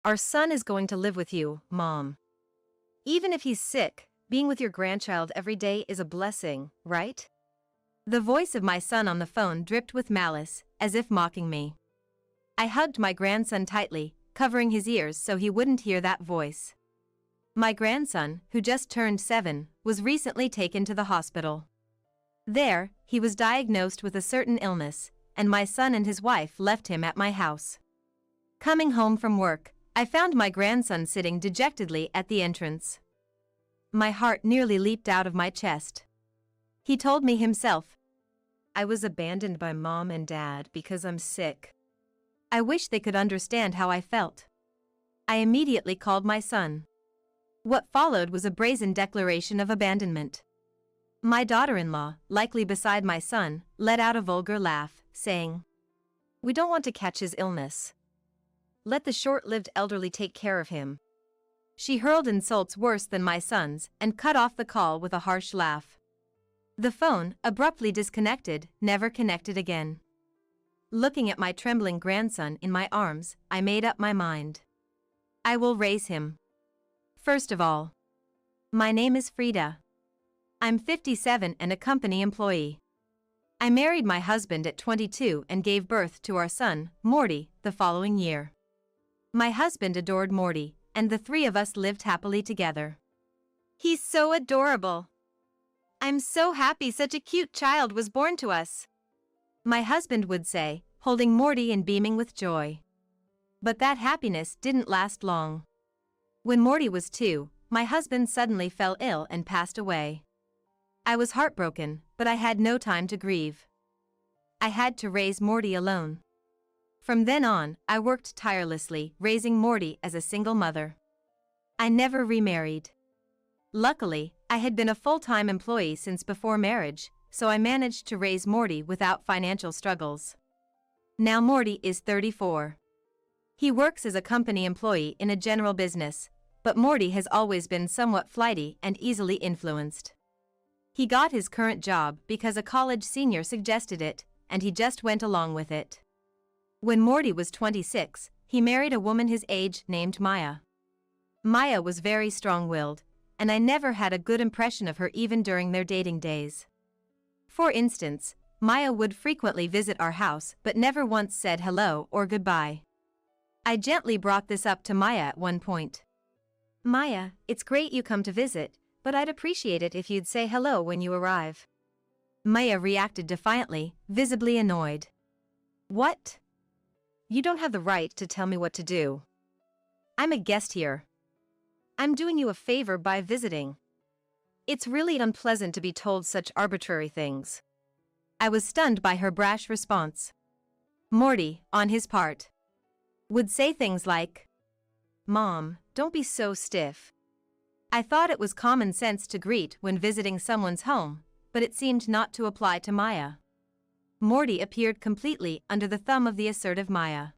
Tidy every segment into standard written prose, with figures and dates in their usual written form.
Our son is going to live with you, Mom. Even if he's sick, being with your grandchild every day is a blessing, right? The voice of my son on the phone dripped with malice, as if mocking me. I hugged my grandson tightly, covering his ears so he wouldn't hear that voice. My grandson, who just turned 7, was recently taken to the hospital. There, he was diagnosed with a certain illness, and my son and his wife left him at my house. Coming home from work, I found my grandson sitting dejectedly at the entrance. My heart nearly leaped out of my chest. He told me himself, "I was abandoned by Mom and Dad because I'm sick." I wish they could understand how I felt. I immediately called my son. What followed was a brazen declaration of abandonment. My daughter-in-law, likely beside my son, let out a vulgar laugh, saying, "We don't want to catch his illness. Let the short-lived elderly take care of him." She hurled insults worse than my son's and cut off the call with a harsh laugh. The phone, abruptly disconnected, never connected again. Looking at my trembling grandson in my arms, I made up my mind. I will raise him. First of all, my name is Frida. I'm 57 and a company employee. I married my husband at 22 and gave birth to our son, Morty, the following year. My husband adored Morty, and the three of us lived happily together. He's so adorable. I'm so happy such a cute child was born to us, my husband would say, holding Morty and beaming with joy. But that happiness didn't last long. When Morty was 2, my husband suddenly fell ill and passed away. I was heartbroken, but I had no time to grieve. I had to raise Morty alone. From then on, I worked tirelessly, raising Morty as a single mother. I never remarried. Luckily, I had been a full-time employee since before marriage, so I managed to raise Morty without financial struggles. Now Morty is 34. He works as a company employee in a general business, but Morty has always been somewhat flighty and easily influenced. He got his current job because a college senior suggested it, and he just went along with it. When Morty was 26, he married a woman his age named Maya. Maya was very strong-willed, and I never had a good impression of her even during their dating days. For instance, Maya would frequently visit our house but never once said hello or goodbye. I gently brought this up to Maya at one point. "Maya, it's great you come to visit, but I'd appreciate it if you'd say hello when you arrive." Maya reacted defiantly, visibly annoyed. "What? You don't have the right to tell me what to do. I'm a guest here. I'm doing you a favor by visiting. It's really unpleasant to be told such arbitrary things." I was stunned by her brash response. Morty, on his part, would say things like, "Mom, don't be so stiff." I thought it was common sense to greet when visiting someone's home, but it seemed not to apply to Maya. Morty appeared completely under the thumb of the assertive Maya.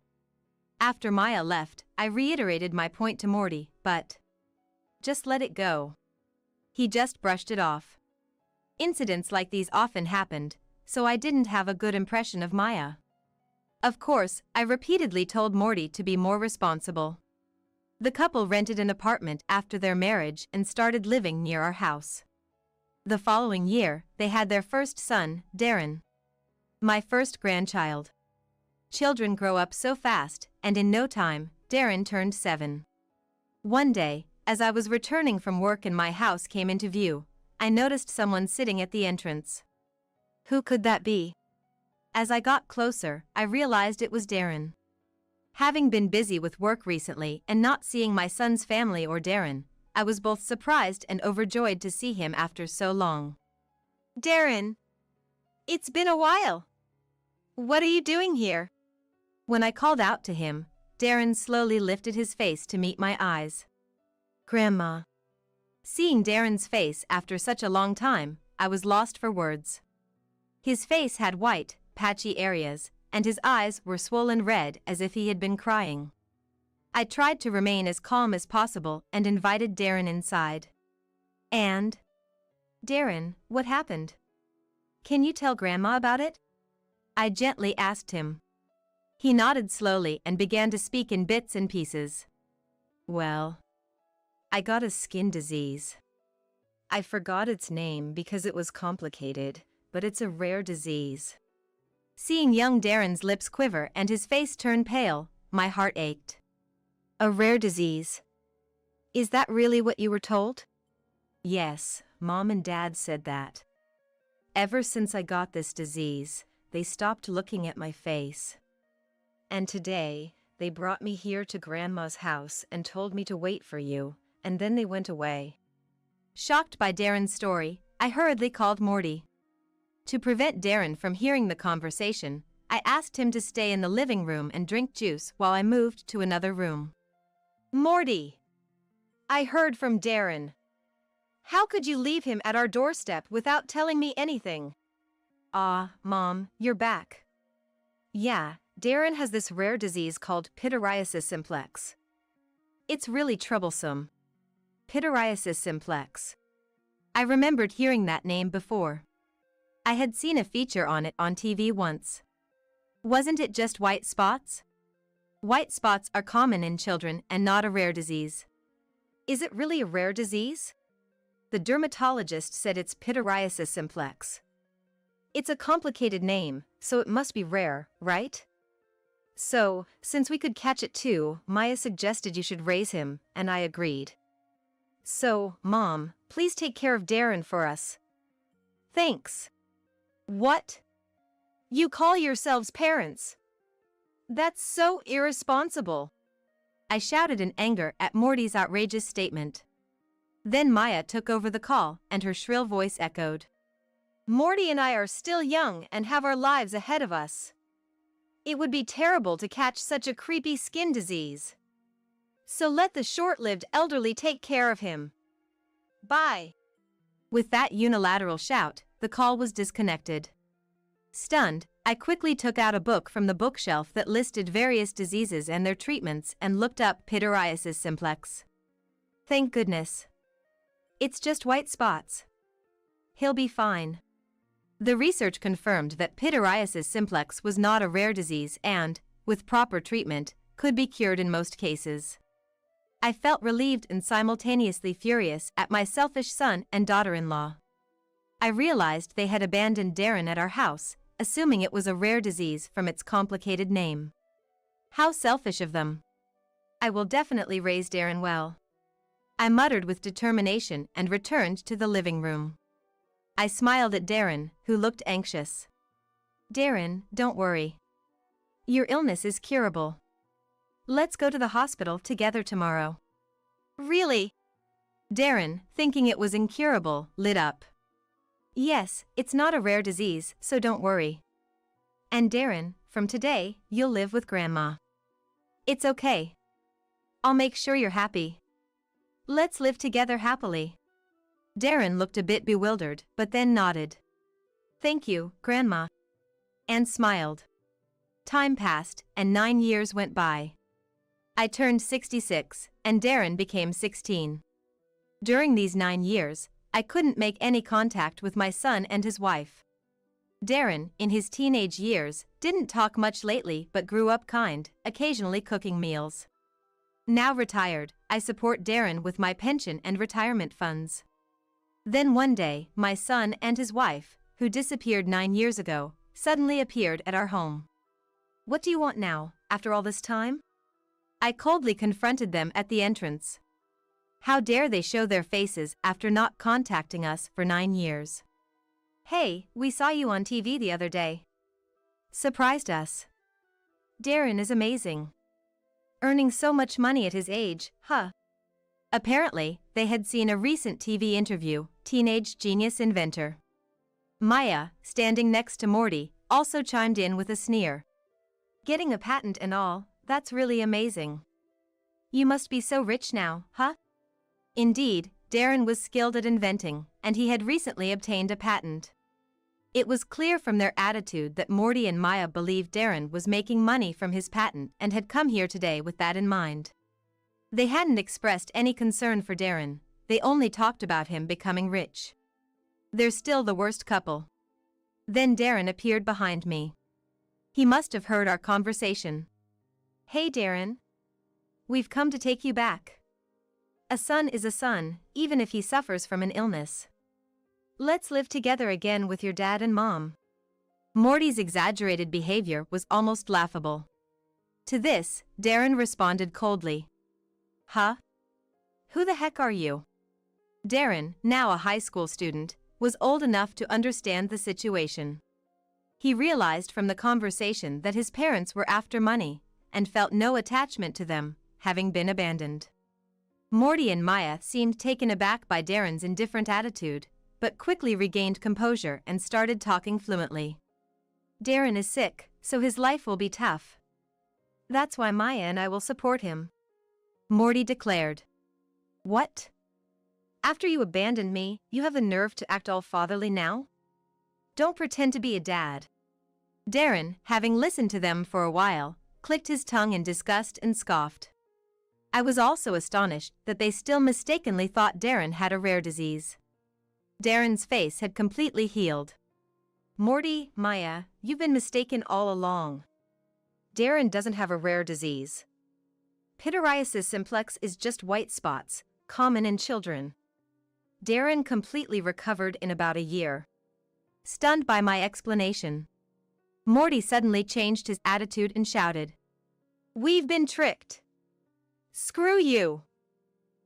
After Maya left, I reiterated my point to Morty, but just let it go. He just brushed it off. Incidents like these often happened, so I didn't have a good impression of Maya. Of course, I repeatedly told Morty to be more responsible. The couple rented an apartment after their marriage and started living near our house. The following year, they had their first son, Darren. My first grandchild. Children grow up so fast, and in no time, Darren turned 7. One day, as I was returning from work and my house came into view, I noticed someone sitting at the entrance. Who could that be? As I got closer, I realized it was Darren. Having been busy with work recently and not seeing my son's family or Darren, I was both surprised and overjoyed to see him after so long. "Darren! It's been a while! What are you doing here?" When I called out to him, Darren slowly lifted his face to meet my eyes. "Grandma." Seeing Darren's face after such a long time, I was lost for words. His face had white, patchy areas, and his eyes were swollen red as if he had been crying. I tried to remain as calm as possible and invited Darren inside. "And? Darren, what happened? Can you tell Grandma about it?" I gently asked him. He nodded slowly and began to speak in bits and pieces. Well, I got a skin disease. I forgot its name because it was complicated, but it's a rare disease. Seeing young Darren's lips quiver and his face turn pale, my heart ached. A rare disease. Is that really what you were told? Yes, Mom and Dad said that. Ever since I got this disease, they stopped looking at my face. And today, they brought me here to Grandma's house and told me to wait for you, and then they went away. Shocked by Darren's story, I hurriedly called Morty. To prevent Darren from hearing the conversation, I asked him to stay in the living room and drink juice while I moved to another room. Morty! I heard from Darren. How could you leave him at our doorstep without telling me anything? Mom, you're back. Yeah, Darren has this rare disease called pityriasis simplex. It's really troublesome. Pityriasis simplex. I remembered hearing that name before. I had seen a feature on it on TV once. Wasn't it just white spots? White spots are common in children and not a rare disease. Is it really a rare disease? The dermatologist said it's pityriasis simplex. It's a complicated name, so it must be rare, right? So, since we could catch it too, Maya suggested you should raise him, and I agreed. So, Mom, please take care of Darren for us. Thanks. What? You call yourselves parents? That's so irresponsible. I shouted in anger at Morty's outrageous statement. Then Maya took over the call, and her shrill voice echoed. Morty and I are still young and have our lives ahead of us. It would be terrible to catch such a creepy skin disease. So let the short-lived elderly take care of him. Bye. With that unilateral shout, the call was disconnected. Stunned, I quickly took out a book from the bookshelf that listed various diseases and their treatments and looked up pityriasis simplex. Thank goodness. It's just white spots. He'll be fine. The research confirmed that pityriasis simplex was not a rare disease and, with proper treatment, could be cured in most cases. I felt relieved and simultaneously furious at my selfish son and daughter-in-law. I realized they had abandoned Darren at our house, assuming it was a rare disease from its complicated name. How selfish of them. I will definitely raise Darren well. I muttered with determination and returned to the living room. I smiled at Darren, who looked anxious. Darren, don't worry. Your illness is curable. Let's go to the hospital together tomorrow. Really? Darren, thinking it was incurable, lit up. Yes, it's not a rare disease, so don't worry. And Darren, from today, you'll live with Grandma. It's okay. I'll make sure you're happy. Let's live together happily. Darren looked a bit bewildered, but then nodded. Thank you, Grandma. And smiled. Time passed, and 9 years went by. I turned 66, and Darren became 16. During these 9 years, I couldn't make any contact with my son and his wife. Darren, in his teenage years, didn't talk much lately but grew up kind, occasionally cooking meals. Now retired, I support Darren with my pension and retirement funds. Then one day, my son and his wife, who disappeared 9 years ago, suddenly appeared at our home. What do you want now, after all this time? I coldly confronted them at the entrance. How dare they show their faces after not contacting us for 9 years? Hey, we saw you on TV the other day. Surprised us. Darren is amazing. Earning so much money at his age, huh? Apparently, they had seen a recent TV interview, Teenage Genius Inventor. Maya, standing next to Morty, also chimed in with a sneer. Getting a patent and all, that's really amazing. You must be so rich now, huh? Indeed, Darren was skilled at inventing, and he had recently obtained a patent. It was clear from their attitude that Morty and Maya believed Darren was making money from his patent and had come here today with that in mind. They hadn't expressed any concern for Darren, they only talked about him becoming rich. They're still the worst couple. Then Darren appeared behind me. He must have heard our conversation. Hey Darren. we've come to take you back. A son is a son, even if he suffers from an illness. Let's live together again with your dad and mom." Morty's exaggerated behavior was almost laughable. To this, Darren responded coldly. "Huh? Who the heck are you?" Darren, now a high school student, was old enough to understand the situation. He realized from the conversation that his parents were after money, and felt no attachment to them, having been abandoned. Morty and Maya seemed taken aback by Darren's indifferent attitude, but quickly regained composure and started talking fluently. "Darren is sick, so his life will be tough. That's why Maya and I will support him," Morty declared. "What? After you abandoned me, you have the nerve to act all fatherly now? Don't pretend to be a dad." Darren, having listened to them for a while, clicked his tongue in disgust and scoffed. I was also astonished that they still mistakenly thought Darren had a rare disease. Darren's face had completely healed. "Morty, Maya, you've been mistaken all along. Darren doesn't have a rare disease. Pityriasis simplex is just white spots, common in children." Darren completely recovered in about a year. Stunned by my explanation, Morty suddenly changed his attitude and shouted, "We've been tricked. Screw you.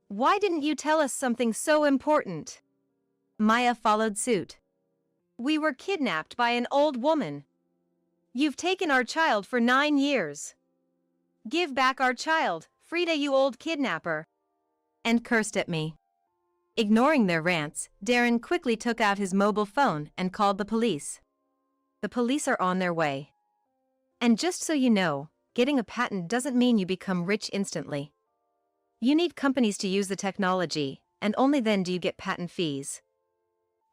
Why didn't you tell us something so important?" Maya followed suit. "We were kidnapped by an old woman. You've taken our child for 9 years. Give back our child, Frida, you old kidnapper," and cursed at me. Ignoring their rants, Darren quickly took out his mobile phone and called the police. "The police are on their way. And just so you know, getting a patent doesn't mean you become rich instantly. You need companies to use the technology, and only then do you get patent fees.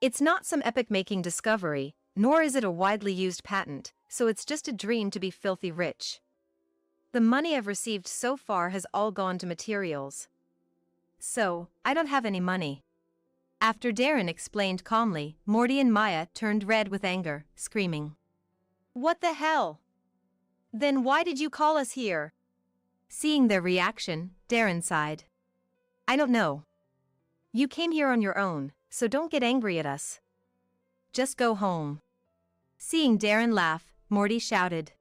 It's not some epic-making discovery, nor is it a widely used patent, so it's just a dream to be filthy rich. The money I've received so far has all gone to materials. So, I don't have any money." After Darren explained calmly, Morty and Maya turned red with anger, screaming, "What the hell? Then why did you call us here?" Seeing their reaction, Darren sighed. "I don't know. You came here on your own, so don't get angry at us. Just go home." Seeing Darren laugh, Morty shouted,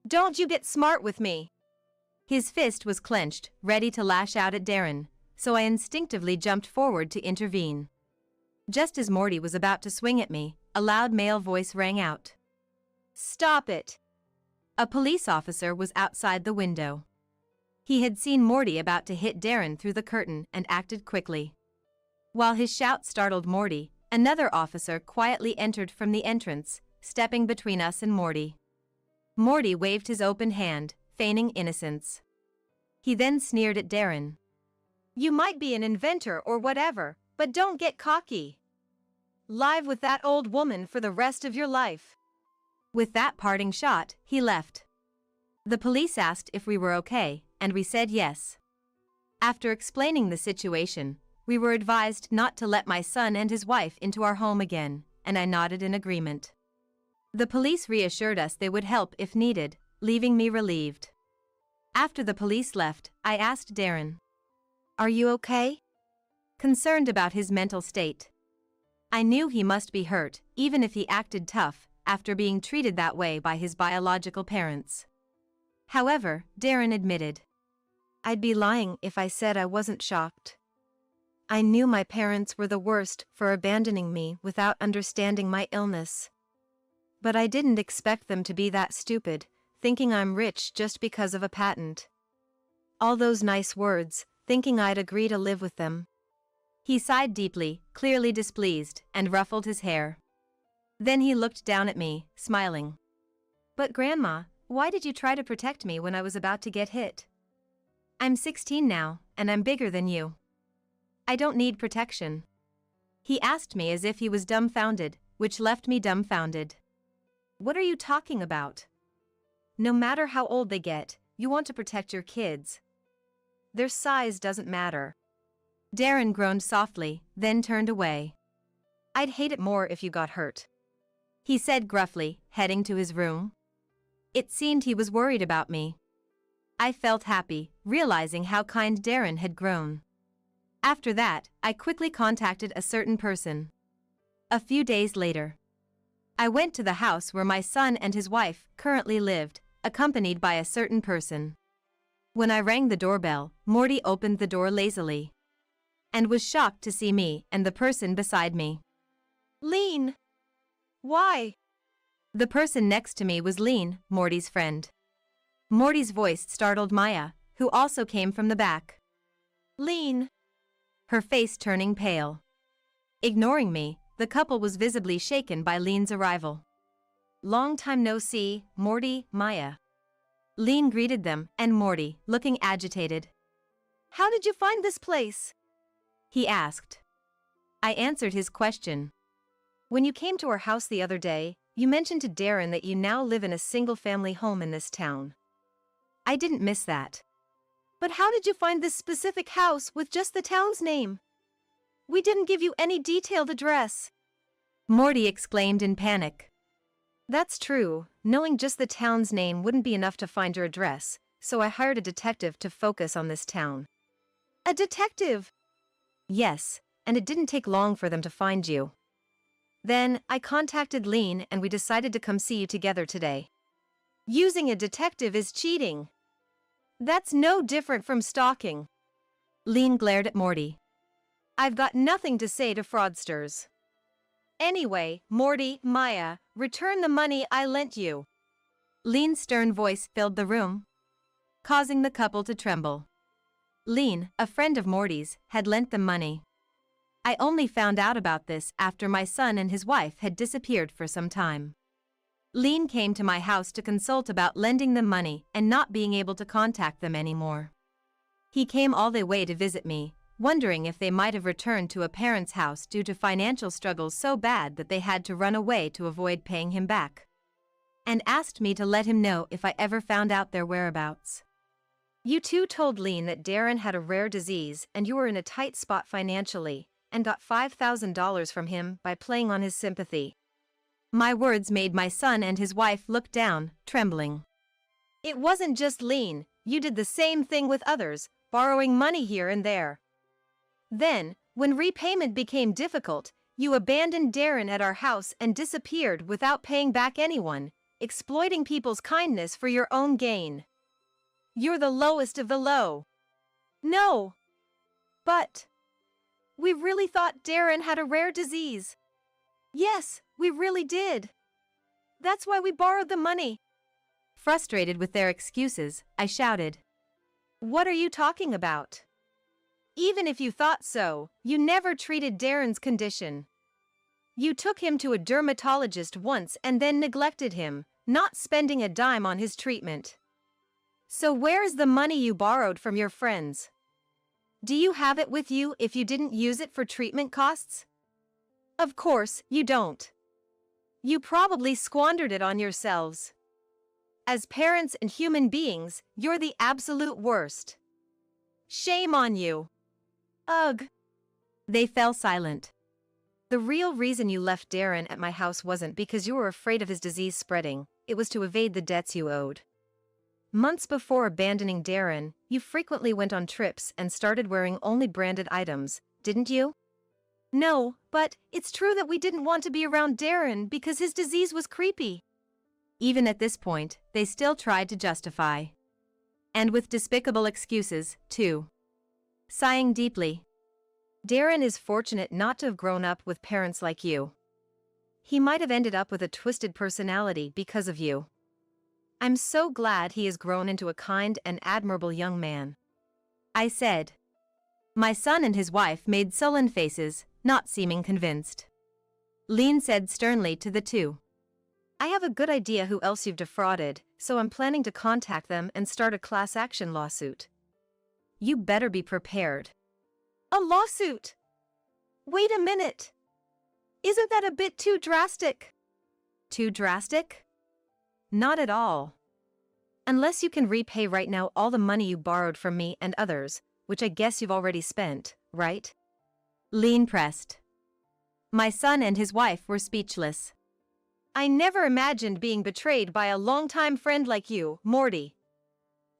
"Don't you get smart with me." His fist was clenched, ready to lash out at Darren, so I instinctively jumped forward to intervene. Just as Morty was about to swing at me, a loud male voice rang out. "Stop it!" A police officer was outside the window. He had seen Morty about to hit Darren through the curtain and acted quickly. While his shout startled Morty, another officer quietly entered from the entrance, stepping between us and Morty. Morty waved his open hand, feigning innocence. He then sneered at Darren. "You might be an inventor or whatever, but don't get cocky. Live with that old woman for the rest of your life." With that parting shot, he left. The police asked if we were okay, and we said yes. After explaining the situation, we were advised not to let my son and his wife into our home again, and I nodded in agreement. The police reassured us they would help if needed, leaving me relieved. After the police left, I asked Darren, "Are you okay?" Concerned about his mental state. I knew he must be hurt, even if he acted tough, after being treated that way by his biological parents. However, Darren admitted, "I'd be lying if I said I wasn't shocked. I knew my parents were the worst for abandoning me without understanding my illness. But I didn't expect them to be that stupid, thinking I'm rich just because of a patent. All those nice words, thinking I'd agree to live with them." He sighed deeply, clearly displeased, and ruffled his hair. Then he looked down at me, smiling. "But Grandma, why did you try to protect me when I was about to get hit? I'm 16 now, and I'm bigger than you. I don't need protection." He asked me as if he was dumbfounded, which left me dumbfounded. "What are you talking about? No matter how old they get, you want to protect your kids. Their size doesn't matter." Darren groaned softly, then turned away. "I'd hate it more if you got hurt," he said gruffly, heading to his room. It seemed he was worried about me. I felt happy, realizing how kind Darren had grown. After that, I quickly contacted a certain person. A few days later, I went to the house where my son and his wife currently lived, accompanied by a certain person. When I rang the doorbell, Morty opened the door lazily and was shocked to see me and the person beside me. Lean! Why? The person next to me was Lean, Morty's friend. Morty's voice startled Maya, who also came from the back. Lean! Her face turning pale. Ignoring me, the couple was visibly shaken by Lean's arrival. Long time no see, Morty, Maya. Lean greeted them, and Morty, looking agitated. How did you find this place? He asked. I answered his question. When you came to our house the other day, you mentioned to Darren that you now live in a single-family home in this town. I didn't miss that. But how did you find this specific house with just the town's name? We didn't give you any detailed address. Morty exclaimed in panic. That's true, knowing just the town's name wouldn't be enough to find your address, so I hired a detective to focus on this town. A detective? Yes, and it didn't take long for them to find you. Then, I contacted Lean and we decided to come see you together today. Using a detective is cheating. That's no different from stalking. Lean glared at Morty. I've got nothing to say to fraudsters. Anyway, Morty, Maya, return the money I lent you. Lean's stern voice filled the room, causing the couple to tremble. Lean, a friend of Morty's, had lent them money. I only found out about this after my son and his wife had disappeared for some time. Lean came to my house to consult about lending them money and not being able to contact them anymore. He came all the way to visit me, wondering if they might have returned to a parent's house due to financial struggles so bad that they had to run away to avoid paying him back, and asked me to let him know if I ever found out their whereabouts. You two told Lean that Darren had a rare disease and you were in a tight spot financially, and got $5,000 from him by playing on his sympathy. My words made my son and his wife look down, trembling. It wasn't just Lean, you did the same thing with others, borrowing money here and there. Then, when repayment became difficult, you abandoned Darren at our house and disappeared without paying back anyone, exploiting people's kindness for your own gain. You're the lowest of the low. No. But we really thought Darren had a rare disease. Yes, we really did. That's why we borrowed the money. Frustrated with their excuses, I shouted. What are you talking about? Even if you thought so, you never treated Darren's condition. You took him to a dermatologist once and then neglected him, not spending a dime on his treatment. So where's the money you borrowed from your friends? Do you have it with you if you didn't use it for treatment costs? Of course, you don't. You probably squandered it on yourselves. As parents and human beings, you're the absolute worst. Shame on you. Ugh. They fell silent. The real reason you left Darren at my house wasn't because you were afraid of his disease spreading, it was to evade the debts you owed. Months before abandoning Darren, you frequently went on trips and started wearing only branded items, didn't you? No, but it's true that we didn't want to be around Darren because his disease was creepy. Even at this point, they still tried to justify. And with despicable excuses, too. Sighing deeply. Darren is fortunate not to have grown up with parents like you. He might have ended up with a twisted personality because of you. I'm so glad he has grown into a kind and admirable young man. I said. My son and his wife made sullen faces, not seeming convinced. Lean said sternly to the two. I have a good idea who else you've defrauded, so I'm planning to contact them and start a class action lawsuit. You better be prepared. A lawsuit? Wait a minute. Isn't that a bit too drastic? Too drastic? Not at all. Unless you can repay right now all the money you borrowed from me and others, which I guess you've already spent, right? Lean pressed. My son and his wife were speechless. I never imagined being betrayed by a longtime friend like you, Morty.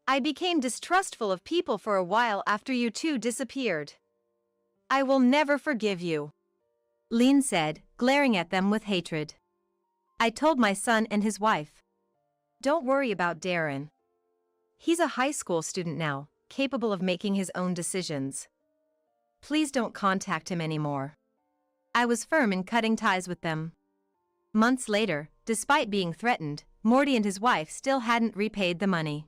I became distrustful of people for a while after you two disappeared. I will never forgive you," Lean said, glaring at them with hatred. I told my son and his wife. "Don't worry about Darren. He's a high school student now, capable of making his own decisions. Please don't contact him anymore." I was firm in cutting ties with them. Months later, despite being threatened, Morty and his wife still hadn't repaid the money.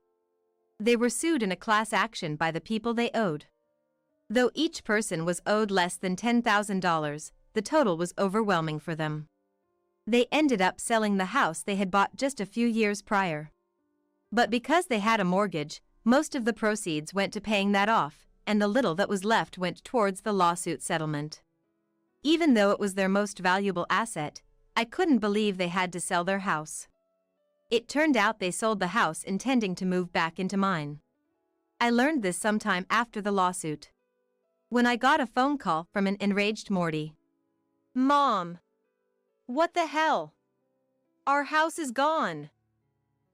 They were sued in a class action by the people they owed. Though each person was owed less than $10,000, the total was overwhelming for them. They ended up selling the house they had bought just a few years prior. But because they had a mortgage, most of the proceeds went to paying that off, and the little that was left went towards the lawsuit settlement. Even though it was their most valuable asset, I couldn't believe they had to sell their house. It turned out they sold the house intending to move back into mine. I learned this sometime after the lawsuit, when I got a phone call from an enraged Morty. "Mom! What the hell? Our house is gone.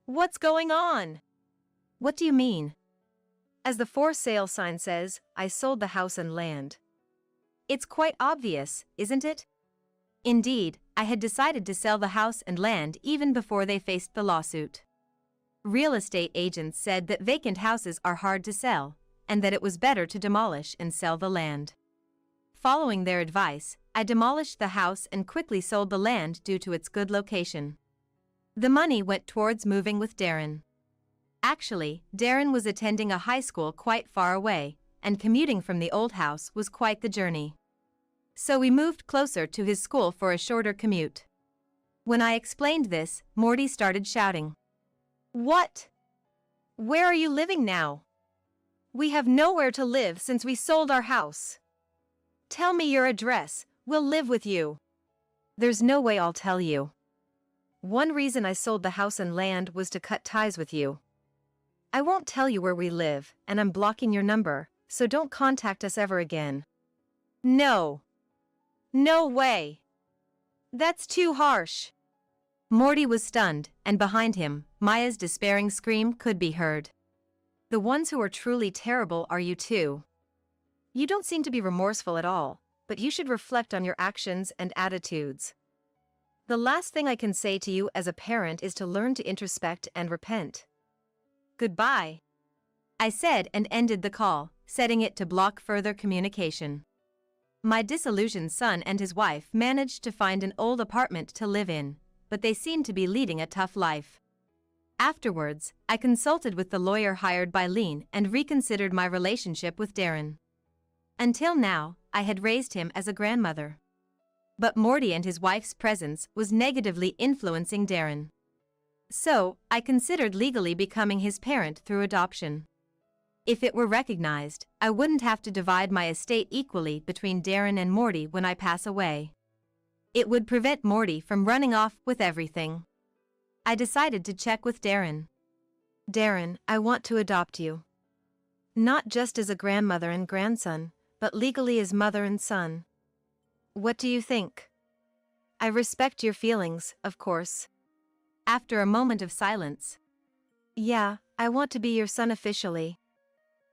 What's going on?" "What do you mean?" "As the for sale sign says, I sold the house and land." "It's quite obvious, isn't it?" Indeed, I had decided to sell the house and land even before they faced the lawsuit. Real estate agents said that vacant houses are hard to sell, and that it was better to demolish and sell the land. Following their advice, I demolished the house and quickly sold the land due to its good location. The money went towards moving with Darren. Actually, Darren was attending a high school quite far away, and commuting from the old house was quite the journey. So we moved closer to his school for a shorter commute. When I explained this, Morty started shouting. "What? Where are you living now? We have nowhere to live since we sold our house. Tell me your address, we'll live with you." "There's no way I'll tell you. One reason I sold the house and land was to cut ties with you. I won't tell you where we live, and I'm blocking your number, so don't contact us ever again." "No. No way. That's too harsh." Morty was stunned, and behind him, Maya's despairing scream could be heard. "The ones who are truly terrible are you two. You don't seem to be remorseful at all, but you should reflect on your actions and attitudes. The last thing I can say to you as a parent is to learn to introspect and repent. Goodbye," I said and ended the call, setting it to block further communication. My disillusioned son and his wife managed to find an old apartment to live in, but they seemed to be leading a tough life. Afterwards, I consulted with the lawyer hired by Lean and reconsidered my relationship with Darren. Until now, I had raised him as a grandmother. But Morty and his wife's presence was negatively influencing Darren. So, I considered legally becoming his parent through adoption. If it were recognized, I wouldn't have to divide my estate equally between Darren and Morty when I pass away. It would prevent Morty from running off with everything. I decided to check with Darren. "Darren, I want to adopt you. Not just as a grandmother and grandson, but legally as mother and son. What do you think? I respect your feelings, of course." After a moment of silence. "Yeah, I want to be your son officially."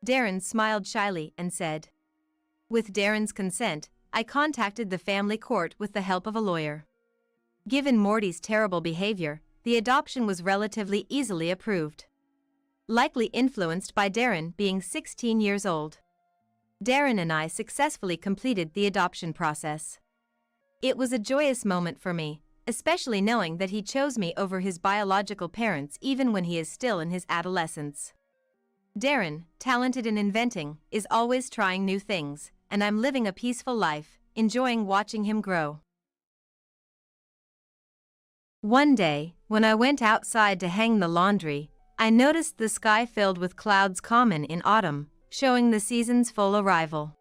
Darren smiled shyly and said. With Darren's consent, I contacted the family court with the help of a lawyer. Given Morty's terrible behavior, the adoption was relatively easily approved. Likely influenced by Darren being 16 years old. Darren and I successfully completed the adoption process. It was a joyous moment for me, especially knowing that he chose me over his biological parents even when he is still in his adolescence. Darren, talented in inventing, is always trying new things, and I'm living a peaceful life, enjoying watching him grow. One day, when I went outside to hang the laundry, I noticed the sky filled with clouds common in autumn, showing the season's full arrival.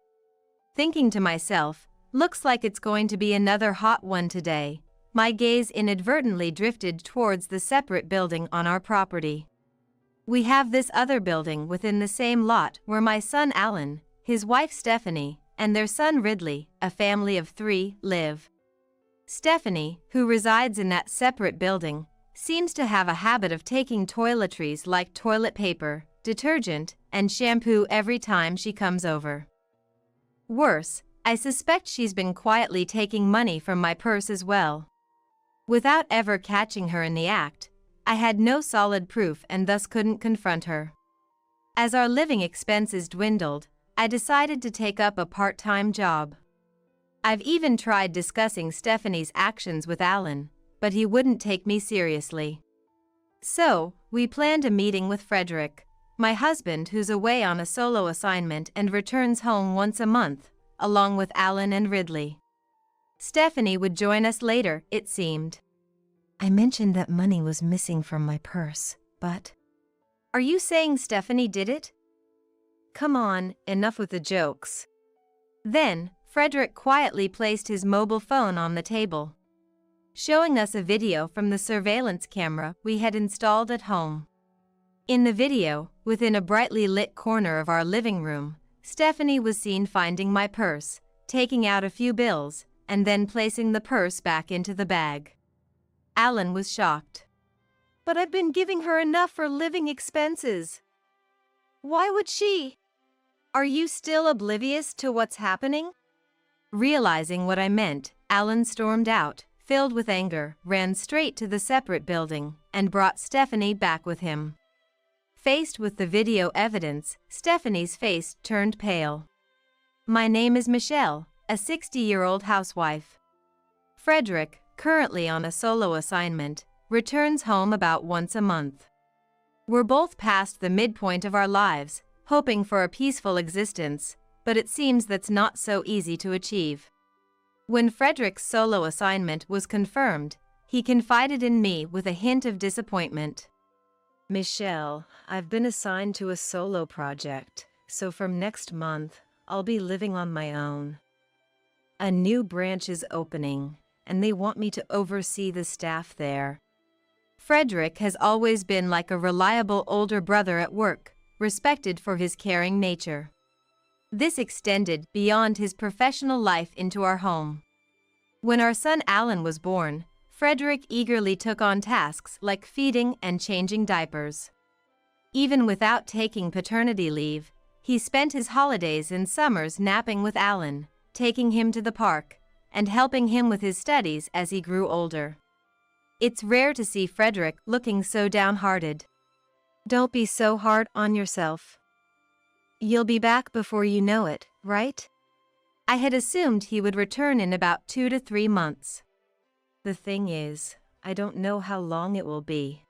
Thinking to myself, looks like it's going to be another hot one today, my gaze inadvertently drifted towards the separate building on our property. We have this other building within the same lot where my son Alan, his wife Stephanie, and their son Ridley, a family of 3, live. Stephanie, who resides in that separate building, seems to have a habit of taking toiletries like toilet paper, detergent, and shampoo every time she comes over. Worse, I suspect she's been quietly taking money from my purse as well. Without ever catching her in the act, I had no solid proof and thus couldn't confront her. As our living expenses dwindled, I decided to take up a part-time job. I've even tried discussing Stephanie's actions with Alan, but he wouldn't take me seriously. So, we planned a meeting with Frederick, my husband who's away on a solo assignment and returns home once a month, along with Alan and Ridley. Stephanie would join us later, it seemed. I mentioned that money was missing from my purse, but... Are you saying Stephanie did it? Come on, enough with the jokes. Then, Frederick quietly placed his mobile phone on the table, showing us a video from the surveillance camera we had installed at home. In the video, within a brightly lit corner of our living room, Stephanie was seen finding my purse, taking out a few bills, and then placing the purse back into the bag. Alan was shocked. But I've been giving her enough for living expenses. Why would she? Are you still oblivious to what's happening? Realizing what I meant, Alan stormed out, filled with anger, ran straight to the separate building, and brought Stephanie back with him. Faced with the video evidence, Stephanie's face turned pale. My name is Michelle, a 60-year-old housewife. Frederick, currently on a solo assignment, returns home about once a month. We're both past the midpoint of our lives, hoping for a peaceful existence, but it seems that's not so easy to achieve. When Frederick's solo assignment was confirmed, he confided in me with a hint of disappointment. Michelle, I've been assigned to a solo project, so from next month, I'll be living on my own. A new branch is opening, and they want me to oversee the staff there. Frederick has always been like a reliable older brother at work, respected for his caring nature. This extended beyond his professional life into our home. When our son Alan was born, Frederick eagerly took on tasks like feeding and changing diapers. Even without taking paternity leave, he spent his holidays and summers napping with Alan, taking him to the park, and helping him with his studies as he grew older. It's rare to see Frederick looking so downhearted. Don't be so hard on yourself. You'll be back before you know it, right? I had assumed he would return in about 2 to 3 months. The thing is, I don't know how long it will be.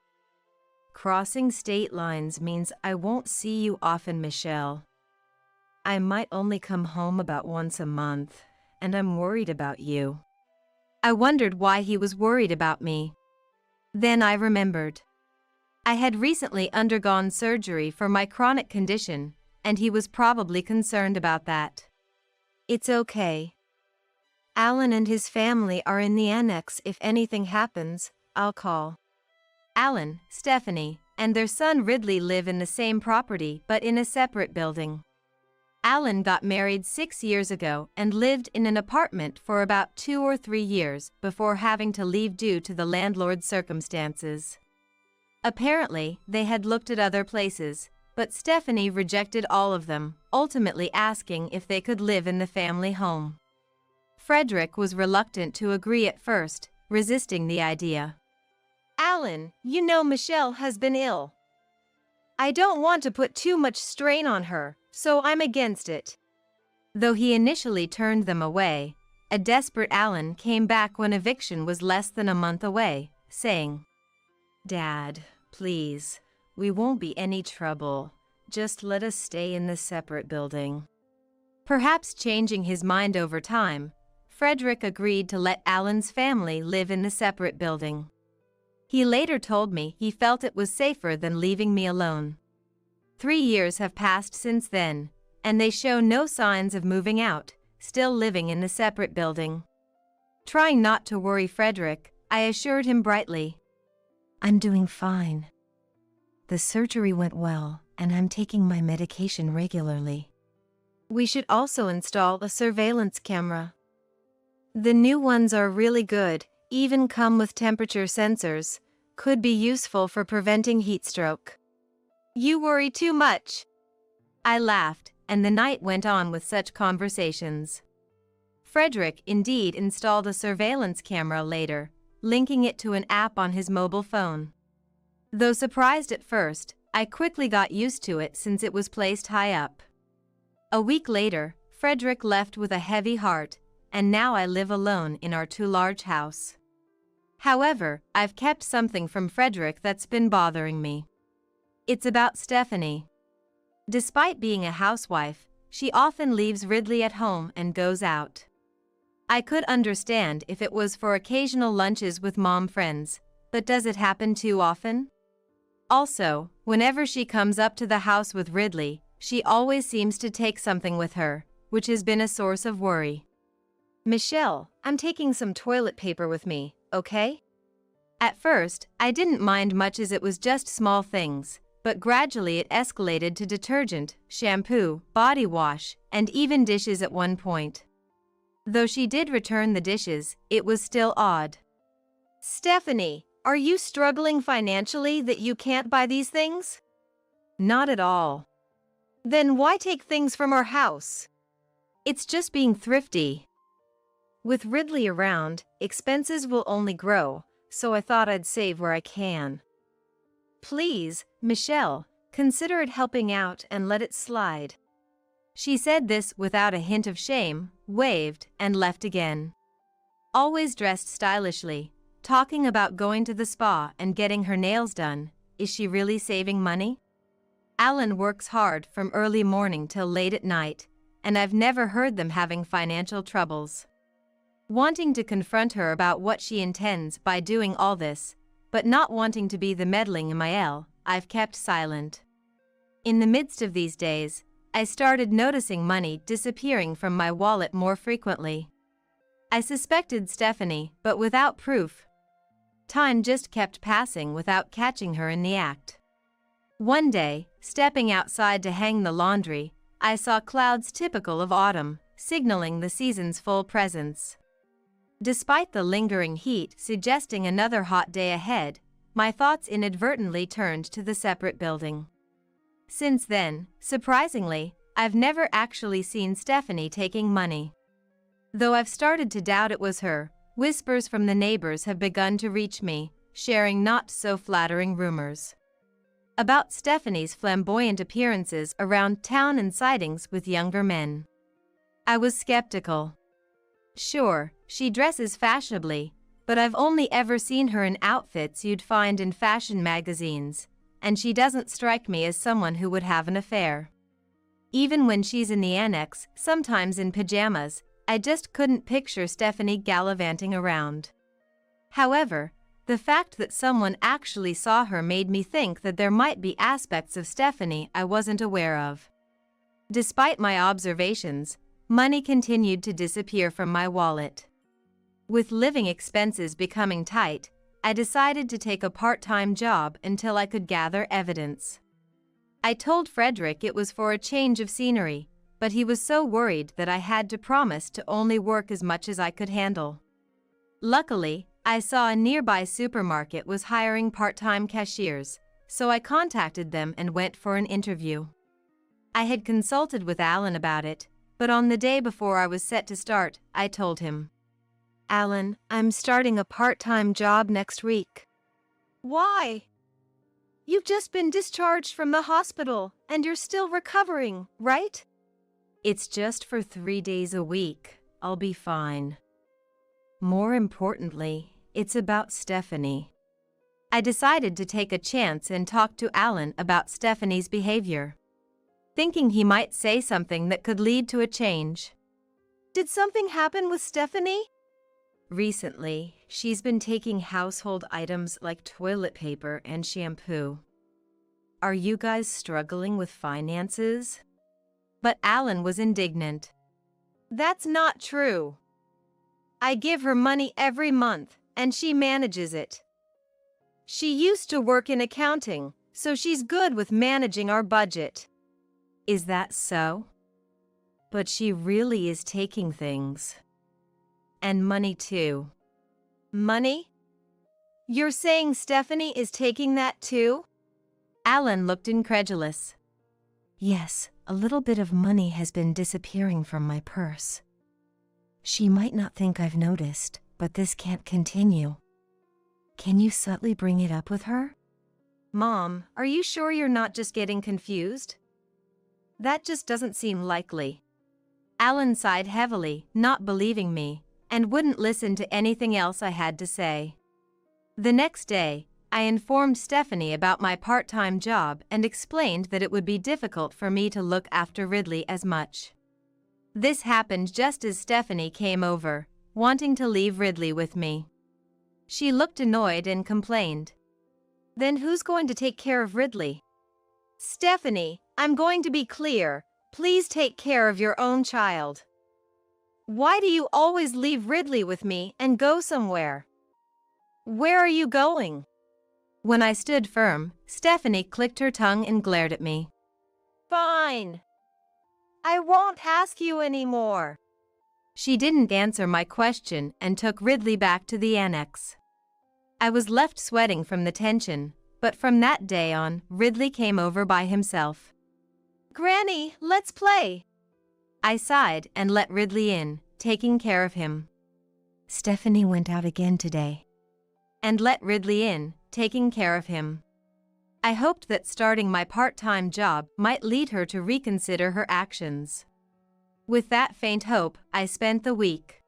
Crossing state lines means I won't see you often, Michelle. I might only come home about once a month, and I'm worried about you. I wondered why he was worried about me. Then I remembered. I had recently undergone surgery for my chronic condition, and he was probably concerned about that. It's okay. Alan and his family are in the annex. If anything happens, I'll call. Alan, Stephanie, and their son Ridley live in the same property but in a separate building. Alan got married 6 years ago and lived in an apartment for about 2 or 3 years before having to leave due to the landlord's circumstances. Apparently, they had looked at other places, but Stephanie rejected all of them, ultimately asking if they could live in the family home. Frederick was reluctant to agree at first, resisting the idea. Alan, you know Michelle has been ill. I don't want to put too much strain on her, so I'm against it. Though he initially turned them away, a desperate Alan came back when eviction was less than a month away, saying, Dad, please, we won't be any trouble. Just let us stay in the separate building. Perhaps changing his mind over time, Frederick agreed to let Alan's family live in the separate building. He later told me he felt it was safer than leaving me alone. 3 years have passed since then, and they show no signs of moving out, still living in the separate building. Trying not to worry Frederick, I assured him brightly, I'm doing fine. The surgery went well, and I'm taking my medication regularly. We should also install a surveillance camera. The new ones are really good, even come with temperature sensors, could be useful for preventing heat stroke. You worry too much. I laughed, and the night went on with such conversations. Frederick indeed installed a surveillance camera later, linking it to an app on his mobile phone. Though surprised at first, I quickly got used to it since it was placed high up. A week later, Frederick left with a heavy heart, and now I live alone in our too large house. However, I've kept something from Frederick that's been bothering me. It's about Stephanie. Despite being a housewife, she often leaves Ridley at home and goes out. I could understand if it was for occasional lunches with mom friends, but does it happen too often? Also, whenever she comes up to the house with Ridley, she always seems to take something with her, which has been a source of worry. Michelle, I'm taking some toilet paper with me, okay? At first, I didn't mind much as it was just small things, but gradually it escalated to detergent, shampoo, body wash, and even dishes at one point. Though she did return the dishes, it was still odd. Stephanie, are you struggling financially that you can't buy these things? Not at all. Then why take things from our house? It's just being thrifty. With Ridley around, expenses will only grow, so I thought I'd save where I can. Please, Michelle, consider it helping out and let it slide. She said this without a hint of shame, waved, and left again. Always dressed stylishly, talking about going to the spa and getting her nails done, is she really saving money? Alan works hard from early morning till late at night, and I've never heard them having financial troubles. Wanting to confront her about what she intends by doing all this, but not wanting to be the meddling Emmael, I've kept silent. In the midst of these days, I started noticing money disappearing from my wallet more frequently. I suspected Stephanie, but without proof. Time just kept passing without catching her in the act. One day, stepping outside to hang the laundry, I saw clouds typical of autumn, signaling the season's full presence. Despite the lingering heat suggesting another hot day ahead, my thoughts inadvertently turned to the separate building. Since then, surprisingly, I've never actually seen Stephanie taking money. Though I've started to doubt it was her, whispers from the neighbors have begun to reach me, sharing not so flattering rumors about Stephanie's flamboyant appearances around town and sightings with younger men. I was skeptical. Sure, she dresses fashionably, but I've only ever seen her in outfits you'd find in fashion magazines, and she doesn't strike me as someone who would have an affair. Even when she's in the annex, sometimes in pajamas, I just couldn't picture Stephanie gallivanting around. However, the fact that someone actually saw her made me think that there might be aspects of Stephanie I wasn't aware of. Despite my observations, money continued to disappear from my wallet. With living expenses becoming tight, I decided to take a part-time job until I could gather evidence. I told Frederick it was for a change of scenery, but he was so worried that I had to promise to only work as much as I could handle. Luckily, I saw a nearby supermarket was hiring part-time cashiers, so I contacted them and went for an interview. I had consulted with Alan about it, but on the day before I was set to start, I told him, Alan, I'm starting a part-time job next week. Why? You've just been discharged from the hospital, and you're still recovering, right? It's just for 3 days a week. I'll be fine. More importantly, it's about Stephanie. I decided to take a chance and talk to Alan about Stephanie's behavior, thinking he might say something that could lead to a change. Did something happen with Stephanie? Recently, she's been taking household items like toilet paper and shampoo. Are you guys struggling with finances? But Alan was indignant. That's not true. I give her money every month, and she manages it. She used to work in accounting, so she's good with managing our budget. Is that so? But she really is taking things. And money too. Money? You're saying Stephanie is taking that too? Alan looked incredulous. Yes, a little bit of money has been disappearing from my purse. She might not think I've noticed, but this can't continue. Can you subtly bring it up with her? Mom, are you sure you're not just getting confused? That just doesn't seem likely. Alan sighed heavily, not believing me, and wouldn't listen to anything else I had to say. The next day, I informed Stephanie about my part-time job and explained that it would be difficult for me to look after Ridley as much. This happened just as Stephanie came over, wanting to leave Ridley with me. She looked annoyed and complained. Then who's going to take care of Ridley? Stephanie, I'm going to be clear. Please take care of your own child. Why do you always leave Ridley with me and go somewhere? Where are you going? When I stood firm, Stephanie clicked her tongue and glared at me. Fine. I won't ask you anymore. She didn't answer my question and took Ridley back to the annex. I was left sweating from the tension, but from that day on, Ridley came over by himself. Granny, let's play. I sighed and let Ridley in, taking care of him. Stephanie went out again today. And let Ridley in, taking care of him. I hoped that starting my part-time job might lead her to reconsider her actions. With that faint hope, I spent the week.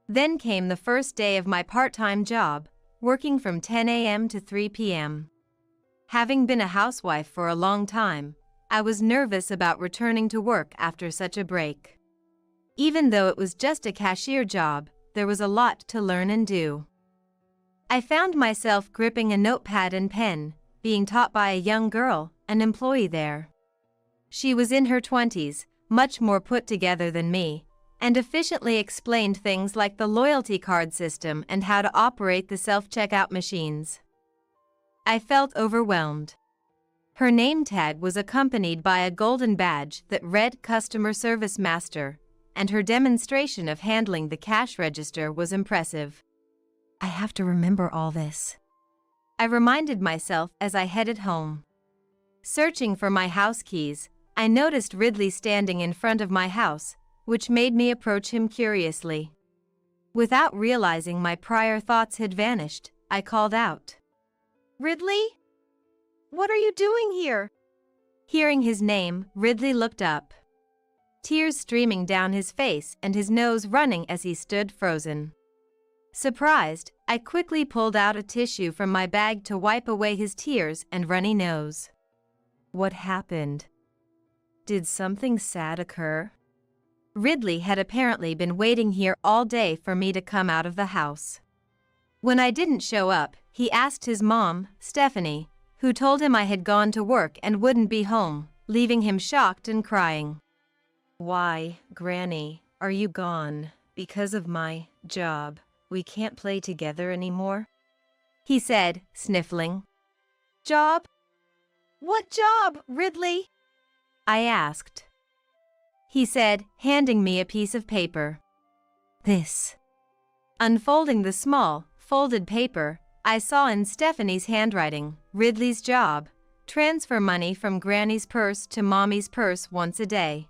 Then came the first day of my part-time job, working from 10 a.m. to 3 p.m. Having been a housewife for a long time, I was nervous about returning to work after such a break. Even though it was just a cashier job, there was a lot to learn and do. I found myself gripping a notepad and pen, being taught by a young girl, an employee there. She was in her 20s, much more put together than me, and efficiently explained things like the loyalty card system and how to operate the self-checkout machines. I felt overwhelmed. Her name tag was accompanied by a golden badge that read Customer Service Master, and her demonstration of handling the cash register was impressive. I have to remember all this, I reminded myself as I headed home. Searching for my house keys, I noticed Ridley standing in front of my house, which made me approach him curiously. Without realizing my prior thoughts had vanished, I called out. Ridley? What are you doing here? Hearing his name, Ridley looked up. Tears streaming down his face and his nose running as he stood frozen. Surprised, I quickly pulled out a tissue from my bag to wipe away his tears and runny nose. What happened? Did something sad occur? Ridley had apparently been waiting here all day for me to come out of the house. When I didn't show up, he asked his mom, Stephanie, who told him I had gone to work and wouldn't be home, leaving him shocked and crying. Why, Granny, are you gone? Because of my job. We can't play together anymore? He said, sniffling. Job? What job, Ridley? I asked. He said, handing me a piece of paper. This. Unfolding the small, folded paper, I saw in Stephanie's handwriting, Ridley's job, transfer money from Granny's purse to Mommy's purse once a day.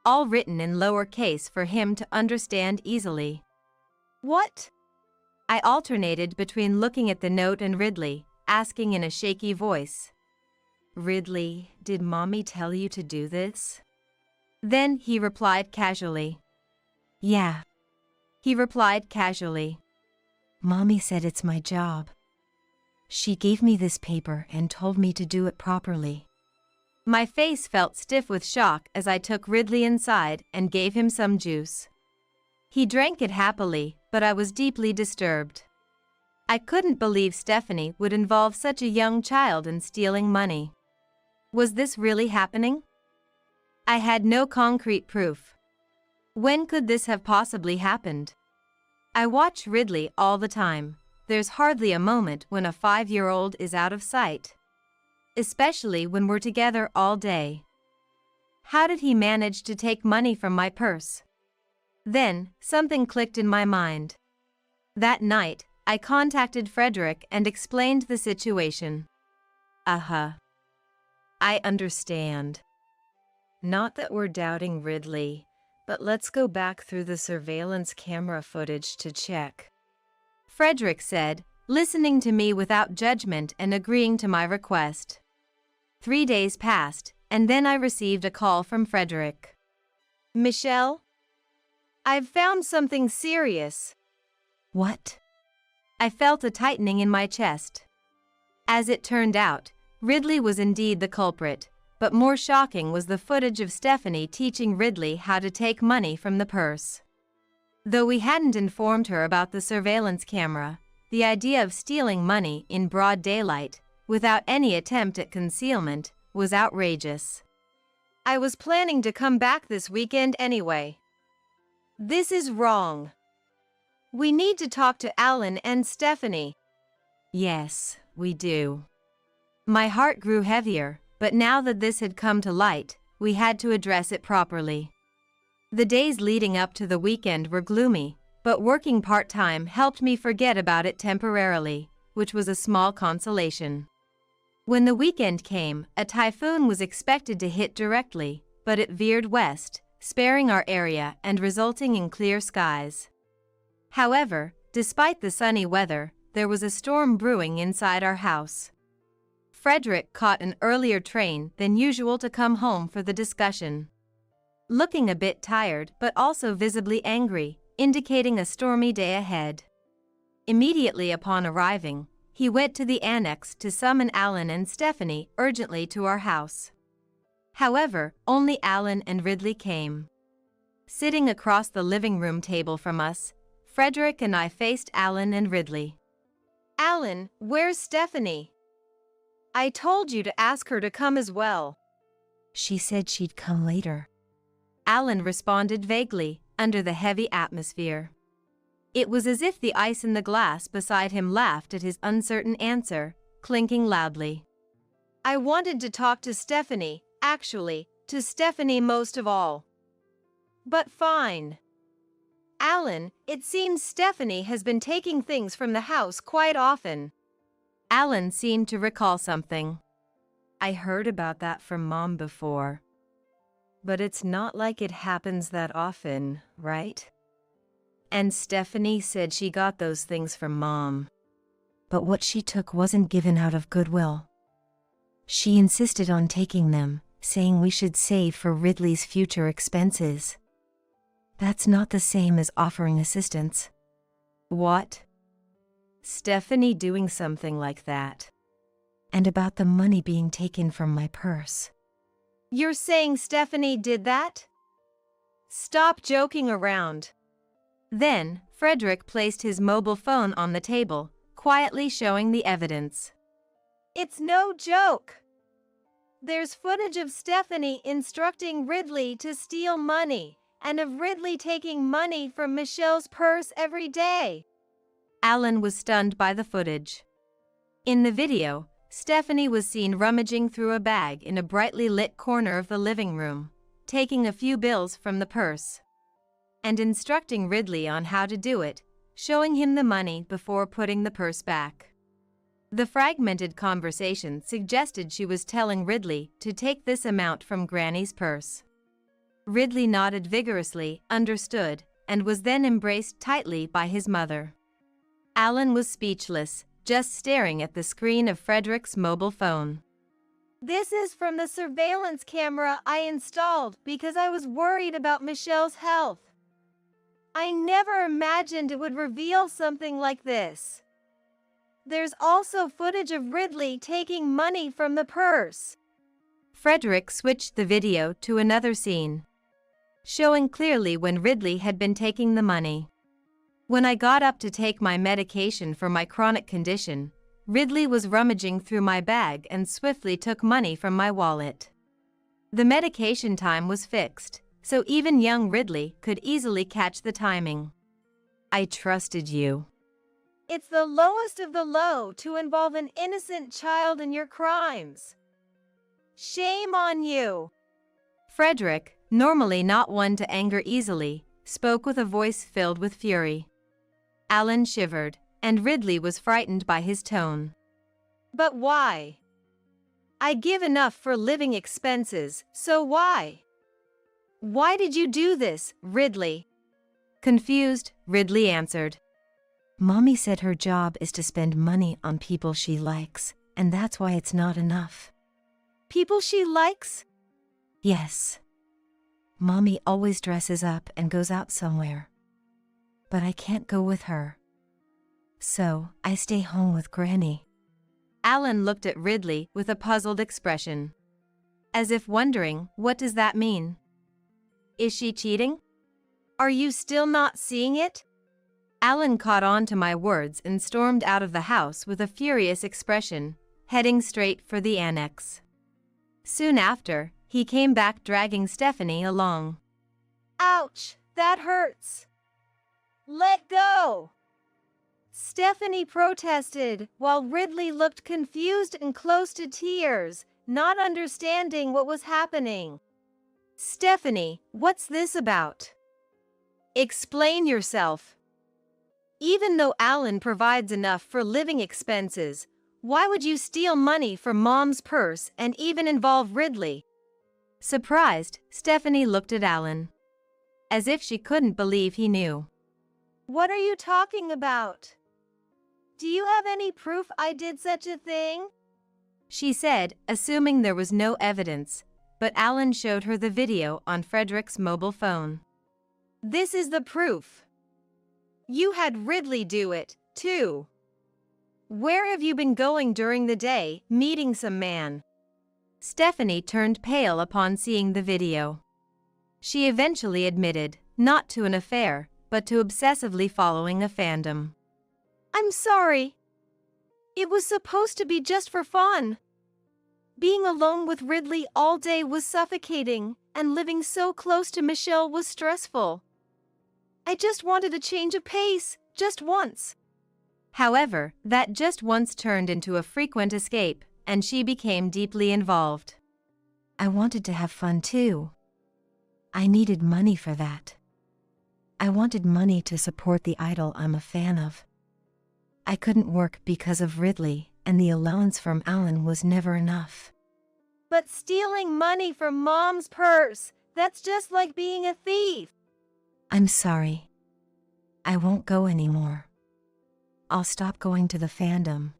All written in lowercase for him to understand easily. What? I alternated between looking at the note and Ridley, asking in a shaky voice. Ridley, did Mommy tell you to do this? Then he replied casually. Yeah. He replied casually. Mommy said it's my job. She gave me this paper and told me to do it properly. My face felt stiff with shock as I took Ridley inside and gave him some juice. He drank it happily, but I was deeply disturbed. I couldn't believe Stephanie would involve such a young child in stealing money. Was this really happening? I had no concrete proof. When could this have possibly happened? I watch Ridley all the time. There's hardly a moment when a 5-year-old is out of sight. Especially when we're together all day. How did he manage to take money from my purse? Then, something clicked in my mind. That night, I contacted Frederick and explained the situation. I understand. Not that we're doubting Ridley, but let's go back through the surveillance camera footage to check," Frederick said, listening to me without judgment and agreeing to my request. 3 days passed, and then I received a call from Frederick. "Michelle? I've found something serious." "What?" I felt a tightening in my chest. As it turned out, Ridley was indeed the culprit, but more shocking was the footage of Stephanie teaching Ridley how to take money from the purse. Though we hadn't informed her about the surveillance camera, the idea of stealing money in broad daylight, without any attempt at concealment, was outrageous. "I was planning to come back this weekend anyway. This is wrong. We need to talk to Alan and Stephanie." "Yes, we do." My heart grew heavier, but now that this had come to light, we had to address it properly. The days leading up to the weekend were gloomy, but working part-time helped me forget about it temporarily, which was a small consolation. When the weekend came, a typhoon was expected to hit directly, but it veered west, sparing our area and resulting in clear skies. However, despite the sunny weather, there was a storm brewing inside our house. Frederick caught an earlier train than usual to come home for the discussion. Looking a bit tired but also visibly angry, indicating a stormy day ahead. Immediately upon arriving, he went to the annex to summon Alan and Stephanie urgently to our house. However, only Alan and Ridley came. Sitting across the living room table from us, Frederick and I faced Alan and Ridley. "Alan, where's Stephanie? I told you to ask her to come as well." "She said she'd come later," Alan responded vaguely, under the heavy atmosphere. It was as if the ice in the glass beside him laughed at his uncertain answer, clinking loudly. "I wanted to talk to Stephanie, actually, to Stephanie most of all. But fine. Alan, it seems Stephanie has been taking things from the house quite often." Alan seemed to recall something. "I heard about that from Mom before. But it's not like it happens that often, right? And Stephanie said she got those things from Mom. But what she took wasn't given out of goodwill. She insisted on taking them, saying we should save for Ridley's future expenses. That's not the same as offering assistance." "What? Stephanie doing something like that?" "And about the money being taken from my purse." "You're saying Stephanie did that? Stop joking around." Then, Frederick placed his mobile phone on the table, quietly showing the evidence. "It's no joke. There's footage of Stephanie instructing Ridley to steal money, and of Ridley taking money from Michelle's purse every day." Alan was stunned by the footage. In the video, Stephanie was seen rummaging through a bag in a brightly lit corner of the living room, taking a few bills from the purse, and instructing Ridley on how to do it, showing him the money before putting the purse back. The fragmented conversation suggested she was telling Ridley to take this amount from Granny's purse. Ridley nodded vigorously, understood, and was then embraced tightly by his mother. Alan was speechless, just staring at the screen of Frederick's mobile phone. "This is from the surveillance camera I installed because I was worried about Michelle's health. I never imagined it would reveal something like this. There's also footage of Ridley taking money from the purse." Frederick switched the video to another scene, showing clearly when Ridley had been taking the money. When I got up to take my medication for my chronic condition, Ridley was rummaging through my bag and swiftly took money from my wallet. The medication time was fixed, so even young Ridley could easily catch the timing. "I trusted you." "It's the lowest of the low to involve an innocent child in your crimes. Shame on you." Frederick, normally not one to anger easily, spoke with a voice filled with fury. Alan shivered, and Ridley was frightened by his tone. "But why? I give enough for living expenses, so why? Why did you do this, Ridley? Confused, Ridley answered. Mommy said her job is to spend money on people she likes, and that's why it's not enough. People she likes? Yes. Mommy always dresses up and goes out somewhere. But I can't go with her. So, I stay home with Granny. Alan looked at Ridley with a puzzled expression, as if wondering, what does that mean? Is she cheating? Are you still not seeing it? Alan caught on to my words and stormed out of the house with a furious expression, heading straight for the annex. Soon after, he came back dragging Stephanie along. Ouch, that hurts. Let go! Stephanie protested, while Ridley looked confused and close to tears, not understanding what was happening. Stephanie, what's this about? Explain yourself. Even though Alan provides enough for living expenses, why would you steal money from Mom's purse and even involve Ridley? Surprised, Stephanie looked at Alan, as if she couldn't believe he knew. What are you talking about? Do you have any proof I did such a thing? She said, assuming there was no evidence, but Alan showed her the video on Frederick's mobile phone. This is the proof. You had Ridley do it, too. Where have you been going during the day, meeting some man? Stephanie turned pale upon seeing the video. She eventually admitted, not to an affair, but to obsessively following a fandom. I'm sorry. It was supposed to be just for fun. Being alone with Ridley all day was suffocating, and living so close to Michelle was stressful. I just wanted a change of pace, just once. However, that just once turned into a frequent escape, and she became deeply involved. I wanted to have fun too. I needed money for that. I wanted money to support the idol I'm a fan of. I couldn't work because of Ridley, and the allowance from Alan was never enough. But stealing money from Mom's purse, that's just like being a thief. I'm sorry. I won't go anymore. I'll stop going to the fandom.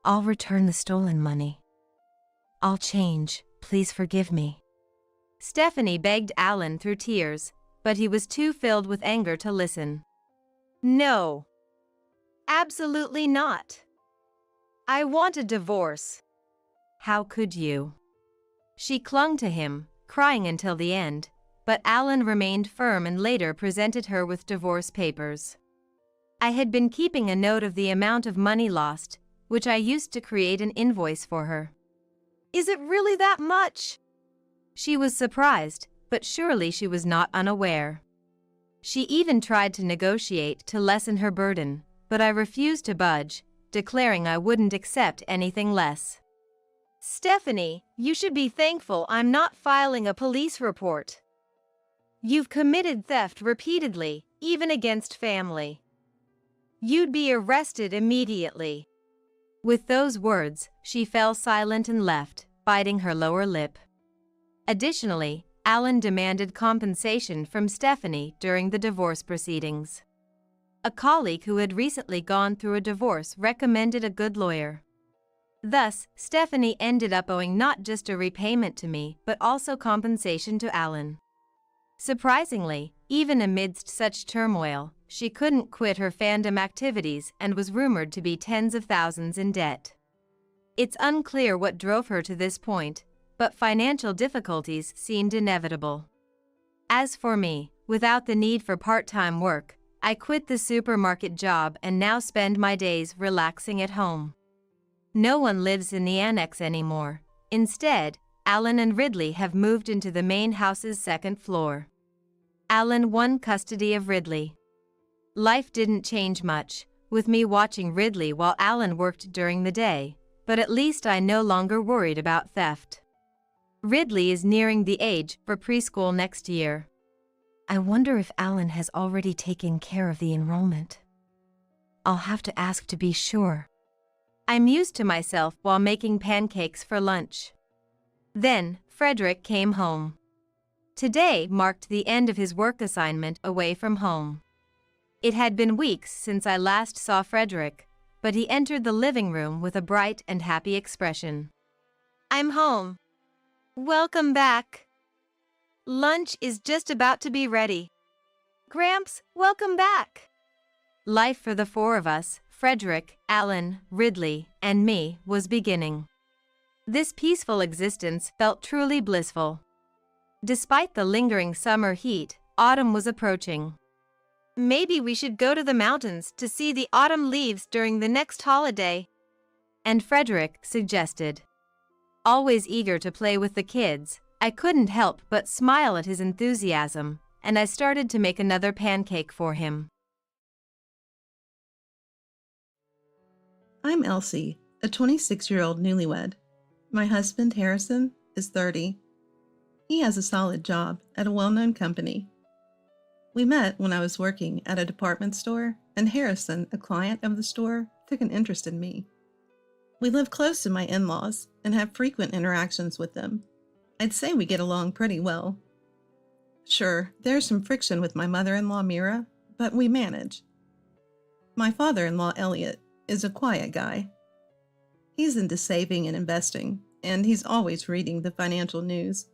I'll return the stolen money. I'll change, please forgive me. Stephanie begged Alan through tears, but he was too filled with anger to listen. No. Absolutely not. I want a divorce. How could you? She clung to him, crying until the end, but Alan remained firm and later presented her with divorce papers. I had been keeping a note of the amount of money lost, which I used to create an invoice for her. Is it really that much? She was surprised, but surely she was not unaware. She even tried to negotiate to lessen her burden, but I refused to budge, declaring I wouldn't accept anything less. Stephanie, you should be thankful I'm not filing a police report. You've committed theft repeatedly, even against family. You'd be arrested immediately. With those words, she fell silent and left, biting her lower lip. Additionally, Alan demanded compensation from Stephanie during the divorce proceedings. A colleague who had recently gone through a divorce recommended a good lawyer. Thus, Stephanie ended up owing not just a repayment to me, but also compensation to Alan. Surprisingly, even amidst such turmoil, she couldn't quit her fandom activities and was rumored to be tens of thousands in debt. It's unclear what drove her to this point, but financial difficulties seemed inevitable. As for me, without the need for part-time work, I quit the supermarket job and now spend my days relaxing at home. No one lives in the annex anymore. Instead, Alan and Ridley have moved into the main house's second floor. Alan won custody of Ridley. Life didn't change much, with me watching Ridley while Alan worked during the day, but at least I no longer worried about theft. Ridley is nearing the age for preschool next year. I wonder if Alan has already taken care of the enrollment. I'll have to ask to be sure. I mused to myself while making pancakes for lunch. Then, Frederick came home. Today marked the end of his work assignment away from home. It had been weeks since I last saw Frederick, but he entered the living room with a bright and happy expression. "I'm home. Welcome back. Lunch is just about to be ready. Gramps, welcome back." Life for the four of us, Frederick, Alan, Ridley, and me, was beginning. This peaceful existence felt truly blissful. Despite the lingering summer heat, autumn was approaching. "Maybe we should go to the mountains to see the autumn leaves during the next holiday," and Frederick suggested. Always eager to play with the kids, I couldn't help but smile at his enthusiasm, and I started to make another pancake for him. I'm Elsie, a 26-year-old newlywed. My husband, Harrison, is 30. He has a solid job at a well-known company. We met when I was working at a department store, and Harrison, a client of the store, took an interest in me. We live close to my in-laws and have frequent interactions with them. I'd say we get along pretty well. Sure, there's some friction with my mother-in-law, Mira, but we manage. My father-in-law, Elliot, is a quiet guy. He's into saving and investing, and he's always reading the financial news.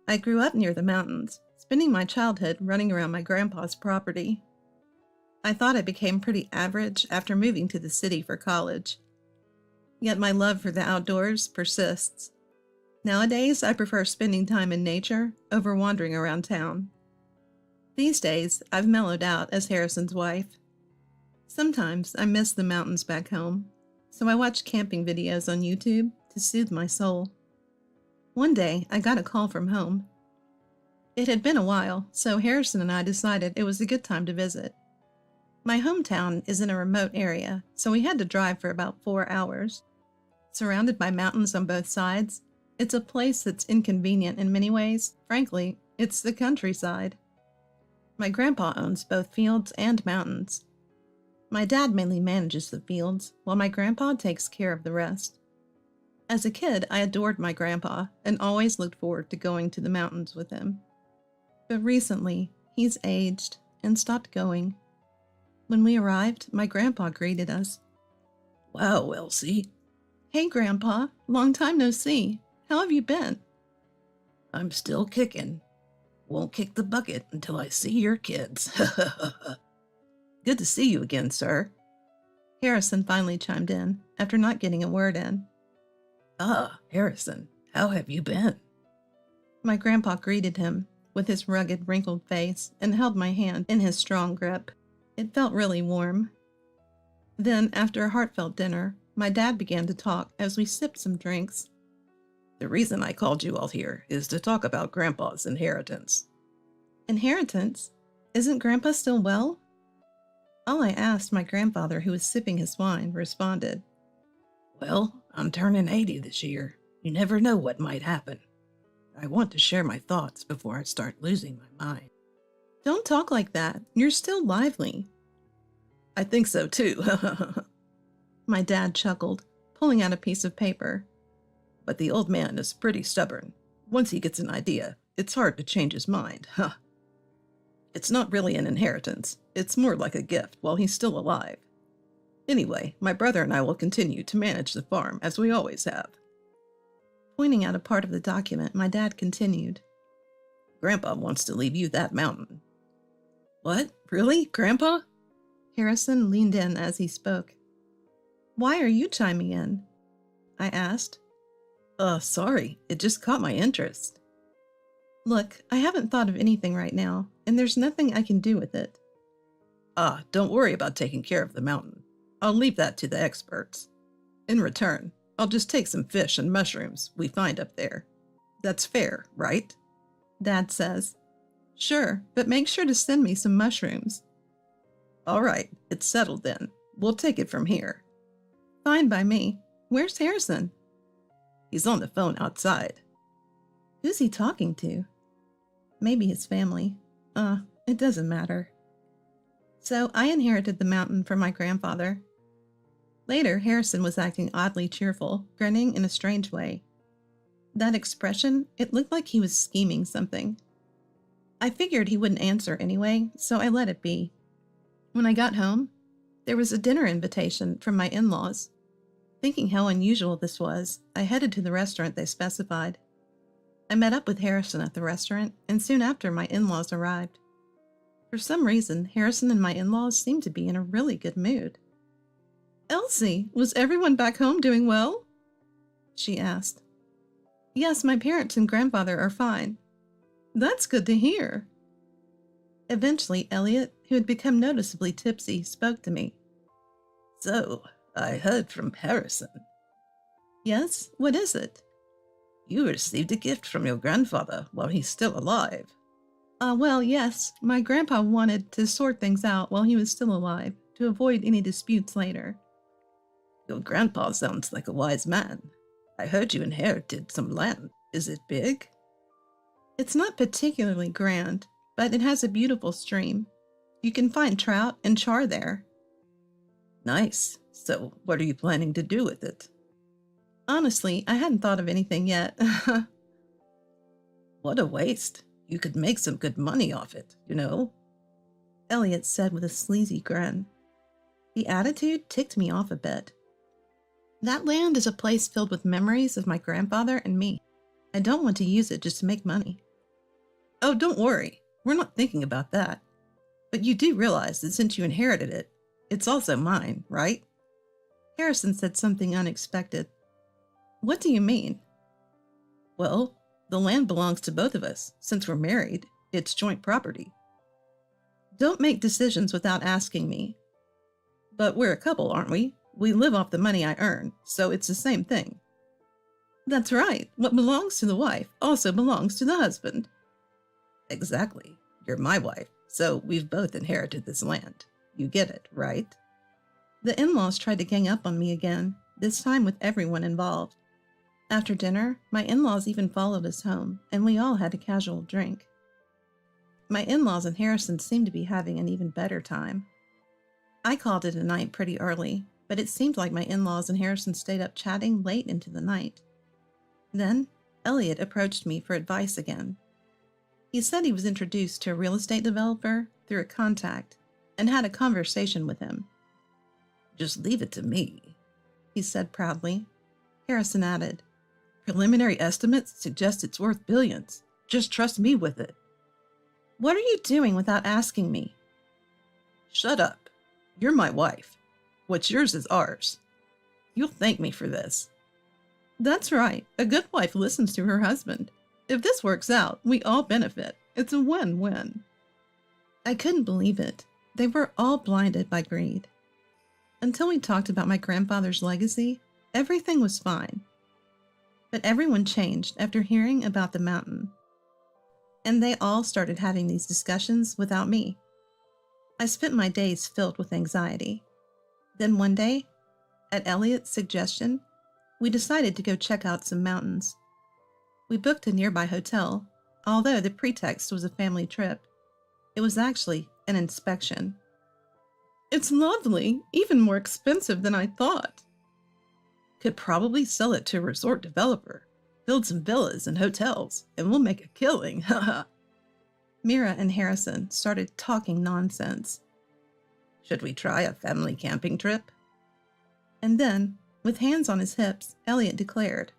I grew up near the mountains, spending my childhood running around my grandpa's property. I thought I became pretty average after moving to the city for college. Yet my love for the outdoors persists. Nowadays, I prefer spending time in nature over wandering around town. These days, I've mellowed out as Harrison's wife. Sometimes I miss the mountains back home, so I watch camping videos on YouTube to soothe my soul. One day, I got a call from home. It had been a while, so Harrison and I decided it was a good time to visit. My hometown is in a remote area, so we had to drive for about 4 hours. Surrounded by mountains on both sides, it's a place that's inconvenient in many ways. Frankly, it's the countryside. My grandpa owns both fields and mountains. My dad mainly manages the fields, while my grandpa takes care of the rest. As a kid, I adored my grandpa and always looked forward to going to the mountains with him. But recently, he's aged and stopped going. When we arrived, my grandpa greeted us. "Wow, Elsie. "Hey, Grandpa. Long time no see. How have you been?" I'm still kicking. Won't kick the bucket until I see your kids." "Good to see you again, sir." Harrison finally chimed in, after not getting a word in. "Ah, Harrison, how have you been?" My grandpa greeted him with his rugged, wrinkled face and held my hand in his strong grip. It felt really warm. Then, after a heartfelt dinner, my dad began to talk as we sipped some drinks. "The reason I called you all here is to talk about Grandpa's inheritance." "Inheritance? Isn't Grandpa still well?" All I asked, my grandfather, who was sipping his wine, responded. "Well, I'm turning 80 this year. You never know what might happen. I want to share my thoughts before I start losing my mind." "Don't talk like that. You're still lively." "I think so too." My dad chuckled, pulling out a piece of paper. "But the old man is pretty stubborn. Once he gets an idea, it's hard to change his mind. It's not really an inheritance. It's more like a gift while he's still alive. Anyway, my brother and I will continue to manage the farm as we always have." Pointing out a part of the document, my dad continued. "Grandpa wants to leave you that mountain." "What? Really, Grandpa?" Harrison leaned in as he spoke. "Why are you chiming in?" I asked. Sorry, it just caught my interest." "Look, I haven't thought of anything right now, and there's nothing I can do with it." Don't worry about taking care of the mountain. I'll leave that to the experts. In return, I'll just take some fish and mushrooms we find up there. That's fair, right?" Dad says. "Sure, but make sure to send me some mushrooms." "All right, it's settled then. We'll take it from here." "Fine by me. Where's Harrison?" "He's on the phone outside." "Who's he talking to?" "Maybe his family. It doesn't matter." So I inherited the mountain from my grandfather. Later, Harrison was acting oddly cheerful, grinning in a strange way. That expression, it looked like he was scheming something. I figured he wouldn't answer anyway, so I let it be. When I got home, there was a dinner invitation from my in-laws. Thinking how unusual this was, I headed to the restaurant they specified. I met up with Harrison at the restaurant, and soon after my in-laws arrived. For some reason, Harrison and my in-laws seemed to be in a really good mood. "Elsie, was everyone back home doing well?" she asked. "Yes, my parents and grandfather are fine." "That's good to hear." Eventually, Elliot, who had become noticeably tipsy, spoke to me. "So, I heard from Harrison. "Yes? What is it?" You received a gift from your grandfather while he's still alive." Well, yes. My grandpa wanted to sort things out while he was still alive, to avoid any disputes later." "Your grandpa sounds like a wise man. I heard you inherited some land. Is it big?" "It's not particularly grand, but it has a beautiful stream. You can find trout and char there." "Nice. So, what are you planning to do with it?" "Honestly, I hadn't thought of anything yet." "What a waste. You could make some good money off it, you know?" Elliot said with a sleazy grin. The attitude ticked me off a bit. That land is a place filled with memories of my grandfather and me. I don't want to use it just to make money. "Oh, don't worry. We're not thinking about that. But you do realize that since you inherited it, it's also mine, right?" Harrison said something unexpected. "What do you mean?" "Well, the land belongs to both of us. Since we're married, it's joint property." "Don't make decisions without asking me." "But we're a couple, aren't we? We live off the money I earn, so it's the same thing." "That's right. What belongs to the wife also belongs to the husband." "Exactly. You're my wife, so we've both inherited this land. You get it, right?" The in-laws tried to gang up on me again, this time with everyone involved. After dinner, my in-laws even followed us home, and we all had a casual drink. My in-laws and Harrison seemed to be having an even better time. I called it a night pretty early, but it seemed like my in-laws and Harrison stayed up chatting late into the night. Then, Elliot approached me for advice again. He said he was introduced to a real estate developer through a contact and had a conversation with him. "Just leave it to me," he said proudly. Harrison added, "Preliminary estimates suggest it's worth billions. Just trust me with it." "What are you doing without asking me?" "Shut up. You're my wife. What's yours is ours. You'll thank me for this." "That's right. A good wife listens to her husband. If this works out, we all benefit. It's a win-win." I couldn't believe it. They were all blinded by greed. Until we talked about my grandfather's legacy, everything was fine. But everyone changed after hearing about the mountain. And they all started having these discussions without me. I spent my days filled with anxiety. Then one day, at Elliot's suggestion, we decided to go check out some mountains. We booked a nearby hotel, although the pretext was a family trip. It was actually an inspection. "It's lovely, even more expensive than I thought." "Could probably sell it to a resort developer. Build some villas and hotels, and we'll make a killing." Mira and Harrison started talking nonsense. "Should we try a family camping trip?" And then, with hands on his hips, Elliot declared,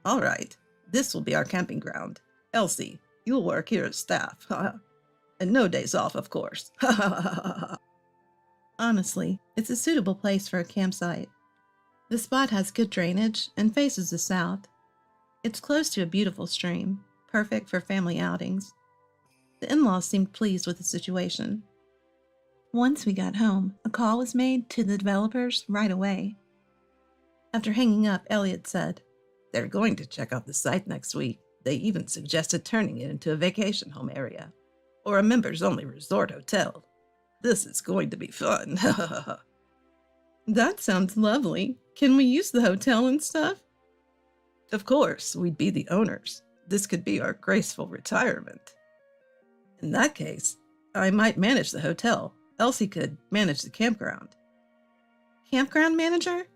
"All right, this will be our camping ground. Elsie, you'll work here as staff. And no days off, of course." Honestly, it's a suitable place for a campsite. The spot has good drainage and faces the south. It's close to a beautiful stream, perfect for family outings. The in-laws seemed pleased with the situation. Once we got home, a call was made to the developers right away. After hanging up, Elliot said, "They're going to check out the site next week. They even suggested turning it into a vacation home area, or a members-only resort hotel. This is going to be fun." "That sounds lovely. Can we use the hotel and stuff?" "Of course, we'd be the owners. This could be our graceful retirement." "In that case, I might manage the hotel. Elsie could manage the campground." Campground manager?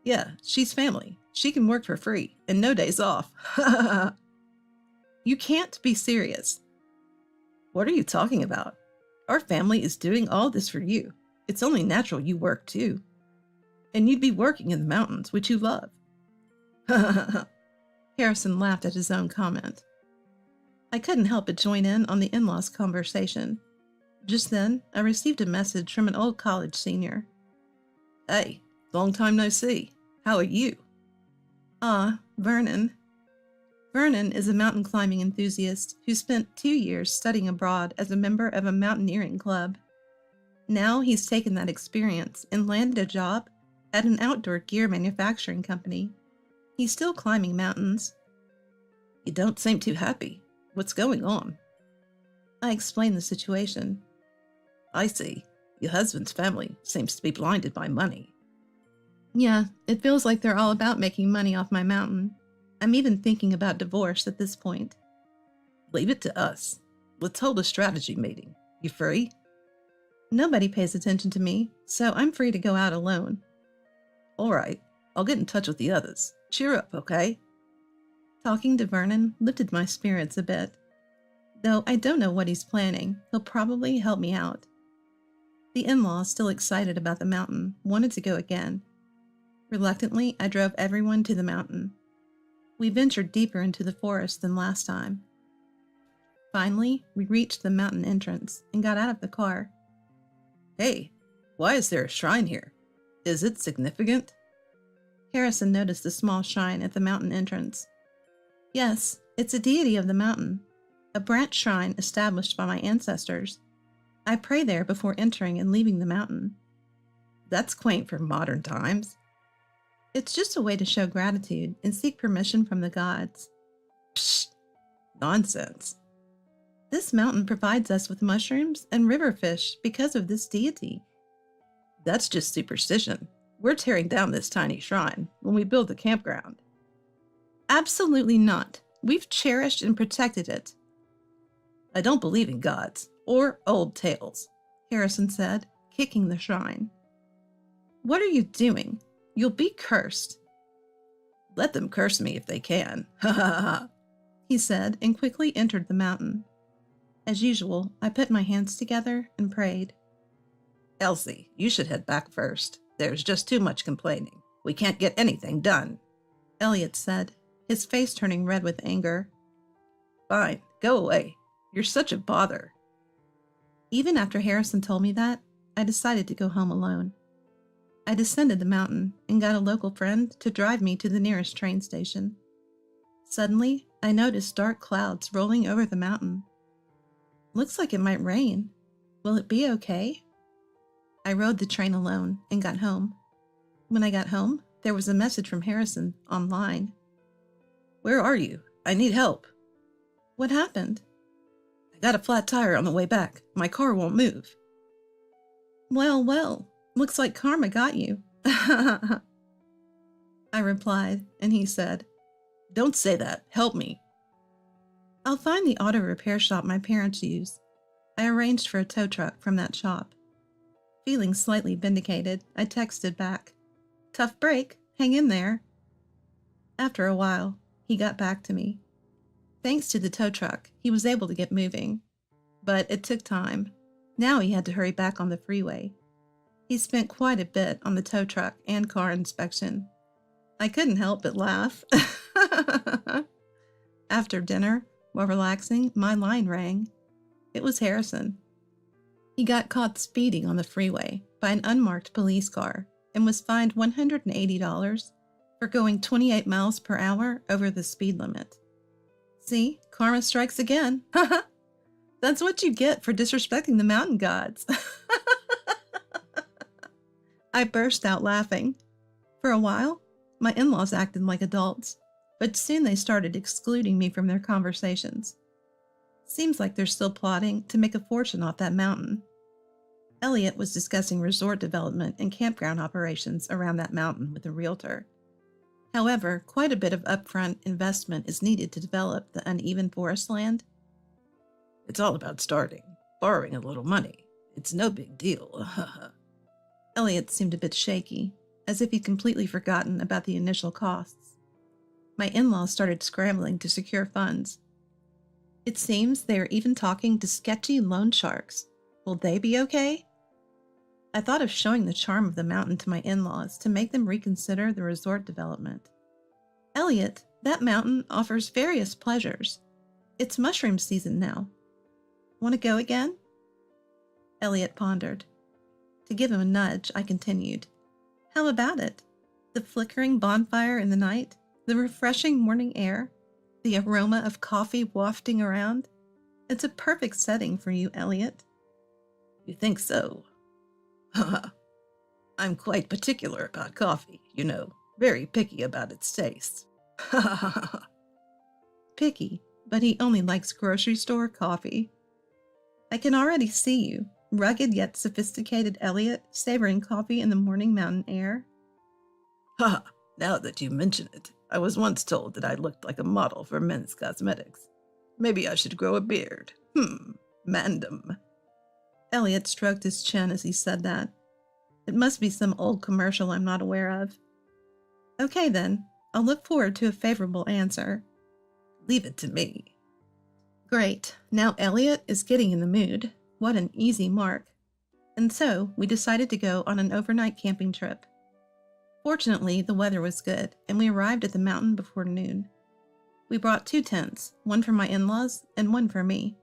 Yeah, she's family. She can work for free and no days off. You can't be serious. What are you talking about? Our family is doing all this for you. It's only natural you work too. And you'd be working in the mountains, which you love. Harrison laughed at his own comment. I couldn't help but join in on the in-laws conversation. Just then, I received a message from an old college senior. Hey, long time no see. How are you? Vernon. Vernon is a mountain climbing enthusiast who spent 2 years studying abroad as a member of a mountaineering club. Now he's taken that experience and landed a job at an outdoor gear manufacturing company. He's still climbing mountains. You don't seem too happy. What's going on? I explained the situation. I see. Your husband's family seems to be blinded by money. Yeah, it feels like they're all about making money off my mountain. I'm even thinking about divorce at this point. Leave it to us. Let's hold a strategy meeting. You free? Nobody pays attention to me, so I'm free to go out alone. All right, I'll get in touch with the others. Cheer up, okay? Talking to Vernon lifted my spirits a bit. Though I don't know what he's planning, he'll probably help me out. The in-laws, still excited about the mountain, wanted to go again. Reluctantly, I drove everyone to the mountain. We ventured deeper into the forest than last time. Finally, we reached the mountain entrance and got out of the car. Hey, why is there a shrine here? Is it significant? Harrison noticed a small shrine at the mountain entrance. Yes, it's a deity of the mountain, a branch shrine established by my ancestors. I pray there before entering and leaving the mountain. That's quaint for modern times. It's just a way to show gratitude and seek permission from the gods. Psst! Nonsense. This mountain provides us with mushrooms and river fish because of this deity. That's just superstition. We're tearing down this tiny shrine when we build the campground. Absolutely not. We've cherished and protected it. I don't believe in gods or old tales, Harrison said, kicking the shrine. What are you doing? You'll be cursed. Let them curse me if they can. Ha ha ha, he said, and quickly entered the mountain. As usual, I put my hands together and prayed. Elsie, you should head back first. There's just too much complaining. We can't get anything done, Elliot said, his face turning red with anger. Fine, go away. You're such a bother. Even after Harrison told me that, I decided to go home alone. I descended the mountain and got a local friend to drive me to the nearest train station. Suddenly, I noticed dark clouds rolling over the mountain. Looks like it might rain. Will it be okay? I rode the train alone and got home. When I got home, there was a message from Harrison online. Where are you? I need help. What happened? I got a flat tire on the way back. My car won't move. Well, looks like karma got you. I replied, and he said, Don't say that. Help me. I'll find the auto repair shop my parents use. I arranged for a tow truck from that shop. Feeling slightly vindicated, I texted back, Tough break, hang in there. After a while, he got back to me. Thanks to the tow truck, he was able to get moving. But it took time. Now he had to hurry back on the freeway. He spent quite a bit on the tow truck and car inspection. I couldn't help but laugh. After dinner, while relaxing, my line rang. It was Harrison. He got caught speeding on the freeway by an unmarked police car and was fined $180 for going 28 miles per hour over the speed limit. See, karma strikes again. That's what you get for disrespecting the mountain gods. I burst out laughing. For a while, my in-laws acted like adults, but soon they started excluding me from their conversations. Seems like they're still plotting to make a fortune off that mountain. Elliot was discussing resort development and campground operations around that mountain with a realtor. However, quite a bit of upfront investment is needed to develop the uneven forest land. It's all about starting, borrowing a little money. It's no big deal. Elliot seemed a bit shaky, as if he'd completely forgotten about the initial costs. My in-laws started scrambling to secure funds. It seems they are even talking to sketchy loan sharks. Will they be okay? I thought of showing the charm of the mountain to my in-laws to make them reconsider the resort development. Elliot, that mountain offers various pleasures. It's mushroom season now. Want to go again? Elliot pondered. To give him a nudge, I continued. How about it? The flickering bonfire in the night, the refreshing morning air, the aroma of coffee wafting around. It's a perfect setting for you, Elliot. You think so? Haha. I'm quite particular about coffee, you know, very picky about its taste. Ha ha ha ha. Picky, but he only likes grocery store coffee. I can already see you, rugged yet sophisticated Elliot, savoring coffee in the morning mountain air. Ha! Now that you mention it, I was once told that I looked like a model for men's cosmetics. Maybe I should grow a beard. Mandem. Elliot stroked his chin as he said that. It must be some old commercial I'm not aware of. Okay then, I'll look forward to a favorable answer. Leave it to me. Great, now Elliot is getting in the mood. What an easy mark. And so, we decided to go on an overnight camping trip. Fortunately, the weather was good, and we arrived at the mountain before noon. We brought 2 tents, one for my in-laws and one for me.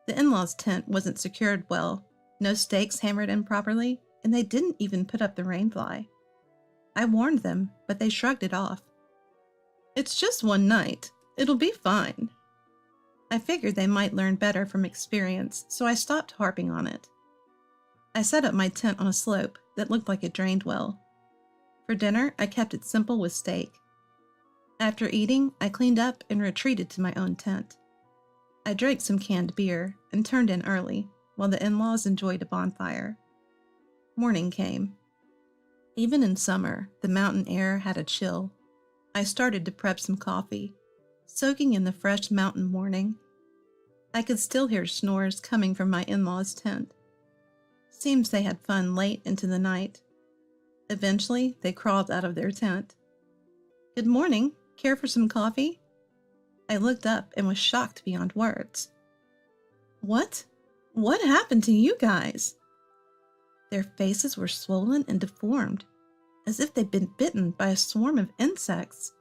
The in-laws' tent wasn't secured well, no stakes hammered in properly, and they didn't even put up the rainfly. I warned them, but they shrugged it off. It's just one night. It'll be fine. I figured they might learn better from experience, so I stopped harping on it. I set up my tent on a slope that looked like it drained well. For dinner, I kept it simple with steak. After eating, I cleaned up and retreated to my own tent. I drank some canned beer and turned in early, while the in-laws enjoyed a bonfire. Morning came. Even in summer, the mountain air had a chill. I started to prep some coffee, soaking in the fresh mountain morning. I could still hear snores coming from my in-laws' tent. Seems they had fun late into the night. Eventually, they crawled out of their tent. Good morning. Care for some coffee? I looked up and was shocked beyond words. What? What happened to you guys? Their faces were swollen and deformed, as if they'd been bitten by a swarm of insects.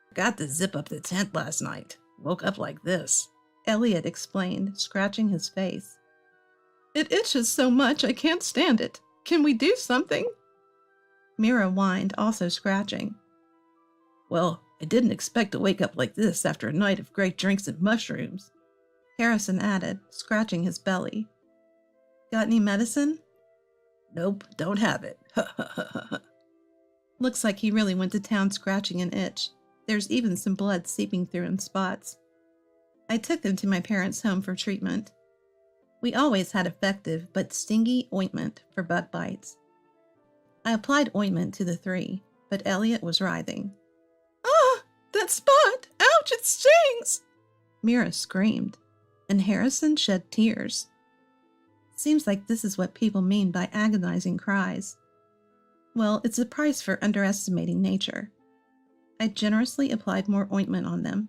Forgot to zip up the tent last night. Woke up like this, Elliot explained, scratching his face. It itches so much I can't stand it. Can we do something? Mira whined, also scratching. Well, I didn't expect to wake up like this after a night of great drinks and mushrooms, Harrison added, scratching his belly. Got any medicine? Nope, don't have it. Looks like he really went to town scratching an itch. There's even some blood seeping through in spots. I took them to my parents' home for treatment. We always had effective but stingy ointment for bug bites. I applied ointment to the 3, but Elliot was writhing. Ah, that spot! Ouch, it stings! Mira screamed, and Harrison shed tears. Seems like this is what people mean by agonizing cries. Well, it's a price for underestimating nature. I generously applied more ointment on them.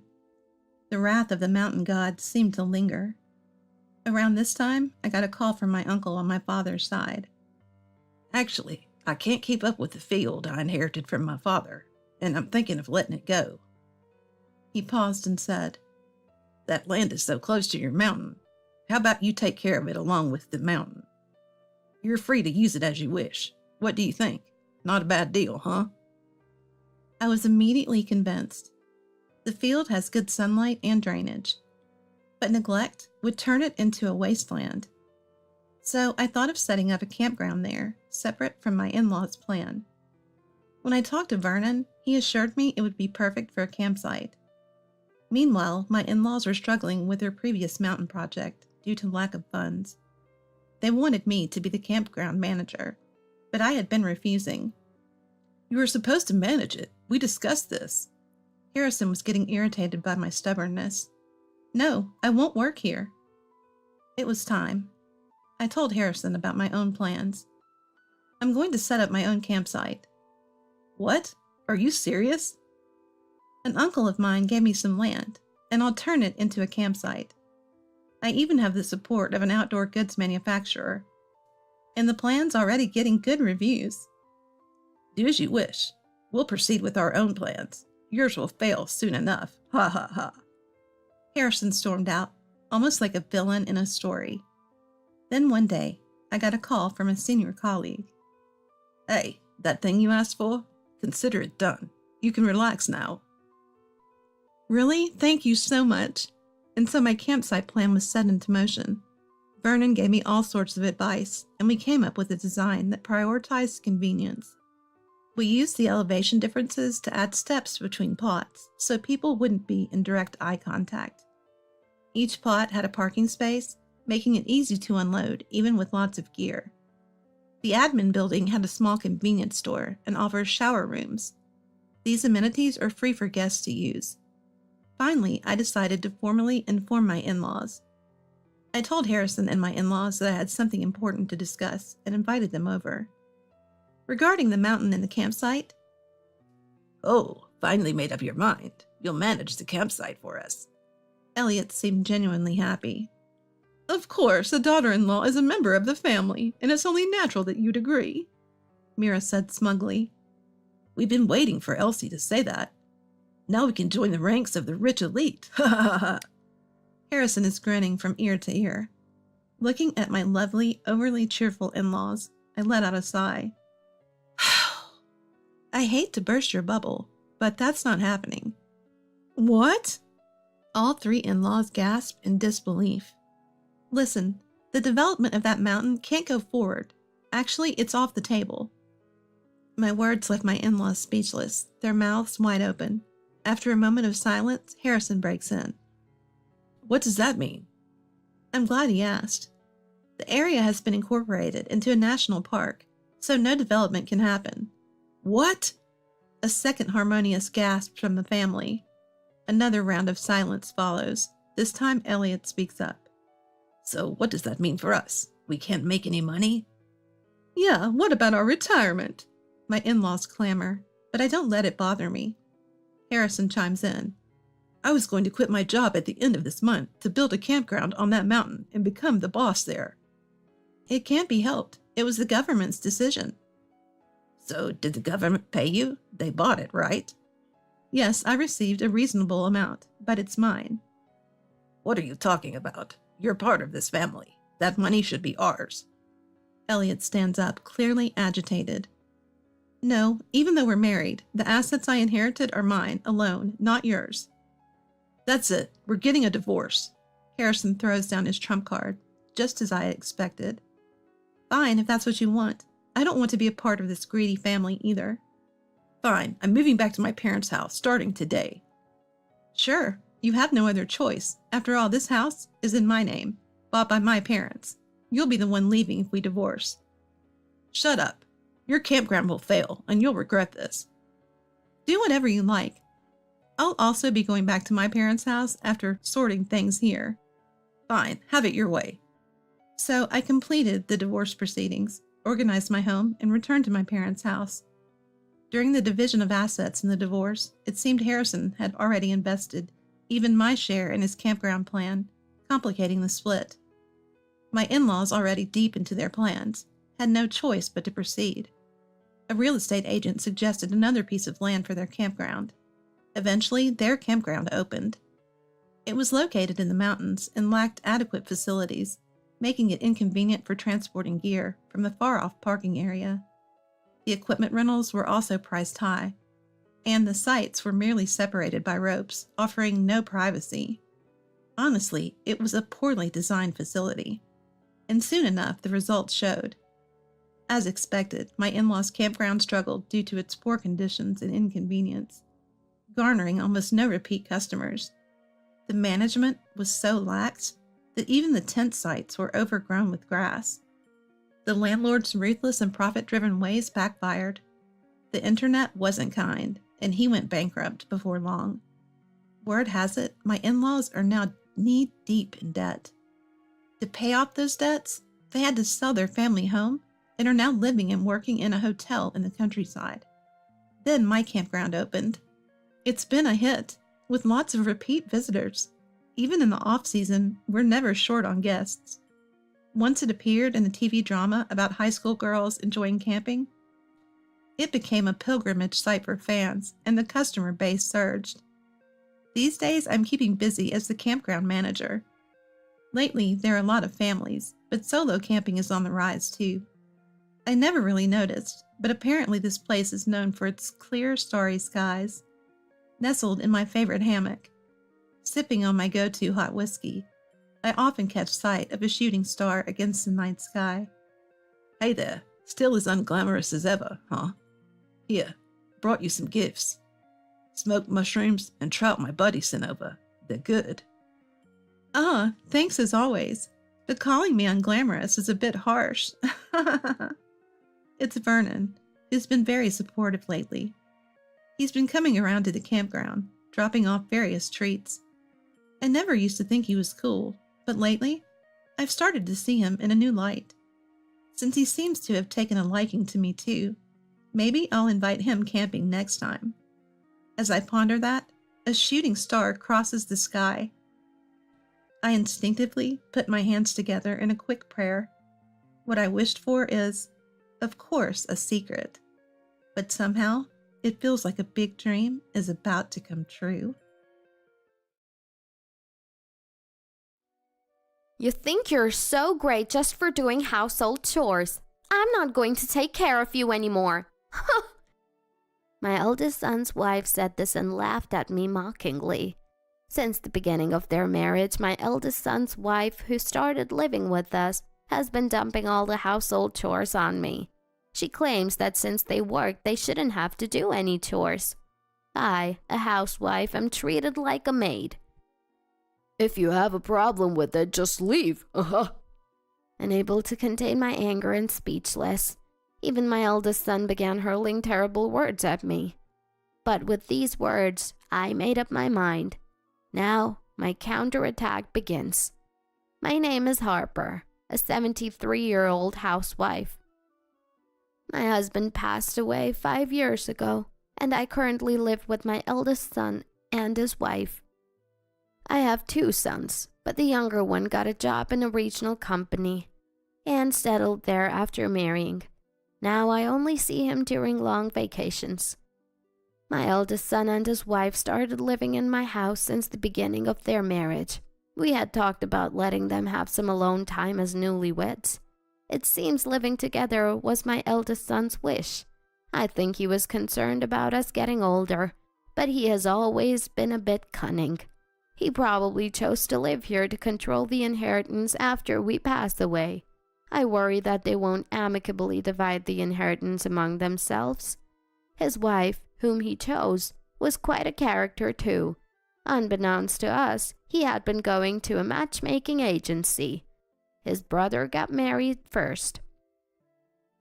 The wrath of the mountain god seemed to linger. Around this time, I got a call from my uncle on my father's side. Actually, I can't keep up with the field I inherited from my father, and I'm thinking of letting it go. He paused and said, That land is so close to your mountain. How about you take care of it along with the mountain? You're free to use it as you wish. What do you think? Not a bad deal, huh? I was immediately convinced. The field has good sunlight and drainage, but neglect would turn it into a wasteland. So I thought of setting up a campground there, separate from my in-laws' plan. When I talked to Vernon, he assured me it would be perfect for a campsite. Meanwhile, my in-laws were struggling with their previous mountain project due to lack of funds. They wanted me to be the campground manager, but I had been refusing. You were supposed to manage it. We discussed this. Harrison was getting irritated by my stubbornness. No, I won't work here. It was time. I told Harrison about my own plans. I'm going to set up my own campsite. What? Are you serious? An uncle of mine gave me some land, and I'll turn it into a campsite. I even have the support of an outdoor goods manufacturer, and the plan's already getting good reviews. Do as you wish. We'll proceed with our own plans. Yours will fail soon enough. Ha ha ha. Harrison stormed out, almost like a villain in a story. Then one day, I got a call from a senior colleague. Hey, that thing you asked for? Consider it done. You can relax now. Really? Thank you so much. And so my campsite plan was set into motion. Vernon gave me all sorts of advice, and we came up with a design that prioritized convenience. We used the elevation differences to add steps between plots, so people wouldn't be in direct eye contact. Each plot had a parking space, making it easy to unload, even with lots of gear. The admin building had a small convenience store and offers shower rooms. These amenities are free for guests to use. Finally, I decided to formally inform my in-laws. I told Harrison and my in-laws that I had something important to discuss and invited them over. Regarding the mountain and the campsite, Oh, finally made up your mind. You'll manage the campsite for us. Elliot seemed genuinely happy. Of course, a daughter-in-law is a member of the family, and it's only natural that you'd agree, Mira said smugly. We've been waiting for Elsie to say that. Now we can join the ranks of the rich elite. Ha ha ha. Harrison is grinning from ear to ear. Looking at my lovely, overly cheerful in-laws, I let out a sigh. I hate to burst your bubble, but that's not happening. What? All three in-laws gasped in disbelief. Listen, the development of that mountain can't go forward. Actually, it's off the table. My words left my in-laws speechless, their mouths wide open. After a moment of silence, Harrison breaks in. What does that mean? I'm glad he asked. The area has been incorporated into a national park, so no development can happen. What? A second harmonious gasp from the family. Another round of silence follows. This time Elliot speaks up. So what does that mean for us? We can't make any money? Yeah, what about our retirement? My in-laws clamor, but I don't let it bother me. Harrison chimes in. I was going to quit my job at the end of this month to build a campground on that mountain and become the boss there. It can't be helped. It was the government's decision. So did the government pay you? They bought it, right? Yes, I received a reasonable amount, but it's mine. What are you talking about? You're part of this family. That money should be ours. Elliot stands up, clearly agitated. No, even though we're married, the assets I inherited are mine alone, not yours. That's it. We're getting a divorce. Harrison throws down his trump card, just as I had expected. Fine, if that's what you want. I don't want to be a part of this greedy family either. Fine, I'm moving back to my parents' house, starting today. Sure, you have no other choice. After all, this house is in my name, bought by my parents. You'll be the one leaving if we divorce. Shut up. Your campground will fail, and you'll regret this. Do whatever you like. I'll also be going back to my parents' house after sorting things here. Fine, have it your way. So I completed the divorce proceedings, organized my home, and returned to my parents' house. During the division of assets in the divorce, it seemed Harrison had already invested even my share in his campground plan, complicating the split. My in-laws, already deep into their plans, had no choice but to proceed. A real estate agent suggested another piece of land for their campground. Eventually, their campground opened. It was located in the mountains and lacked adequate facilities, making it inconvenient for transporting gear from the far-off parking area. The equipment rentals were also priced high, and the sites were merely separated by ropes, offering no privacy. Honestly, it was a poorly designed facility, and soon enough the results showed. As expected, my in-laws' campground struggled due to its poor conditions and inconvenience, garnering almost no repeat customers. The management was so lax that even the tent sites were overgrown with grass. The landlord's ruthless and profit-driven ways backfired. The internet wasn't kind, and he went bankrupt before long. Word has it, my in-laws are now knee-deep in debt. To pay off those debts, they had to sell their family home and are now living and working in a hotel in the countryside. Then my campground opened. It's been a hit, with lots of repeat visitors. Even in the off-season, we're never short on guests. Once it appeared in the TV drama about high school girls enjoying camping, it became a pilgrimage site for fans, and the customer base surged. These days, I'm keeping busy as the campground manager. Lately, there are a lot of families, but solo camping is on the rise too. I never really noticed, but apparently this place is known for its clear, starry skies. Nestled in my favorite hammock, sipping on my go-to hot whiskey, I often catch sight of a shooting star against the night sky. Hey there, still as unglamorous as ever, huh? Here, brought you some gifts. Smoked mushrooms and trout my buddy sent over. They're good. Thanks as always, but calling me unglamorous is a bit harsh. It's Vernon, who's been very supportive lately. He's been coming around to the campground, dropping off various treats. I never used to think he was cool, but lately, I've started to see him in a new light. Since he seems to have taken a liking to me too, maybe I'll invite him camping next time. As I ponder that, a shooting star crosses the sky. I instinctively put my hands together in a quick prayer. What I wished for is, of course, a secret, but somehow it feels like a big dream is about to come true. You think you're so great just for doing household chores. I'm not going to take care of you anymore. My eldest son's wife said this and laughed at me mockingly. Since the beginning of their marriage, my eldest son's wife, who started living with us, has been dumping all the household chores on me. She claims that since they work, they shouldn't have to do any chores. I, a housewife, am treated like a maid. If you have a problem with it, just leave. Unable to contain my anger and speechless, even my eldest son began hurling terrible words at me. But with these words, I made up my mind. Now, my counterattack begins. My name is Harper, a 73-year-old housewife. My husband passed away 5 years ago, and I currently live with my eldest son and his wife. I have 2 sons, but the younger one got a job in a regional company and settled there after marrying. Now I only see him during long vacations. My eldest son and his wife started living in my house since the beginning of their marriage. We had talked about letting them have some alone time as newlyweds. It seems living together was my eldest son's wish. I think he was concerned about us getting older, but he has always been a bit cunning. He probably chose to live here to control the inheritance after we pass away. I worry that they won't amicably divide the inheritance among themselves. His wife, whom he chose, was quite a character too. Unbeknownst to us, he had been going to a matchmaking agency. His brother got married first.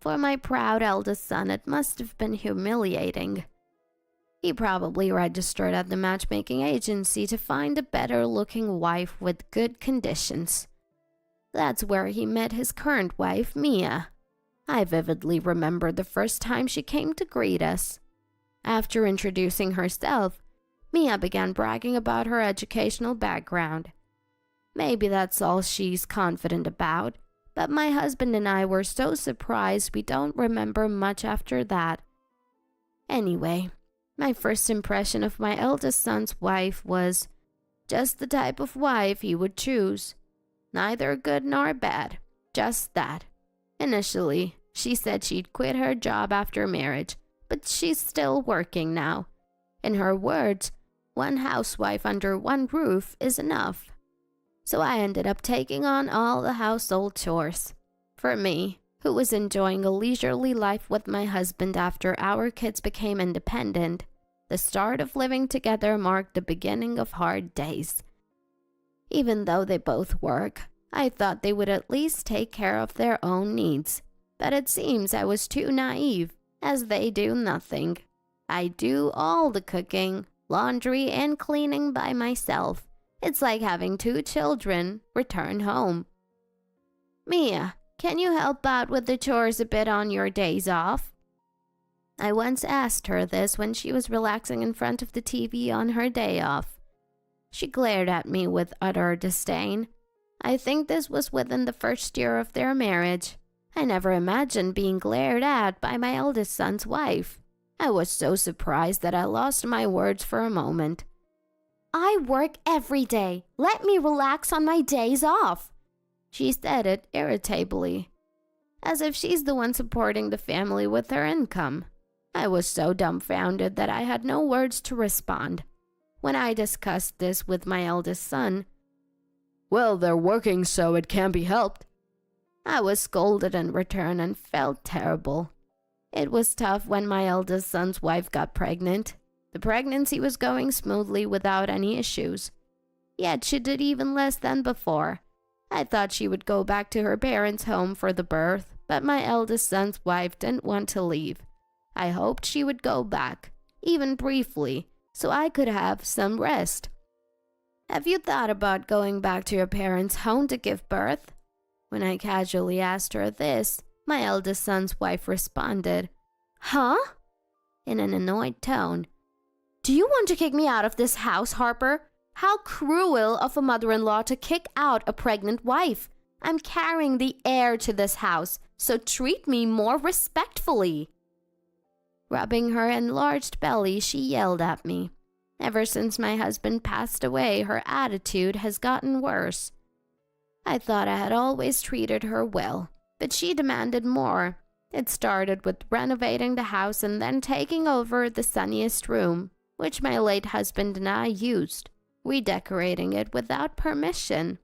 For my proud eldest son, it must have been humiliating. He probably registered at the matchmaking agency to find a better-looking wife with good conditions. That's where he met his current wife, Mia. I vividly remember the first time she came to greet us. After introducing herself, Mia began bragging about her educational background. Maybe that's all she's confident about, but my husband and I were so surprised we don't remember much after that. Anyway, my first impression of my eldest son's wife was just the type of wife he would choose. Neither good nor bad, just that. Initially, she said she'd quit her job after marriage, but she's still working now. In her words, one housewife under one roof is enough. So I ended up taking on all the household chores. For me, who was enjoying a leisurely life with my husband after our kids became independent, the start of living together marked the beginning of hard days. Even though they both work, I thought they would at least take care of their own needs. But it seems I was too naive, as they do nothing. I do all the cooking, laundry, and cleaning by myself. It's like having 2 children return home. Mia, Can you help out with the chores a bit on your days off? I once asked her this when she was relaxing in front of the TV on her day off. She glared at me with utter disdain. I think this was within the first year of their marriage. I never imagined being glared at by my eldest son's wife. I was so surprised that I lost my words for a moment. I work every day. Let me relax on my days off. She said it irritably, as if she's the one supporting the family with her income. I was so dumbfounded that I had no words to respond. When I discussed this with my eldest son, Well, they're working, so it can't be helped. I was scolded in return and felt terrible. It was tough when my eldest son's wife got pregnant. The pregnancy was going smoothly without any issues. Yet she did even less than before. I thought she would go back to her parents' home for the birth, but my eldest son's wife didn't want to leave. I hoped she would go back, even briefly, so I could have some rest. Have you thought about going back to your parents' home to give birth? When I casually asked her this, my eldest son's wife responded, Huh? In an annoyed tone. Do you want to kick me out of this house, Harper? How cruel of a mother-in-law to kick out a pregnant wife. I'm carrying the heir to this house, so treat me more respectfully. Rubbing her enlarged belly, she yelled at me. Ever since my husband passed away, her attitude has gotten worse. I thought I had always treated her well, but she demanded more. It started with renovating the house and then taking over the sunniest room, which my late husband and I used, redecorating it without permission.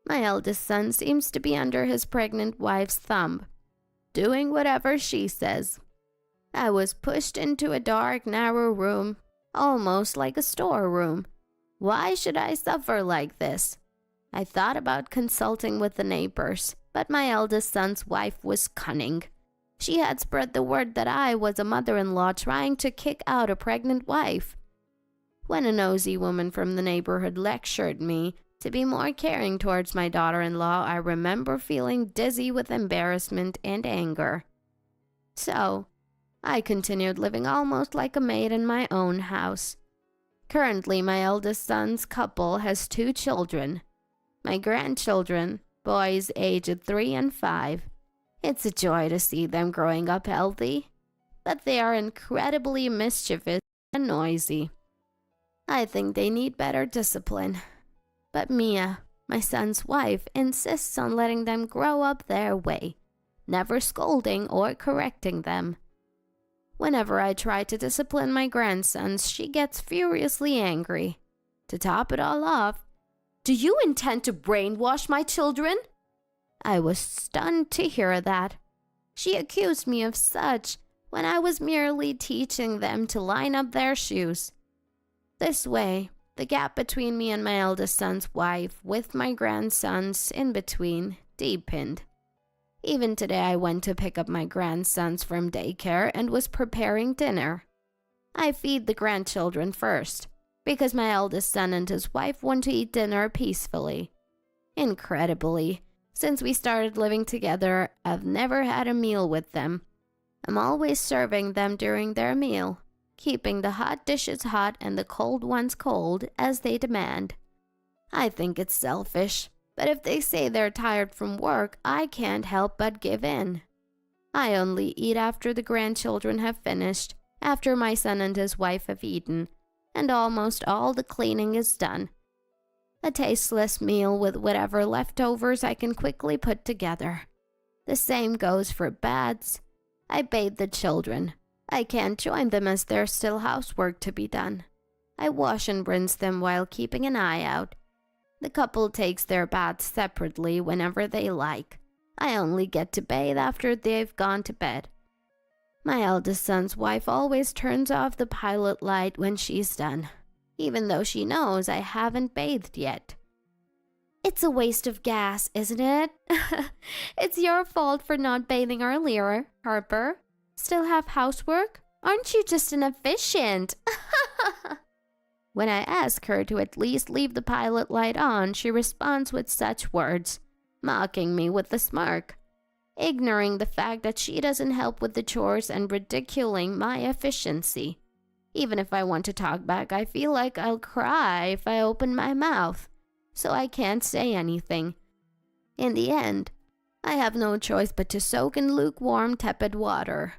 My eldest son seems to be under his pregnant wife's thumb, doing whatever she says. I was pushed into a dark, narrow room, almost like a storeroom. Why should I suffer like this? I thought about consulting with the neighbors, but my eldest son's wife was cunning. She had spread the word that I was a mother-in-law trying to kick out a pregnant wife. When a nosy woman from the neighborhood lectured me to be more caring towards my daughter-in-law, I remember feeling dizzy with embarrassment and anger. So, I continued living almost like a maid in my own house. Currently, my eldest son's couple has 2 children. My grandchildren, boys aged 3 and 5. It's a joy to see them growing up healthy, but they are incredibly mischievous and noisy. I think they need better discipline. But Mia, my son's wife, insists on letting them grow up their way, never scolding or correcting them. Whenever I try to discipline my grandsons, she gets furiously angry. To top it all off, do you intend to brainwash my children? I was stunned to hear that. She accused me of such when I was merely teaching them to line up their shoes. This way, the gap between me and my eldest son's wife, with my grandsons in between, deepened. Even today I went to pick up my grandsons from daycare and was preparing dinner. I feed the grandchildren first, because my eldest son and his wife want to eat dinner peacefully. Incredibly, since we started living together, I've never had a meal with them. I'm always serving them during their meal, keeping the hot dishes hot and the cold ones cold as they demand. I think it's selfish, but if they say they're tired from work, I can't help but give in. I only eat after the grandchildren have finished, after my son and his wife have eaten, and almost all the cleaning is done. A tasteless meal with whatever leftovers I can quickly put together. The same goes for baths. I bathe the children. I can't join them as there's still housework to be done. I wash and rinse them while keeping an eye out. The couple takes their baths separately whenever they like. I only get to bathe after they've gone to bed. My eldest son's wife always turns off the pilot light when she's done, even though she knows I haven't bathed yet. It's a waste of gas, isn't it? It's your fault for not bathing earlier, Harper. Still have housework? Aren't you just inefficient? When I ask her to at least leave the pilot light on, she responds with such words, mocking me with a smirk. ignoring the fact that she doesn't help with the chores and ridiculing my efficiency. Even if I want to talk back, I feel like I'll cry if I open my mouth, so I can't say anything. In the end, I have no choice but to soak in lukewarm, tepid water.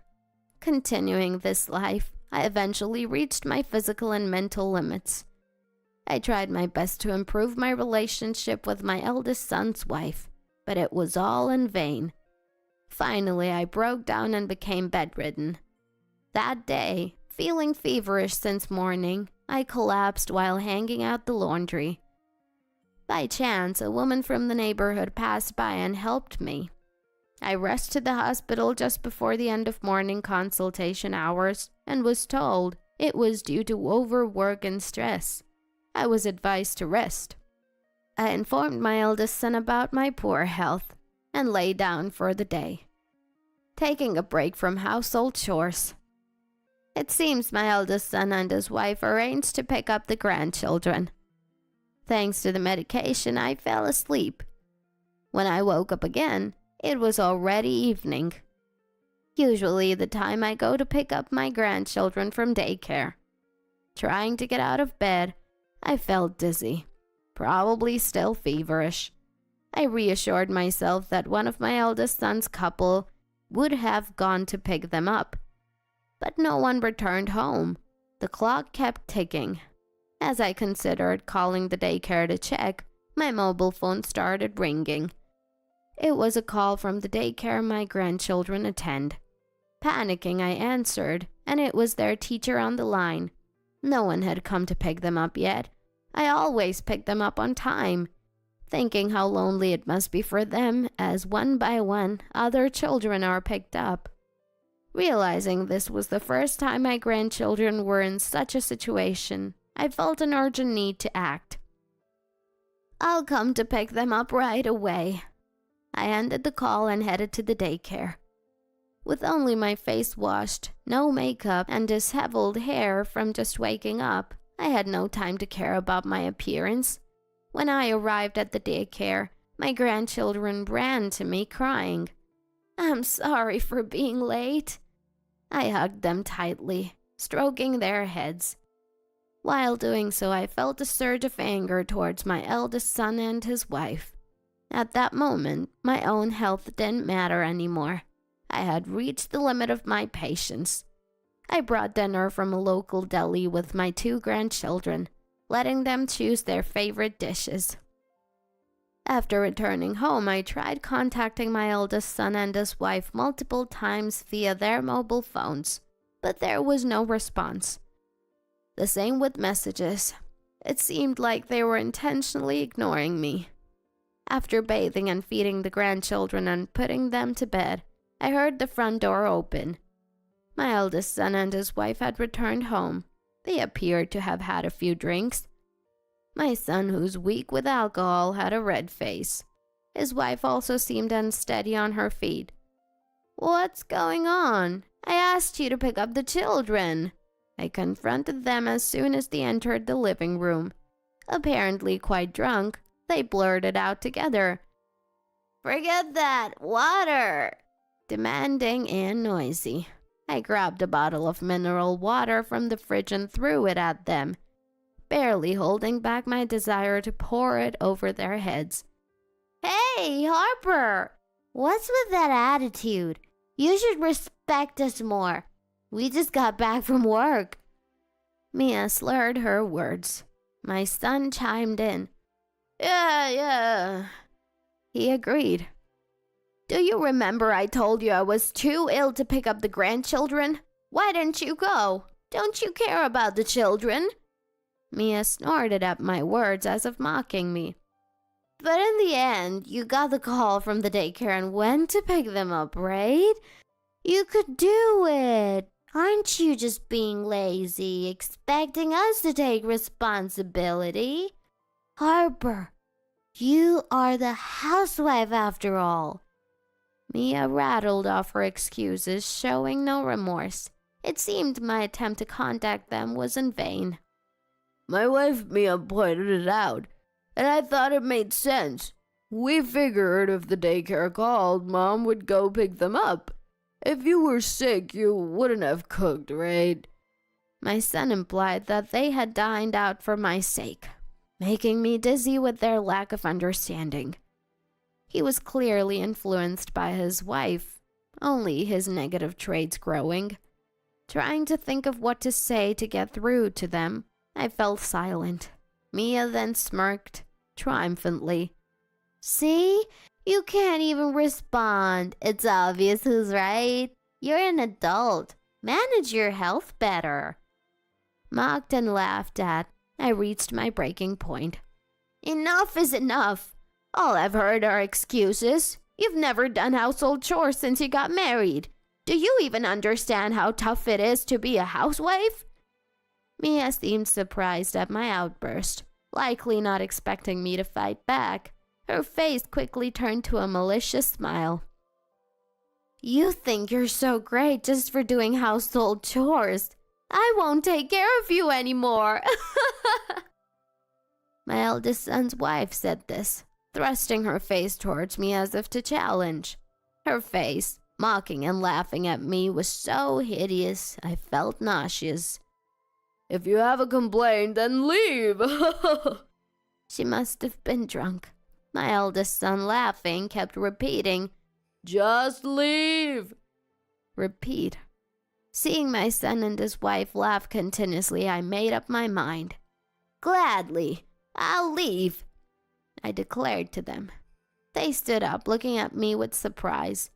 Continuing this life, I eventually reached my physical and mental limits. I tried my best to improve my relationship with my eldest son's wife, but it was all in vain. Finally, I broke down and became bedridden. That day, feeling feverish since morning, I collapsed while hanging out the laundry. By chance, a woman from the neighborhood passed by and helped me. I rushed to the hospital just before the end of morning consultation hours and was told it was due to overwork and stress. I was advised to rest. I informed my eldest son about my poor health and lay down for the day, taking a break from household chores. It seems my eldest son and his wife arranged to pick up the grandchildren. Thanks to the medication, I fell asleep. When I woke up again, it was already evening. Usually the time I go to pick up my grandchildren from daycare. Trying to get out of bed, I felt dizzy, probably still feverish. I reassured myself that one of my eldest son's couple would have gone to pick them up. But no one returned home. The clock kept ticking. As I considered calling the daycare to check, my mobile phone started ringing. It was a call from the daycare my grandchildren attend. Panicking, I answered, and it was their teacher on the line. No one had come to pick them up yet. I always pick them up on time, thinking how lonely it must be for them as one by one other children are picked up. Realizing this was the first time my grandchildren were in such a situation, I felt an urgent need to act. "I'll come to pick them up right away." I ended the call and headed to the daycare. With only my face washed, no makeup, and disheveled hair from just waking up, I had no time to care about my appearance. When I arrived at the daycare, my grandchildren ran to me crying. "I'm sorry for being late." I hugged them tightly, stroking their heads. While doing so, I felt a surge of anger towards my eldest son and his wife. At that moment, my own health didn't matter anymore. I had reached the limit of my patience. I brought dinner from a local deli with my 2 grandchildren, letting them choose their favorite dishes. After returning home, I tried contacting my eldest son and his wife multiple times via their mobile phones, but there was no response. The same with messages. It seemed like they were intentionally ignoring me. After bathing and feeding the grandchildren and putting them to bed, I heard the front door open. My eldest son and his wife had returned home. They appeared to have had a few drinks. My son, who's weak with alcohol, had a red face. His wife also seemed unsteady on her feet. "What's going on? I asked you to pick up the children." I confronted them as soon as they entered the living room. Apparently quite drunk, they blurted out together, "Forget that! Water!" Demanding and noisy. I grabbed a bottle of mineral water from the fridge and threw it at them, barely holding back my desire to pour it over their heads. "Hey, Harper! What's with that attitude? You should respect us more. We just got back from work." Mia slurred her words. My son chimed in. Yeah. He agreed. "Do you remember I told you I was too ill to pick up the grandchildren? Why didn't you go? Don't you care about the children?" Mia snorted at my words as if mocking me. "But in the end, you got the call from the daycare and went to pick them up, right? You could do it. Aren't you just being lazy, expecting us to take responsibility? Harper, you are the housewife after all." Mia rattled off her excuses, showing no remorse. It seemed my attempt to contact them was in vain. My wife Mia pointed it out, and I thought it made sense. We figured if the daycare called, Mom would go pick them up. If you were sick, you wouldn't have cooked, right? My son implied that they had dined out for my sake, making me dizzy with their lack of understanding. He was clearly influenced by his wife, only his negative traits growing. Trying to think of what to say to get through to them, I fell silent. Mia then smirked triumphantly. See? You can't even respond. It's obvious who's right. You're an adult. Manage your health better. Mocked and laughed at, I reached my breaking point. Enough is enough. All I've heard are excuses. You've never done household chores since you got married. Do you even understand how tough it is to be a housewife? Mia seemed surprised at my outburst, likely not expecting me to fight back. Her face quickly turned to a malicious smile. You think you're so great just for doing household chores. I won't take care of you anymore. My eldest son's wife said this, thrusting her face towards me as if to challenge. Her face, mocking and laughing at me, was so hideous I felt nauseous. If you have a complaint, then leave. She must have been drunk. My eldest son, laughing, kept repeating, Just leave. Repeat. Seeing my son and his wife laugh continuously, I made up my mind. Gladly, I'll leave, I declared to them. They stood up, looking at me with surprise.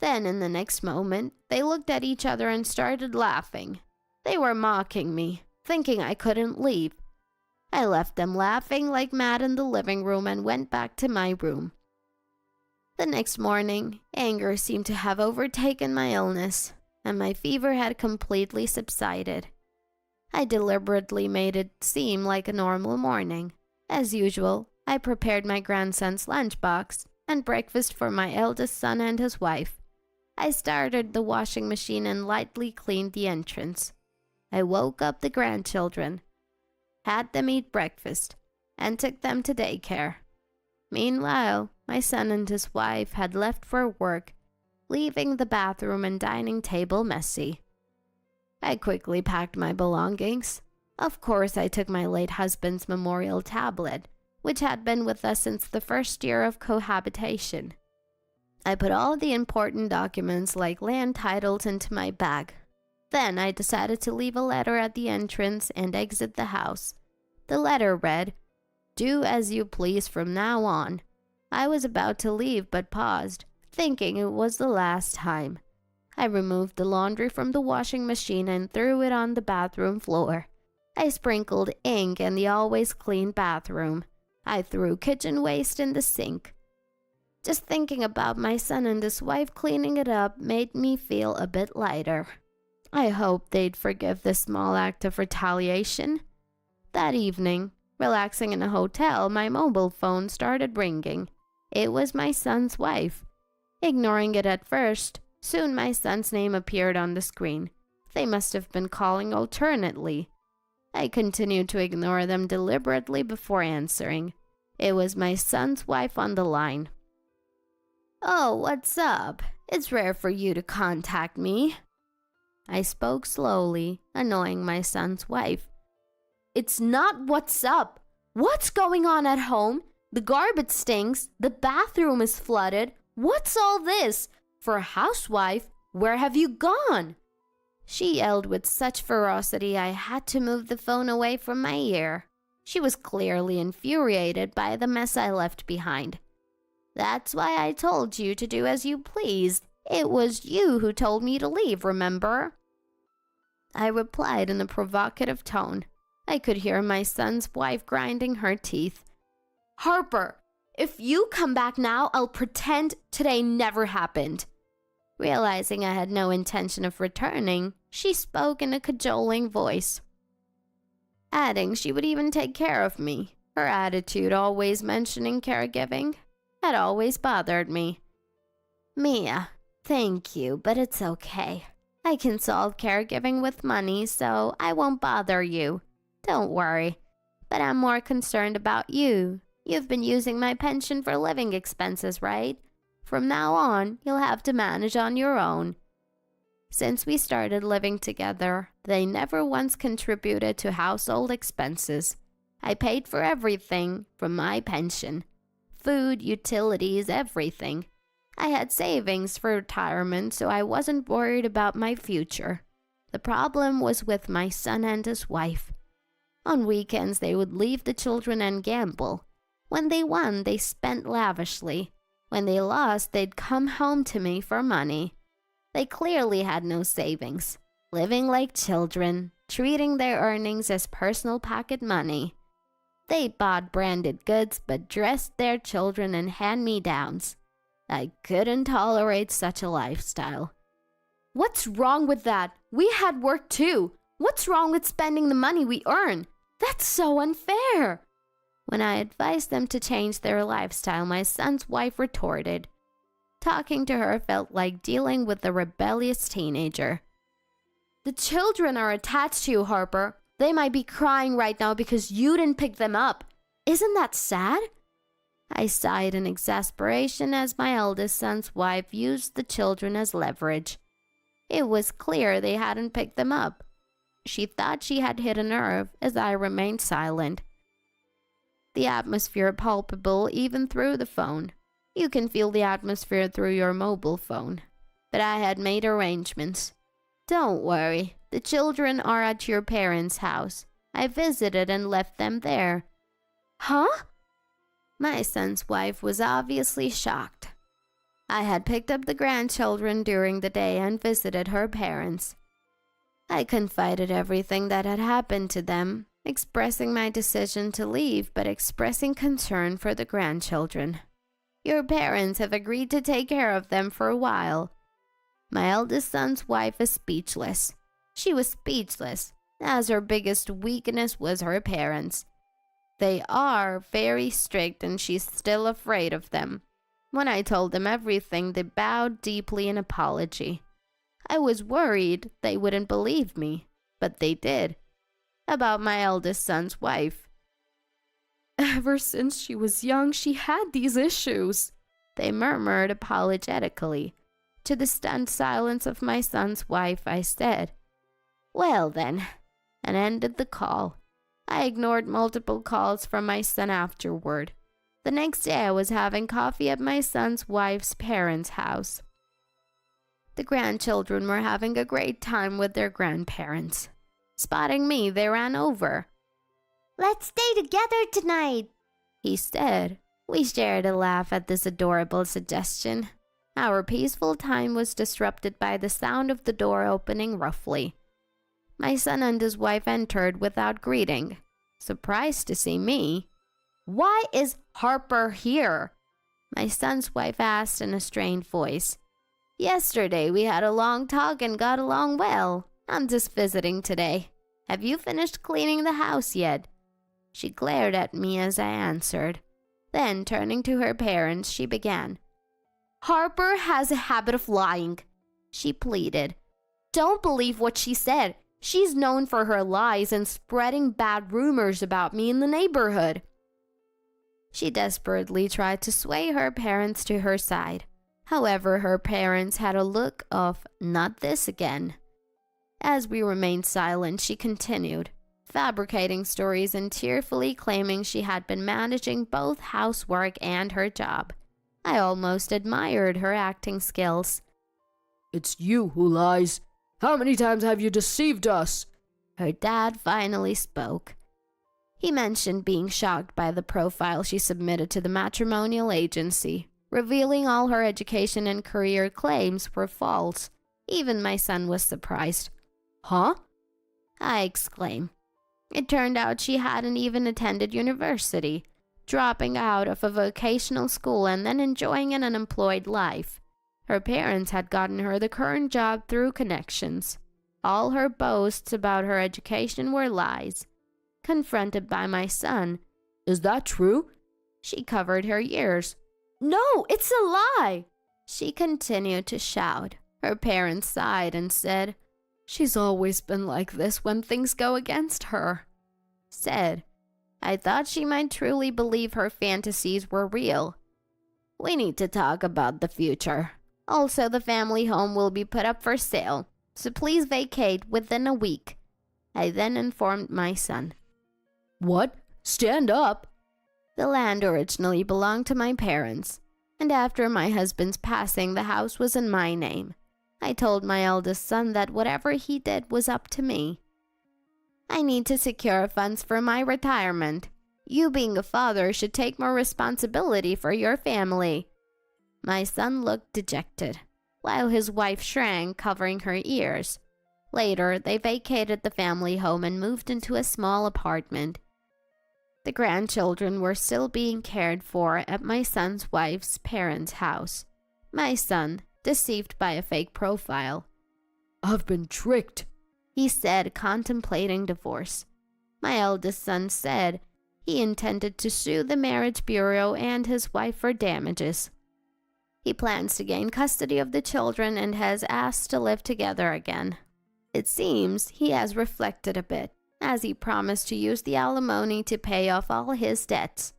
Then, in the next moment, they looked at each other and started laughing. They were mocking me, thinking I couldn't leave. I left them laughing like mad in the living room and went back to my room. The next morning, anger seemed to have overtaken my illness, and my fever had completely subsided. I deliberately made it seem like a normal morning. As usual, I prepared my grandson's lunchbox and breakfast for my eldest son and his wife. I started the washing machine and lightly cleaned the entrance. I woke up the grandchildren, had them eat breakfast, and took them to daycare. Meanwhile, my son and his wife had left for work, leaving the bathroom and dining table messy. I quickly packed my belongings. Of course, I took my late husband's memorial tablet, which had been with us since the first year of cohabitation. I put all the important documents like land titles into my bag. Then I decided to leave a letter at the entrance and exit the house. The letter read, Do as you please from now on. I was about to leave but paused, thinking it was the last time. I removed the laundry from the washing machine and threw it on the bathroom floor. I sprinkled ink in the always clean bathroom. I threw kitchen waste in the sink. Just thinking about my son and his wife cleaning it up made me feel a bit lighter. I hoped they'd forgive this small act of retaliation. That evening, relaxing in a hotel, my mobile phone started ringing. It was my son's wife. Ignoring it at first, soon my son's name appeared on the screen. They must have been calling alternately. I continued to ignore them deliberately before answering. It was my son's wife on the line. Oh, what's up? It's rare for you to contact me. I spoke slowly, annoying my son's wife. It's not what's up. What's going on at home? The garbage stinks. The bathroom is flooded. What's all this? For a housewife, where have you gone? She yelled with such ferocity I had to move the phone away from my ear. She was clearly infuriated by the mess I left behind. That's why I told you to do as you pleased. It was you who told me to leave, remember? I replied in a provocative tone. I could hear my son's wife grinding her teeth. Harper, if you come back now, I'll pretend today never happened. Realizing I had no intention of returning, she spoke in a cajoling voice, adding she would even take care of me. Her attitude, always mentioning caregiving, had always bothered me. Mia, thank you, but it's okay. I can solve caregiving with money, so I won't bother you. Don't worry. But I'm more concerned about you. You've been using my pension for living expenses, right? From now on, you'll have to manage on your own. Since we started living together, they never once contributed to household expenses. I paid for everything from my pension. Food, utilities, everything. I had savings for retirement, so I wasn't worried about my future. The problem was with my son and his wife. On weekends, they would leave the children and gamble. When they won, they spent lavishly. When they lost, they'd come home to me for money. They clearly had no savings, living like children, treating their earnings as personal pocket money. They bought branded goods but dressed their children in hand-me-downs. I couldn't tolerate such a lifestyle. What's wrong with that? We had work too. What's wrong with spending the money we earn? That's so unfair. When I advised them to change their lifestyle, my son's wife retorted. Talking to her felt like dealing with a rebellious teenager. The children are attached to you, Harper. They might be crying right now because you didn't pick them up. Isn't that sad? I sighed in exasperation as my eldest son's wife used the children as leverage. It was clear they hadn't picked them up. She thought she had hit a nerve as I remained silent. The atmosphere palpable even through the phone. You can feel the atmosphere through your mobile phone. But I had made arrangements. Don't worry, the children are at your parents' house. I visited and left them there. Huh? My son's wife was obviously shocked. I had picked up the grandchildren during the day and visited her parents. I confided everything that had happened to them, expressing my decision to leave but expressing concern for the grandchildren. Your parents have agreed to take care of them for a while. My eldest son's wife is speechless. She was speechless, as her biggest weakness was her parents. They are very strict and she's still afraid of them. When I told them everything, they bowed deeply in apology. I was worried they wouldn't believe me, but they did. About my eldest son's wife. Ever since she was young, she had these issues, they murmured apologetically. To the stunned silence of my son's wife, I said, "Well then," and ended the call. I ignored multiple calls from my son afterward. The next day I was having coffee at my son's wife's parents' house. The grandchildren were having a great time with their grandparents. Spotting me, they ran over. "Let's stay together tonight," he said. We shared a laugh at this adorable suggestion. Our peaceful time was disrupted by the sound of the door opening roughly. My son and his wife entered without greeting, surprised to see me. "Why is Harper here?" my son's wife asked in a strained voice. "Yesterday we had a long talk and got along well. I'm just visiting today. Have you finished cleaning the house yet?" She glared at me as I answered. Then, turning to her parents, she began. "Harper has a habit of lying," she pleaded. "Don't believe what she said. She's known for her lies and spreading bad rumors about me in the neighborhood." She desperately tried to sway her parents to her side. However, her parents had a look of, "Not this again." As we remained silent, she continued, fabricating stories and tearfully claiming she had been managing both housework and her job. I almost admired her acting skills. "It's you who lies. How many times have you deceived us?" Her dad finally spoke. He mentioned being shocked by the profile she submitted to the matrimonial agency, revealing all her education and career claims were false. Even my son was surprised. "Huh?" I exclaimed. It turned out she hadn't even attended university, dropping out of a vocational school and then enjoying an unemployed life. Her parents had gotten her the current job through connections. All her boasts about her education were lies. Confronted by my son, "Is that true?" she covered her ears. "No, it's a lie!" she continued to shout. Her parents sighed and said, "She's always been like this when things go against her." Said, I thought she might truly believe her fantasies were real. We need to talk about the future. Also, the family home will be put up for sale, so please vacate within a week. I then informed my son. What? Stand up? The land originally belonged to my parents, and after my husband's passing, the house was in my name. I told my eldest son that whatever he did was up to me. I need to secure funds for my retirement. You being a father should take more responsibility for your family. My son looked dejected, while his wife shrank, covering her ears. Later, they vacated the family home and moved into a small apartment. The grandchildren were still being cared for at my son's wife's parents' house. My son, deceived by a fake profile. I've been tricked, He said, contemplating divorce. My eldest son said he intended to sue the marriage bureau and his wife for damages. He plans to gain custody of the children and has asked to live together again. It seems he has reflected a bit, as he promised to use the alimony to pay off all his debts.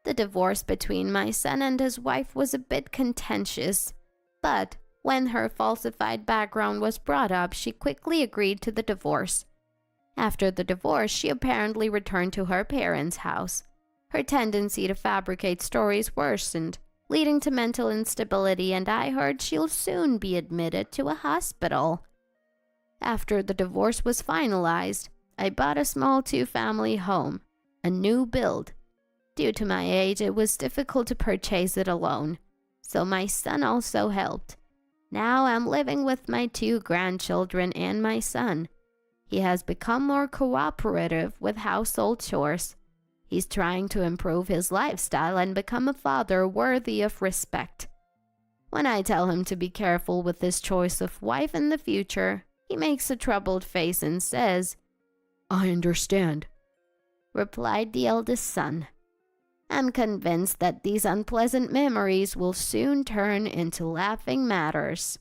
The divorce between my son and his wife was a bit contentious, but when her falsified background was brought up, she quickly agreed to the divorce. After the divorce, she apparently returned to her parents' house. Her tendency to fabricate stories worsened, leading to mental instability, and I heard she'll soon be admitted to a hospital. After the divorce was finalized, I bought a small 2-family home, a new build. Due to my age, it was difficult to purchase it alone, so my son also helped. Now I'm living with my 2 grandchildren and my son. He has become more cooperative with household chores. He's trying to improve his lifestyle and become a father worthy of respect. When I tell him to be careful with his choice of wife in the future, he makes a troubled face and says, I understand, replied the eldest son. I'm convinced that these unpleasant memories will soon turn into laughing matters.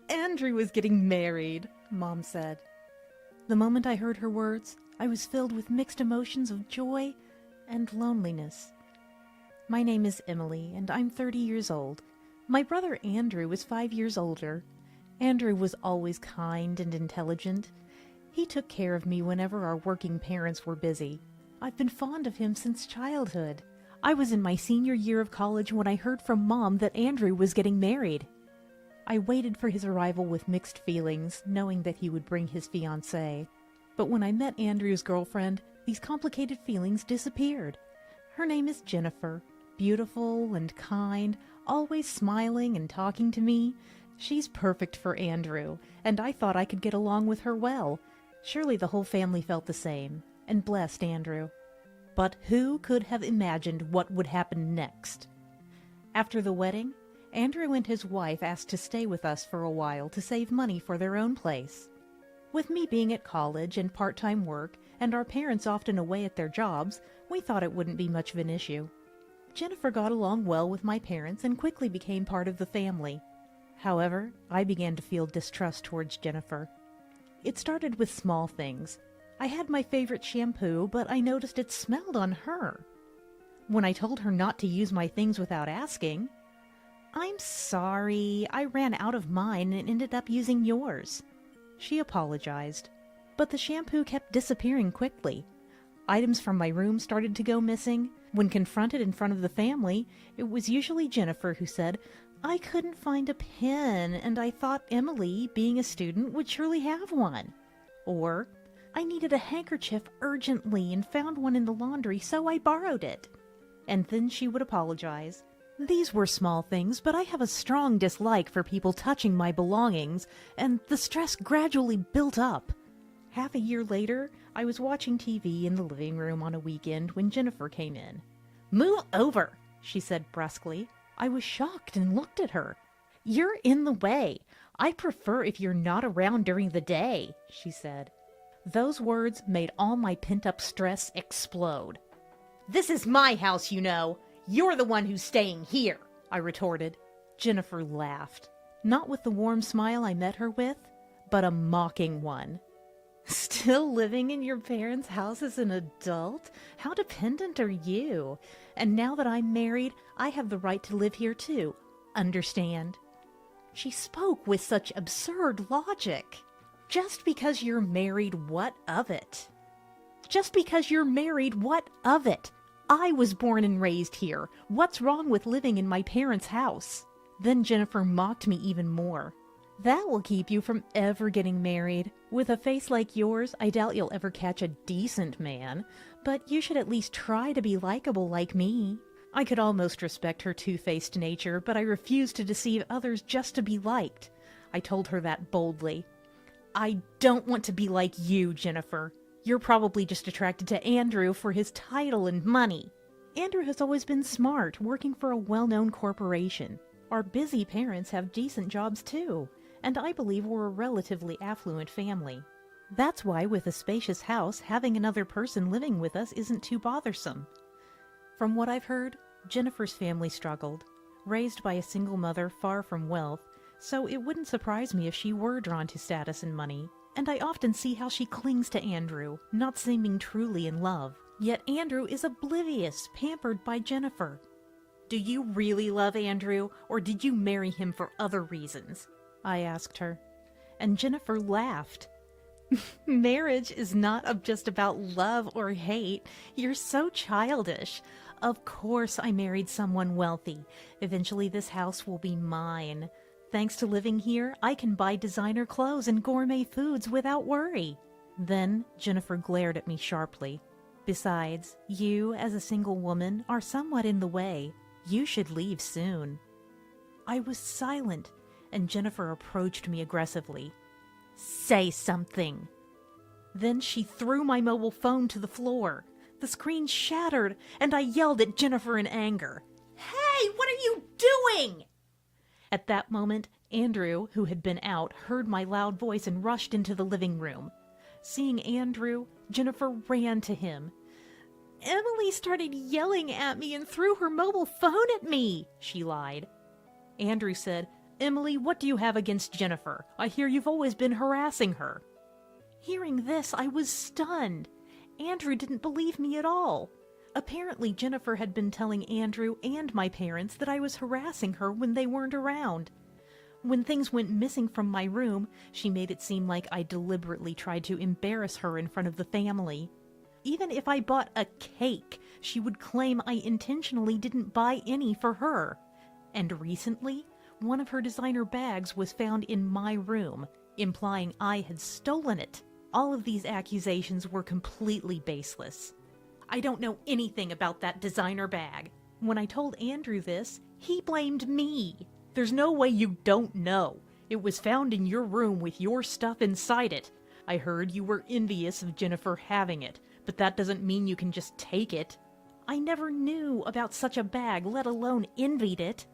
Andrew was getting married, Mom said. The moment I heard her words, I was filled with mixed emotions of joy and loneliness. My name is Emily, and I'm 30 years old. My brother Andrew is 5 years older. Andrew was always kind and intelligent. He took care of me whenever our working parents were busy. I've been fond of him since childhood. I was in my senior year of college when I heard from Mom that Andrew was getting married. I waited for his arrival with mixed feelings, knowing that he would bring his fiancée. But when I met Andrew's girlfriend, these complicated feelings disappeared. Her name is Jennifer, beautiful and kind, always smiling and talking to me. She's perfect for Andrew, and I thought I could get along with her well. Surely the whole family felt the same, and blessed Andrew. But who could have imagined what would happen next? After the wedding, Andrew and his wife asked to stay with us for a while to save money for their own place. With me being at college and part-time work, and our parents often away at their jobs, we thought it wouldn't be much of an issue. Jennifer got along well with my parents and quickly became part of the family. However, I began to feel distrust towards Jennifer. It started with small things. I had my favorite shampoo, but I noticed it smelled on her. When I told her not to use my things without asking, "I'm sorry, I ran out of mine and ended up using yours." She apologized, but the shampoo kept disappearing quickly. Items from my room started to go missing. When confronted in front of the family, it was usually Jennifer who said, "I couldn't find a pen, and I thought Emily, being a student, would surely have one." Or, "I needed a handkerchief urgently and found one in the laundry, so I borrowed it." And then she would apologize. These were small things, but I have a strong dislike for people touching my belongings, and the stress gradually built up. Half a year later, I was watching TV in the living room on a weekend when Jennifer came in. "Move over," she said brusquely. I was shocked and looked at her. "You're in the way. I prefer if you're not around during the day," she said. Those words made all my pent-up stress explode. "This is my house, you know. You're the one who's staying here," I retorted. Jennifer laughed. Not with the warm smile I met her with, but a mocking one. Still living in your parents' house as an adult? How dependent are you? And now that I'm married, I have the right to live here too. Understand? She spoke with such absurd logic. Just because you're married, what of it? Just because you're married, what of it? I was born and raised here. What's wrong with living in my parents' house? Then Jennifer mocked me even more. That will keep you from ever getting married. With a face like yours, I doubt you'll ever catch a decent man, but you should at least try to be likable like me. I could almost respect her two-faced nature, but I refused to deceive others just to be liked. I told her that boldly. I don't want to be like you, Jennifer. You're probably just attracted to Andrew for his title and money. Andrew has always been smart, working for a well-known corporation. Our busy parents have decent jobs too, and I believe we're a relatively affluent family. That's why with a spacious house, having another person living with us isn't too bothersome. From what I've heard, Jennifer's family struggled, raised by a single mother far from wealth, so it wouldn't surprise me if she were drawn to status and money. And I often see how she clings to Andrew, not seeming truly in love. Yet Andrew is oblivious, pampered by Jennifer. Do you really love Andrew, or did you marry him for other reasons? I asked her. And Jennifer laughed. Marriage is not just about love or hate. You're so childish. Of course I married someone wealthy. Eventually this house will be mine. Thanks to living here, I can buy designer clothes and gourmet foods without worry. Then Jennifer glared at me sharply. Besides, you, as a single woman, are somewhat in the way. You should leave soon. I was silent, and Jennifer approached me aggressively. Say something. Then she threw my mobile phone to the floor. The screen shattered, and I yelled at Jennifer in anger. Hey, what are you doing? At that moment, Andrew, who had been out, heard my loud voice and rushed into the living room. Seeing Andrew, Jennifer ran to him. Emily started yelling at me and threw her mobile phone at me, she lied. Andrew said, Emily, what do you have against Jennifer? I hear you've always been harassing her. Hearing this, I was stunned. Andrew didn't believe me at all. Apparently, Jennifer had been telling Andrew and my parents that I was harassing her when they weren't around. When things went missing from my room, she made it seem like I deliberately tried to embarrass her in front of the family. Even if I bought a cake, she would claim I intentionally didn't buy any for her. And recently, one of her designer bags was found in my room, implying I had stolen it. All of these accusations were completely baseless. I don't know anything about that designer bag. When I told Andrew this, he blamed me. There's no way you don't know. It was found in your room with your stuff inside it. I heard you were envious of Jennifer having it, but that doesn't mean you can just take it. I never knew about such a bag, let alone envied it.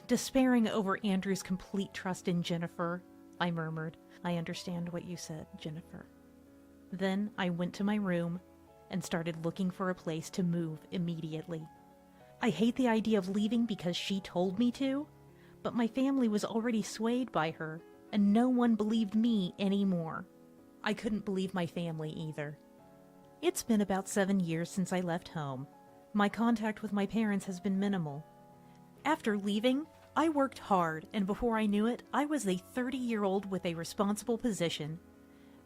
Despairing over Andrew's complete trust in Jennifer, I murmured, I understand what you said, Jennifer. Then I went to my room and started looking for a place to move immediately. I hate the idea of leaving because she told me to, but my family was already swayed by her, and no one believed me anymore. I couldn't believe my family either. It's been about 7 years since I left home. My contact with my parents has been minimal. After leaving, I worked hard, and before I knew it, I was a 30-year-old with a responsible position.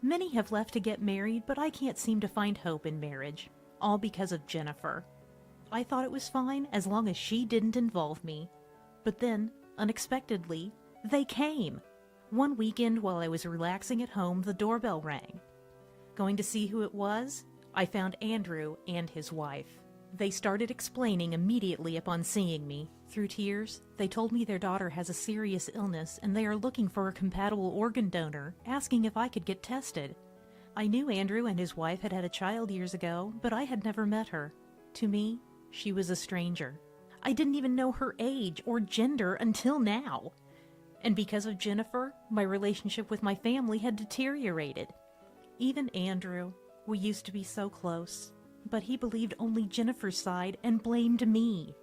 Many have left to get married, but I can't seem to find hope in marriage, all because of Jennifer. I thought it was fine as long as she didn't involve me. But then, unexpectedly, they came. One weekend while I was relaxing at home, the doorbell rang. Going to see who it was, I found Andrew and his wife. They started explaining immediately upon seeing me. Through tears, they told me their daughter has a serious illness and they are looking for a compatible organ donor, asking if I could get tested. I knew Andrew and his wife had had a child years ago, but I had never met her. To me, she was a stranger. I didn't even know her age or gender until now. And because of Jennifer, my relationship with my family had deteriorated. Even Andrew, we used to be so close, but he believed only Jennifer's side and blamed me.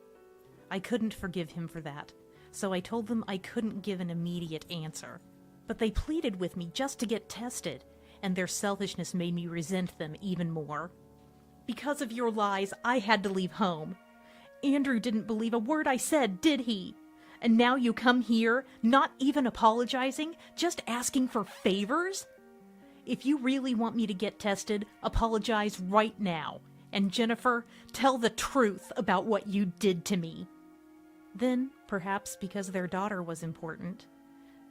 I couldn't forgive him for that, so I told them I couldn't give an immediate answer. But they pleaded with me just to get tested, and their selfishness made me resent them even more. Because of your lies, I had to leave home. Andrew didn't believe a word I said, did he? And now you come here, not even apologizing, just asking for favors? If you really want me to get tested, apologize right now. And Jennifer, tell the truth about what you did to me. Then, perhaps because their daughter was important,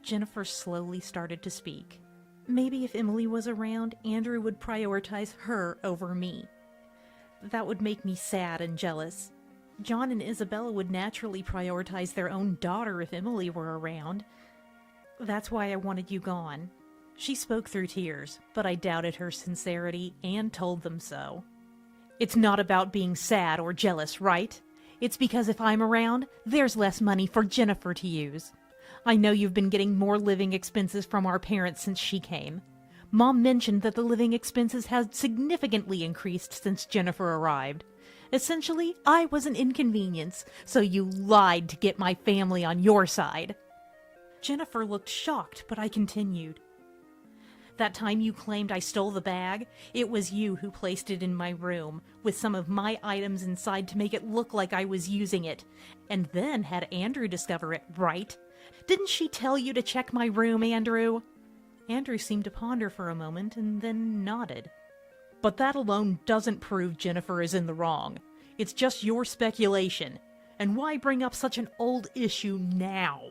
Jennifer slowly started to speak. Maybe if Emily was around, Andrew would prioritize her over me. That would make me sad and jealous. John and Isabella would naturally prioritize their own daughter if Emily were around. That's why I wanted you gone. She spoke through tears, but I doubted her sincerity and told them so. It's not about being sad or jealous, right? It's because if I'm around, there's less money for Jennifer to use. I know you've been getting more living expenses from our parents since she came. Mom mentioned that the living expenses had significantly increased since Jennifer arrived. Essentially, I was an inconvenience, so you lied to get my family on your side. Jennifer looked shocked, but I continued. That time you claimed I stole the bag, it was you who placed it in my room, with some of my items inside to make it look like I was using it, and then had Andrew discover it, right? Didn't she tell you to check my room, Andrew? Andrew seemed to ponder for a moment and then nodded. But that alone doesn't prove Jennifer is in the wrong. It's just your speculation. And why bring up such an old issue now?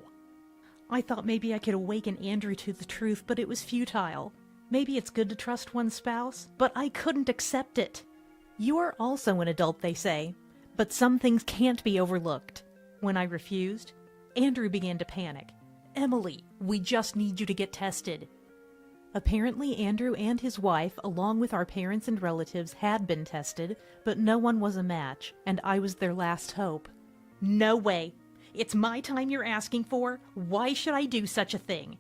I thought maybe I could awaken Andrew to the truth, but it was futile. Maybe it's good to trust one's spouse, but I couldn't accept it. You are also an adult, they say, but some things can't be overlooked. When I refused, Andrew began to panic. Emily, we just need you to get tested. Apparently, Andrew and his wife, along with our parents and relatives, had been tested, but no one was a match, and I was their last hope. No way. It's my time you're asking for. Why should I do such a thing?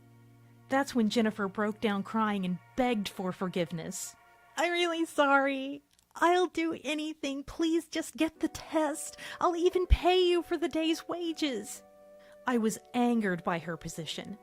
That's when Jennifer broke down crying and begged for forgiveness. I'm really sorry. I'll do anything. Please just get the test. I'll even pay you for the day's wages. I was angered by her position.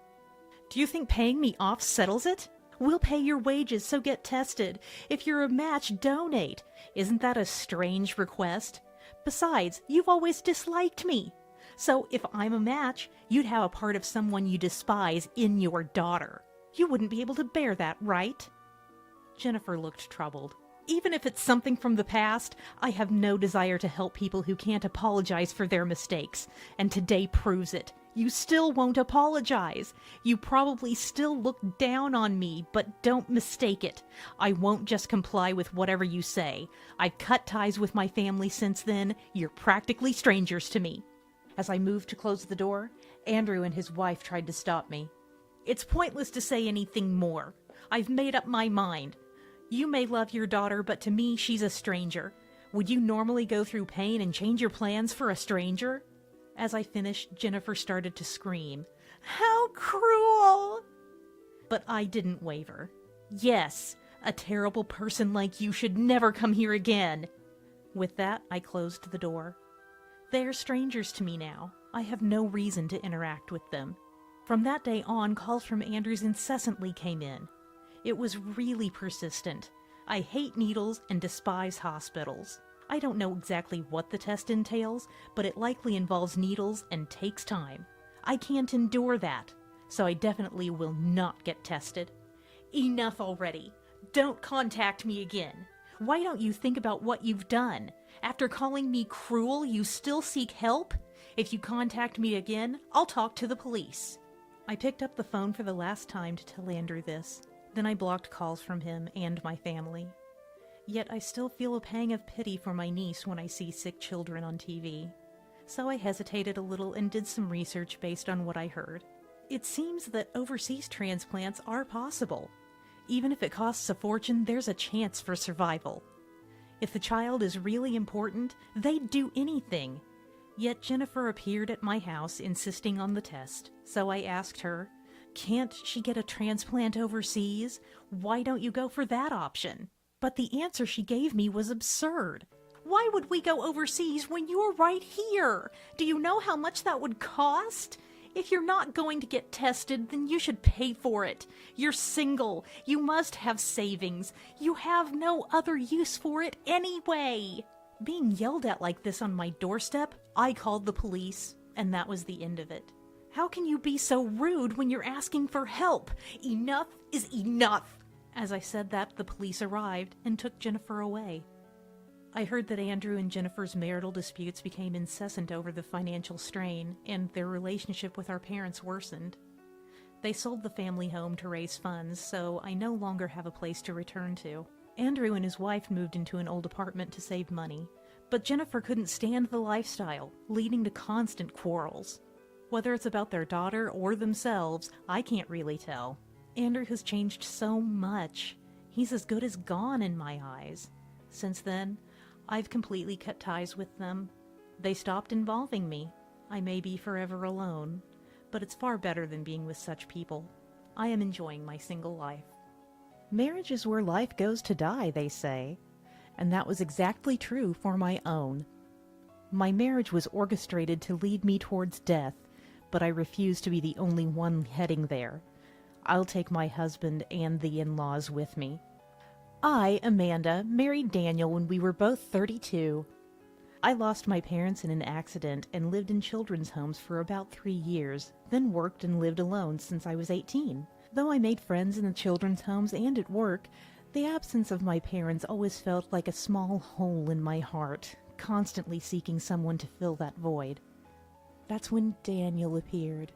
Do you think paying me off settles it? We'll pay your wages, so get tested. If you're a match, donate. Isn't that a strange request? Besides, you've always disliked me. So if I'm a match, you'd have a part of someone you despise in your daughter. You wouldn't be able to bear that, right? Jennifer looked troubled. Even if it's something from the past, I have no desire to help people who can't apologize for their mistakes, and today proves it. You still won't apologize. You probably still look down on me, but don't mistake it. I won't just comply with whatever you say. I've cut ties with my family since then. You're practically strangers to me. As I moved to close the door, Andrew and his wife tried to stop me. It's pointless to say anything more. I've made up my mind. You may love your daughter, but to me, she's a stranger. Would you normally go through pain and change your plans for a stranger? As I finished, Jennifer started to scream. How cruel! But I didn't waver. Yes, a terrible person like you should never come here again. With that, I closed the door. They are strangers to me now. I have no reason to interact with them. From that day on, calls from Andrews incessantly came in. It was really persistent. I hate needles and despise hospitals. I don't know exactly what the test entails, but it likely involves needles and takes time. I can't endure that, so I definitely will not get tested. Enough already. Don't contact me again. Why don't you think about what you've done? After calling me cruel, you still seek help? If you contact me again, I'll talk to the police. I picked up the phone for the last time to tell Andrew this. Then I blocked calls from him and my family. Yet I still feel a pang of pity for my niece when I see sick children on TV. So I hesitated a little and did some research based on what I heard. It seems that overseas transplants are possible. Even if it costs a fortune, there's a chance for survival. If the child is really important, they'd do anything. Yet Jennifer appeared at my house insisting on the test, so I asked her, "Can't she get a transplant overseas? Why don't you go for that option?" But the answer she gave me was absurd. Why would we go overseas when you're right here? Do you know how much that would cost? If you're not going to get tested, then you should pay for it. You're single. You must have savings. You have no other use for it anyway. Being yelled at like this on my doorstep, I called the police, and that was the end of it. How can you be so rude when you're asking for help? Enough is enough. As I said that, the police arrived and took Jennifer away. I heard that Andrew and Jennifer's marital disputes became incessant over the financial strain, and their relationship with our parents worsened. They sold the family home to raise funds, so I no longer have a place to return to. Andrew and his wife moved into an old apartment to save money, but Jennifer couldn't stand the lifestyle, leading to constant quarrels. Whether it's about their daughter or themselves, I can't really tell. Andrew has changed so much. He's as good as gone in my eyes. Since then, I've completely cut ties with them. They stopped involving me. I may be forever alone, but it's far better than being with such people. I am enjoying my single life. Marriage is where life goes to die, they say. And that was exactly true for my own. My marriage was orchestrated to lead me towards death, but I refuse to be the only one heading there. I'll take my husband and the in-laws with me. I, Amanda, married Daniel when we were both 32. I lost my parents in an accident and lived in children's homes for about 3 years, then worked and lived alone since I was 18. Though I made friends in the children's homes and at work, the absence of my parents always felt like a small hole in my heart, constantly seeking someone to fill that void. That's when Daniel appeared.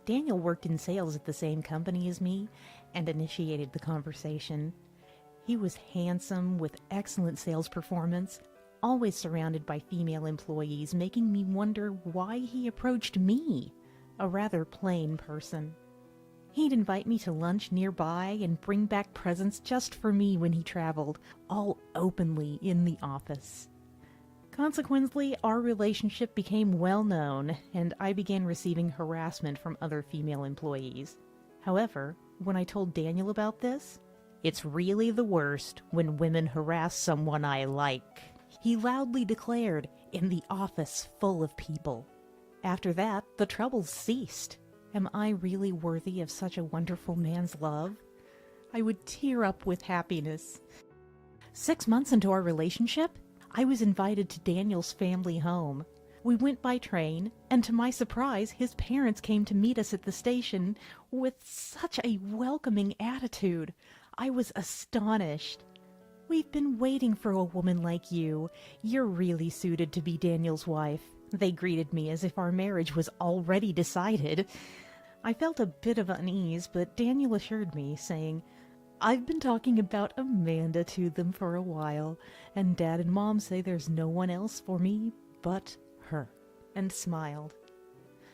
Daniel worked in sales at the same company as me and initiated the conversation. He was handsome, with excellent sales performance, always surrounded by female employees, making me wonder why he approached me, a rather plain person. He'd invite me to lunch nearby and bring back presents just for me when he traveled, all openly in the office. Consequently, our relationship became well known, and I began receiving harassment from other female employees. However, when I told Daniel about this, "It's really the worst when women harass someone I like," he loudly declared in the office full of people. After that, the troubles ceased. Am I really worthy of such a wonderful man's love? I would tear up with happiness. 6 months into our relationship, I was invited to Daniel's family home. We went by train, and to my surprise, his parents came to meet us at the station with such a welcoming attitude. I was astonished. "We've been waiting for a woman like you. You're really suited to be Daniel's wife." They greeted me as if our marriage was already decided. I felt a bit of unease, but Daniel assured me, saying, "I've been talking about Amanda to them for a while, and Dad and Mom say there's no one else for me but her," and smiled.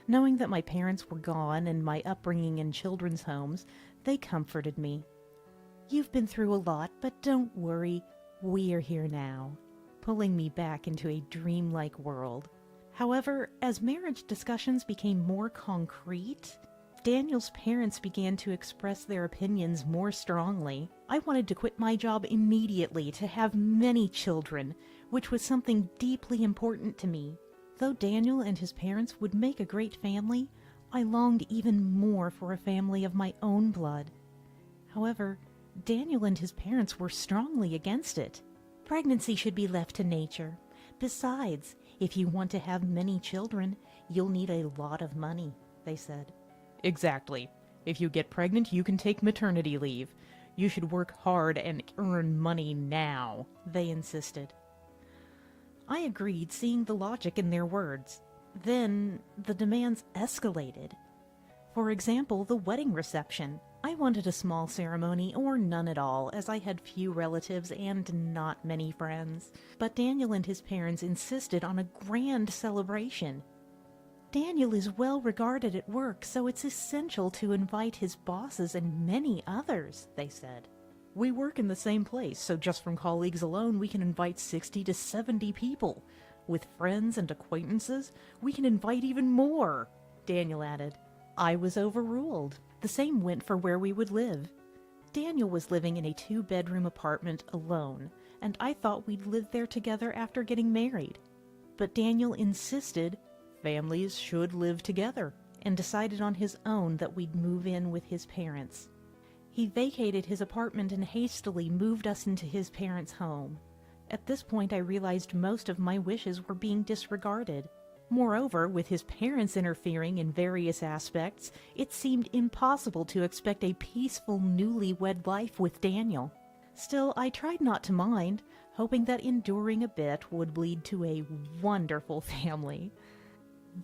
Knowing that my parents were gone and my upbringing in children's homes, they comforted me. "You've been through a lot, but don't worry, we're here now," pulling me back into a dreamlike world. However, as marriage discussions became more concrete, Daniel's parents began to express their opinions more strongly. I wanted to quit my job immediately to have many children, which was something deeply important to me. Though Daniel and his parents would make a great family, I longed even more for a family of my own blood. However, Daniel and his parents were strongly against it. "Pregnancy should be left to nature. Besides, if you want to have many children, you'll need a lot of money," they said. "Exactly. If you get pregnant, you can take maternity leave. You should work hard and earn money now," they insisted. I agreed, seeing the logic in their words. Then the demands escalated. For example, the wedding reception. I wanted a small ceremony or none at all, as I had few relatives and not many friends. But Daniel and his parents insisted on a grand celebration. "Daniel is well regarded at work, so it's essential to invite his bosses and many others," they said. "We work in the same place, so just from colleagues alone we can invite 60 to 70 people. With friends and acquaintances, we can invite even more," Daniel added. I was overruled. The same went for where we would live. Daniel was living in a 2-bedroom apartment alone, and I thought we'd live there together after getting married. But Daniel insisted families should live together, and decided on his own that we'd move in with his parents. He vacated his apartment and hastily moved us into his parents' home. At this point, I realized most of my wishes were being disregarded. Moreover, with his parents interfering in various aspects, it seemed impossible to expect a peaceful newlywed life with Daniel. Still, I tried not to mind, hoping that enduring a bit would lead to a wonderful family.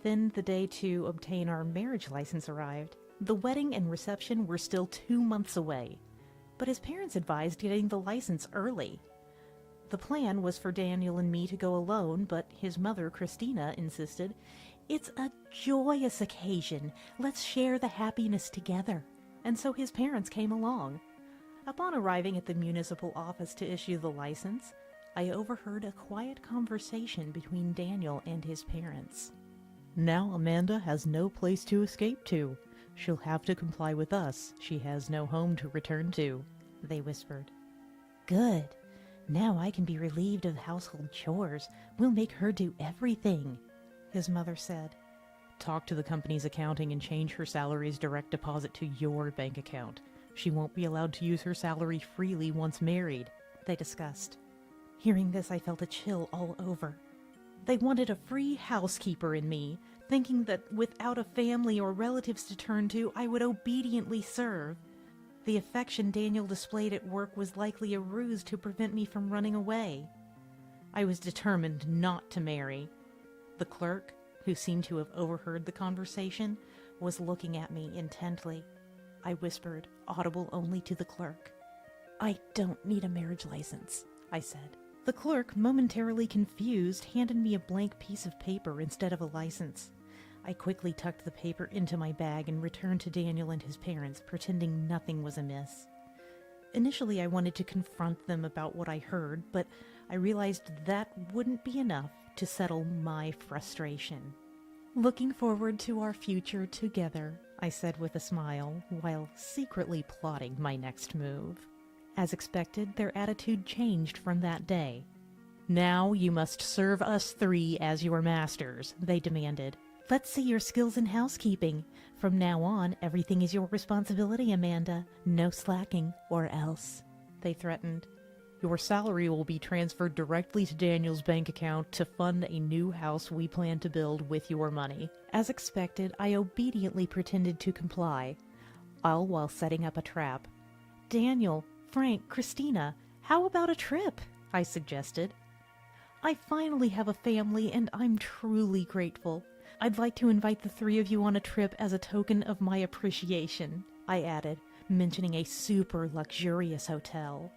Then the day to obtain our marriage license arrived. The wedding and reception were still 2 months away, but his parents advised getting the license early. The plan was for Daniel and me to go alone, but his mother, Christina, insisted, "It's a joyous occasion. Let's share the happiness together." And so his parents came along. Upon arriving at the municipal office to issue the license, I overheard a quiet conversation between Daniel and his parents. "Now Amanda has no place to escape to. She'll have to comply with us. She has no home to return to," they whispered. "Good. Now I can be relieved of household chores. We'll make her do everything," his mother said. "Talk to the company's accounting and change her salary's direct deposit to your bank account. She won't be allowed to use her salary freely once married," they discussed. Hearing this, I felt a chill all over. They wanted a free housekeeper in me, thinking that without a family or relatives to turn to, I would obediently serve. The affection Daniel displayed at work was likely a ruse to prevent me from running away. I was determined not to marry. The clerk, who seemed to have overheard the conversation, was looking at me intently. I whispered, audible only to the clerk, "I don't need a marriage license," I said. The clerk, momentarily confused, handed me a blank piece of paper instead of a license. I quickly tucked the paper into my bag and returned to Daniel and his parents, pretending nothing was amiss. Initially, I wanted to confront them about what I heard, but I realized that wouldn't be enough to settle my frustration. "Looking forward to our future together," I said with a smile, while secretly plotting my next move. As expected, their attitude changed from that day. "Now you must serve us 3 as your masters," they demanded. "Let's see your skills in housekeeping. From now on, everything is your responsibility, Amanda. No slacking, or else," they threatened. "Your salary will be transferred directly to Daniel's bank account to fund a new house we plan to build with your money." As expected, I obediently pretended to comply, all while setting up a trap. "Daniel, Frank, Christina, how about a trip?" I suggested. "I finally have a family and I'm truly grateful. I'd like to invite the 3 of you on a trip as a token of my appreciation," I added, mentioning a super luxurious hotel.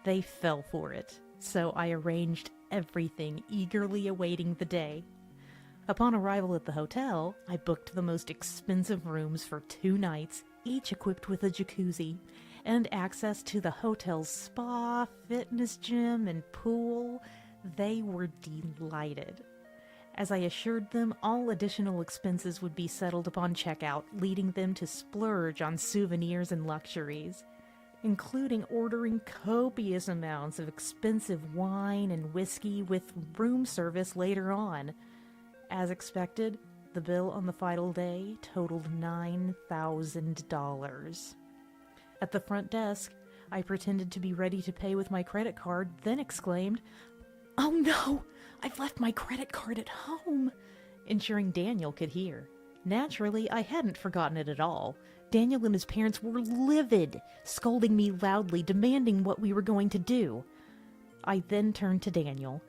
They fell for it, so I arranged everything, eagerly awaiting the day. Upon arrival at the hotel, I booked the most expensive rooms for 2 nights, each equipped with a jacuzzi, and access to the hotel's spa, fitness gym, and pool. They were delighted. As I assured them, all additional expenses would be settled upon checkout, leading them to splurge on souvenirs and luxuries, including ordering copious amounts of expensive wine and whiskey with room service later on. As expected, the bill on the final day totaled $9,000. At the front desk, I pretended to be ready to pay with my credit card, then exclaimed, "Oh no! I've left my credit card at home," ensuring Daniel could hear. Naturally, I hadn't forgotten it at all. Daniel and his parents were livid, scolding me loudly, demanding what we were going to do. I then turned to Daniel.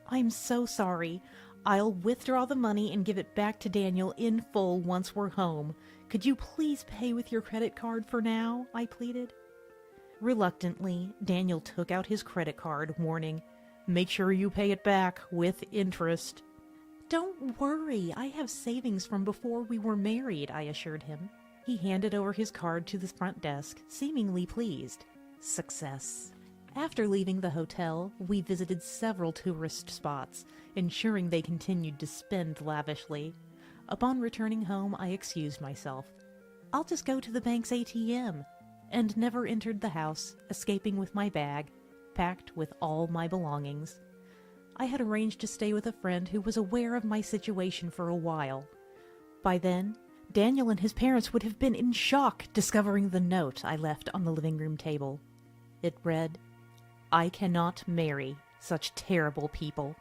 "I'm so sorry. I'll withdraw the money and give it back to Daniel in full once we're home. Could you please pay with your credit card for now?" I pleaded. Reluctantly, Daniel took out his credit card, warning, "Make sure you pay it back with interest." "Don't worry, I have savings from before we were married," I assured him. He handed over his card to the front desk, seemingly pleased. Success. After leaving the hotel, we visited several tourist spots, ensuring they continued to spend lavishly. Upon returning home, I excused myself. "I'll just go to the bank's ATM," and never entered the house, escaping with my bag, packed with all my belongings. I had arranged to stay with a friend who was aware of my situation for a while. By then, Daniel and his parents would have been in shock discovering the note I left on the living room table. It read, "I cannot marry such terrible people."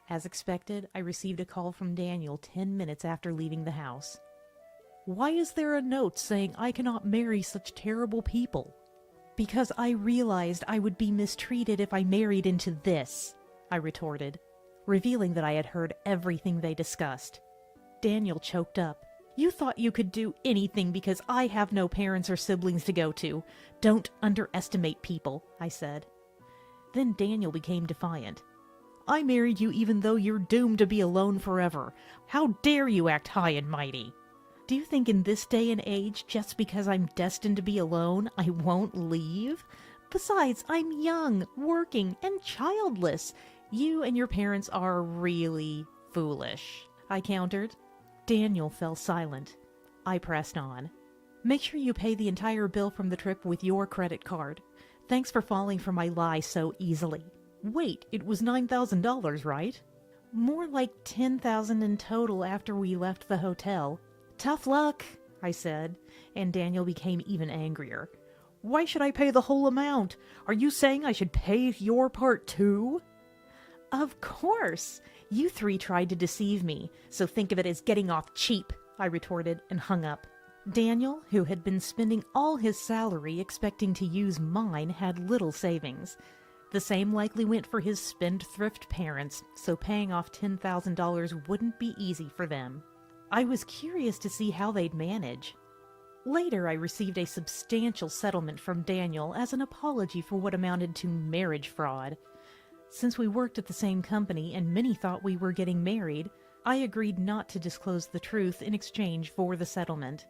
As expected, I received a call from Daniel 10 minutes after leaving the house. "Why is there a note saying I cannot marry such terrible people?" "Because I realized I would be mistreated if I married into this," I retorted, revealing that I had heard everything they discussed. Daniel choked up. "You thought you could do anything because I have no parents or siblings to go to. Don't underestimate people," I said. Then Daniel became defiant. "I married you even though you're doomed to be alone forever. How dare you act high and mighty? Do you think in this day and age, just because I'm destined to be alone, I won't leave? Besides, I'm young, working, and childless. You and your parents are really foolish," I countered. Daniel fell silent. I pressed on. "Make sure you pay the entire bill from the trip with your credit card. Thanks for falling for my lie so easily." "Wait, it was $9,000, right?" "More like $10,000 in total after we left the hotel." "Tough luck," I said, and Daniel became even angrier. "Why should I pay the whole amount? Are you saying I should pay your part too?" "Of course! You three tried to deceive me, so think of it as getting off cheap," I retorted and hung up. Daniel, who had been spending all his salary expecting to use mine, had little savings. The same likely went for his spendthrift parents, so paying off $10,000 wouldn't be easy for them. I was curious to see how they'd manage. Later, I received a substantial settlement from Daniel as an apology for what amounted to marriage fraud. Since we worked at the same company and many thought we were getting married, I agreed not to disclose the truth in exchange for the settlement.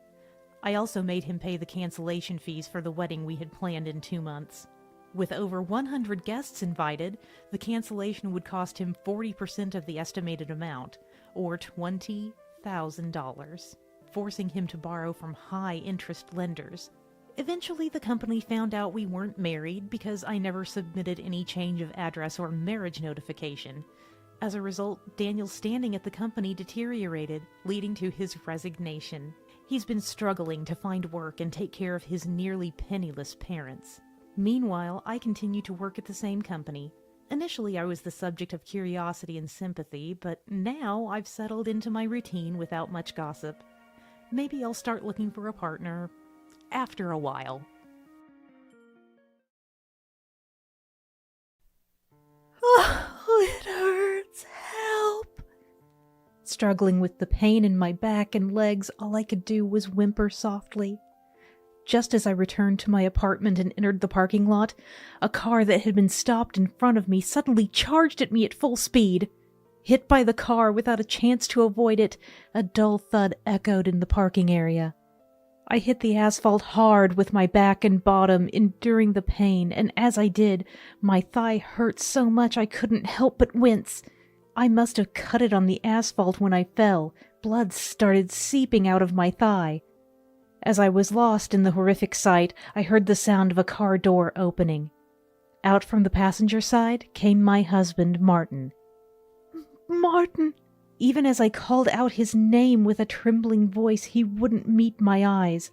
I also made him pay the cancellation fees for the wedding we had planned in 2 months. With over 100 guests invited, the cancellation would cost him 40% of the estimated amount, or $20,000, forcing him to borrow from high-interest lenders. Eventually, the company found out we weren't married because I never submitted any change of address or marriage notification. As a result, Daniel's standing at the company deteriorated, leading to his resignation. He's been struggling to find work and take care of his nearly penniless parents. Meanwhile, I continue to work at the same company. Initially, I was the subject of curiosity and sympathy, but now I've settled into my routine without much gossip. Maybe I'll start looking for a partner after a while. "Oh, it hurts. Help!" Struggling with the pain in my back and legs, all I could do was whimper softly. Just as I returned to my apartment and entered the parking lot, a car that had been stopped in front of me suddenly charged at me at full speed. Hit by the car without a chance to avoid it, a dull thud echoed in the parking area. I hit the asphalt hard with my back and bottom, enduring the pain, and as I did, my thigh hurt so much I couldn't help but wince. I must have cut it on the asphalt when I fell. Blood started seeping out of my thigh. As I was lost in the horrific sight, I heard the sound of a car door opening. Out from the passenger side came my husband, Martin. "Martin!" Even as I called out his name with a trembling voice, he wouldn't meet my eyes.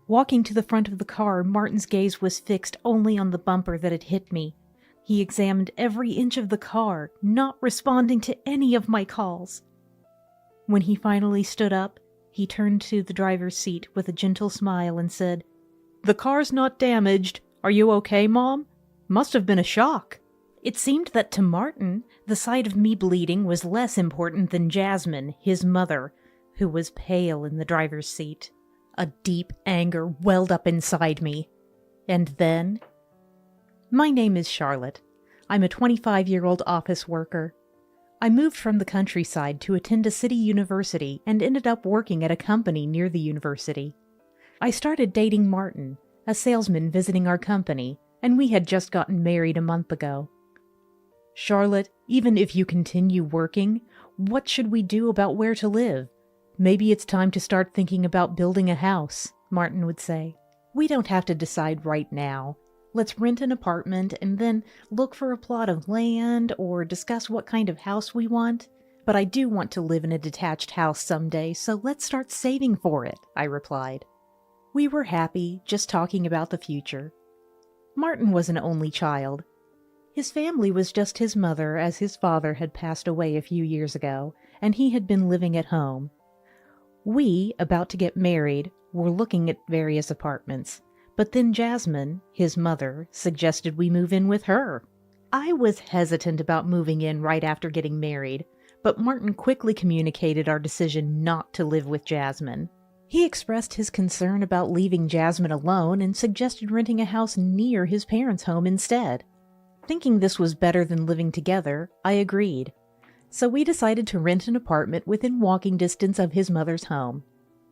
Walking to the front of the car, Martin's gaze was fixed only on the bumper that had hit me. He examined every inch of the car, not responding to any of my calls. When he finally stood up, he turned to the driver's seat with a gentle smile and said, "The car's not damaged. Are you okay, Mom? Must have been a shock." It seemed that to Martin, the sight of me bleeding was less important than Jasmine, his mother, who was pale in the driver's seat. A deep anger welled up inside me. And then... My name is Charlotte. I'm a 25-year-old office worker. I moved from the countryside to attend a city university and ended up working at a company near the university. I started dating Martin, a salesman visiting our company, and we had just gotten married a month ago. "Charlotte, even if you continue working, what should we do about where to live? Maybe it's time to start thinking about building a house," Martin would say. "We don't have to decide right now. Let's rent an apartment and then look for a plot of land or discuss what kind of house we want. But I do want to live in a detached house someday, so let's start saving for it, I replied. We were happy, just talking about the future. Martin was an only child. His family was just his mother, as his father had passed away a few years ago, and he had been living at home. We, about to get married, were looking at various apartments, but then Jasmine, his mother, suggested we move in with her. I was hesitant about moving in right after getting married, but Martin quickly communicated our decision not to live with Jasmine. He expressed his concern about leaving Jasmine alone and suggested renting a house near his parents' home instead. Thinking this was better than living together, I agreed. So we decided to rent an apartment within walking distance of his mother's home.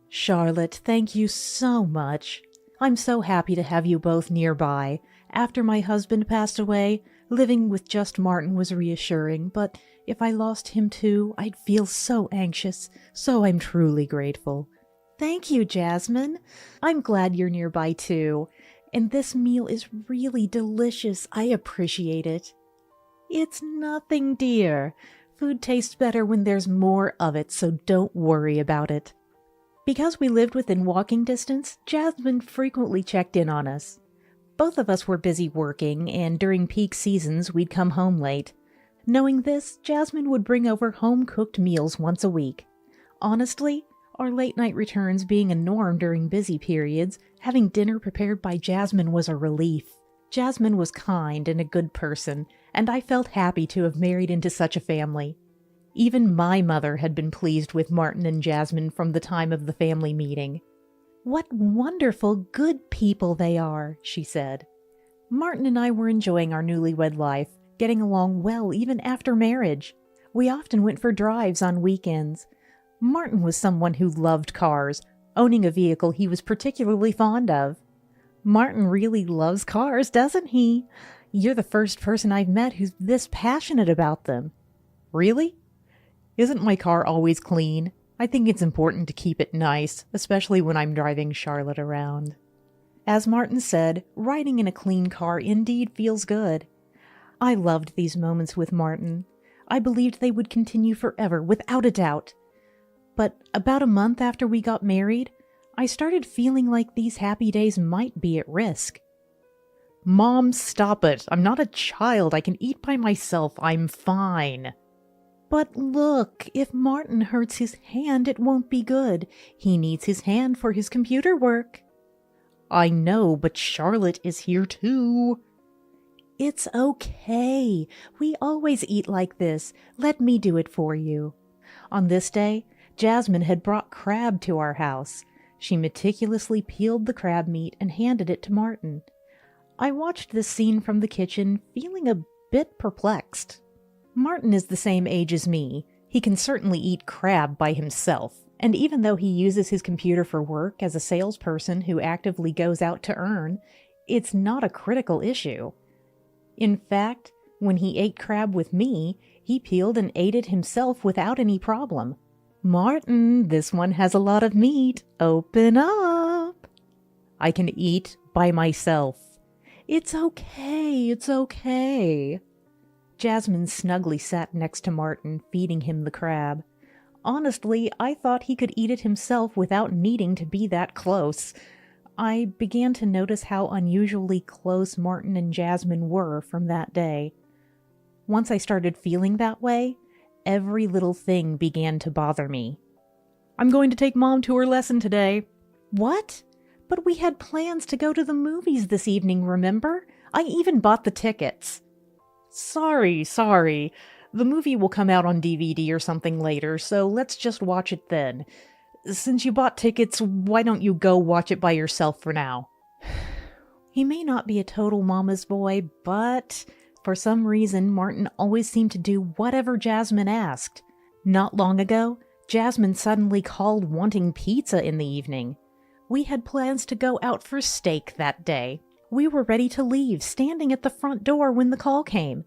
Charlotte, thank you so much. I'm so happy to have you both nearby. After my husband passed away, living with just Martin was reassuring, but if I lost him too, I'd feel so anxious, so I'm truly grateful. Thank you, Jasmine. I'm glad you're nearby too. And this meal is really delicious. I appreciate it. It's nothing, dear. Food tastes better when there's more of it, so don't worry about it. Because we lived within walking distance, Jasmine frequently checked in on us. Both of us were busy working, and during peak seasons, we'd come home late. Knowing this, Jasmine would bring over home-cooked meals once a week. Honestly, our late-night returns being a norm during busy periods, having dinner prepared by Jasmine was a relief. Jasmine was kind and a good person, and I felt happy to have married into such a family. Even my mother had been pleased with Martin and Jasmine from the time of the family meeting. What wonderful, good people they are, she said. Martin and I were enjoying our newlywed life, getting along well even after marriage. We often went for drives on weekends. Martin was someone who loved cars, owning a vehicle he was particularly fond of. Martin really loves cars, doesn't he? You're the first person I've met who's this passionate about them. Really? Isn't my car always clean? I think it's important to keep it nice, especially when I'm driving Charlotte around. As Martin said, riding in a clean car indeed feels good. I loved these moments with Martin. I believed they would continue forever, without a doubt. But about a month after we got married, I started feeling like these happy days might be at risk. Mom, stop it. I'm not a child. I can eat by myself. I'm fine. But look, if Martin hurts his hand, it won't be good. He needs his hand for his computer work. I know, but Charlotte is here too. It's okay. We always eat like this. Let me do it for you. On this day, Jasmine had brought crab to our house. She meticulously peeled the crab meat and handed it to Martin. I watched this scene from the kitchen, feeling a bit perplexed. Martin is the same age as me. He can certainly eat crab by himself, and even though he uses his computer for work as a salesperson who actively goes out to earn, it's not a critical issue. In fact, when he ate crab with me, he peeled and ate it himself without any problem. Martin, this one has a lot of meat. Open up. I can eat by myself. It's okay, it's okay. Jasmine snugly sat next to Martin, feeding him the crab. Honestly, I thought he could eat it himself without needing to be that close. I began to notice how unusually close Martin and Jasmine were from that day. Once I started feeling that way, every little thing began to bother me. I'm going to take Mom to her lesson today. What? But we had plans to go to the movies this evening, remember? I even bought the tickets. Sorry. The movie will come out on DVD or something later, so let's just watch it then. Since you bought tickets, why don't you go watch it by yourself for now? He may not be a total mama's boy, but for some reason, Martin always seemed to do whatever Jasmine asked. Not long ago, Jasmine suddenly called wanting pizza in the evening. We had plans to go out for steak that day. We were ready to leave, standing at the front door when the call came.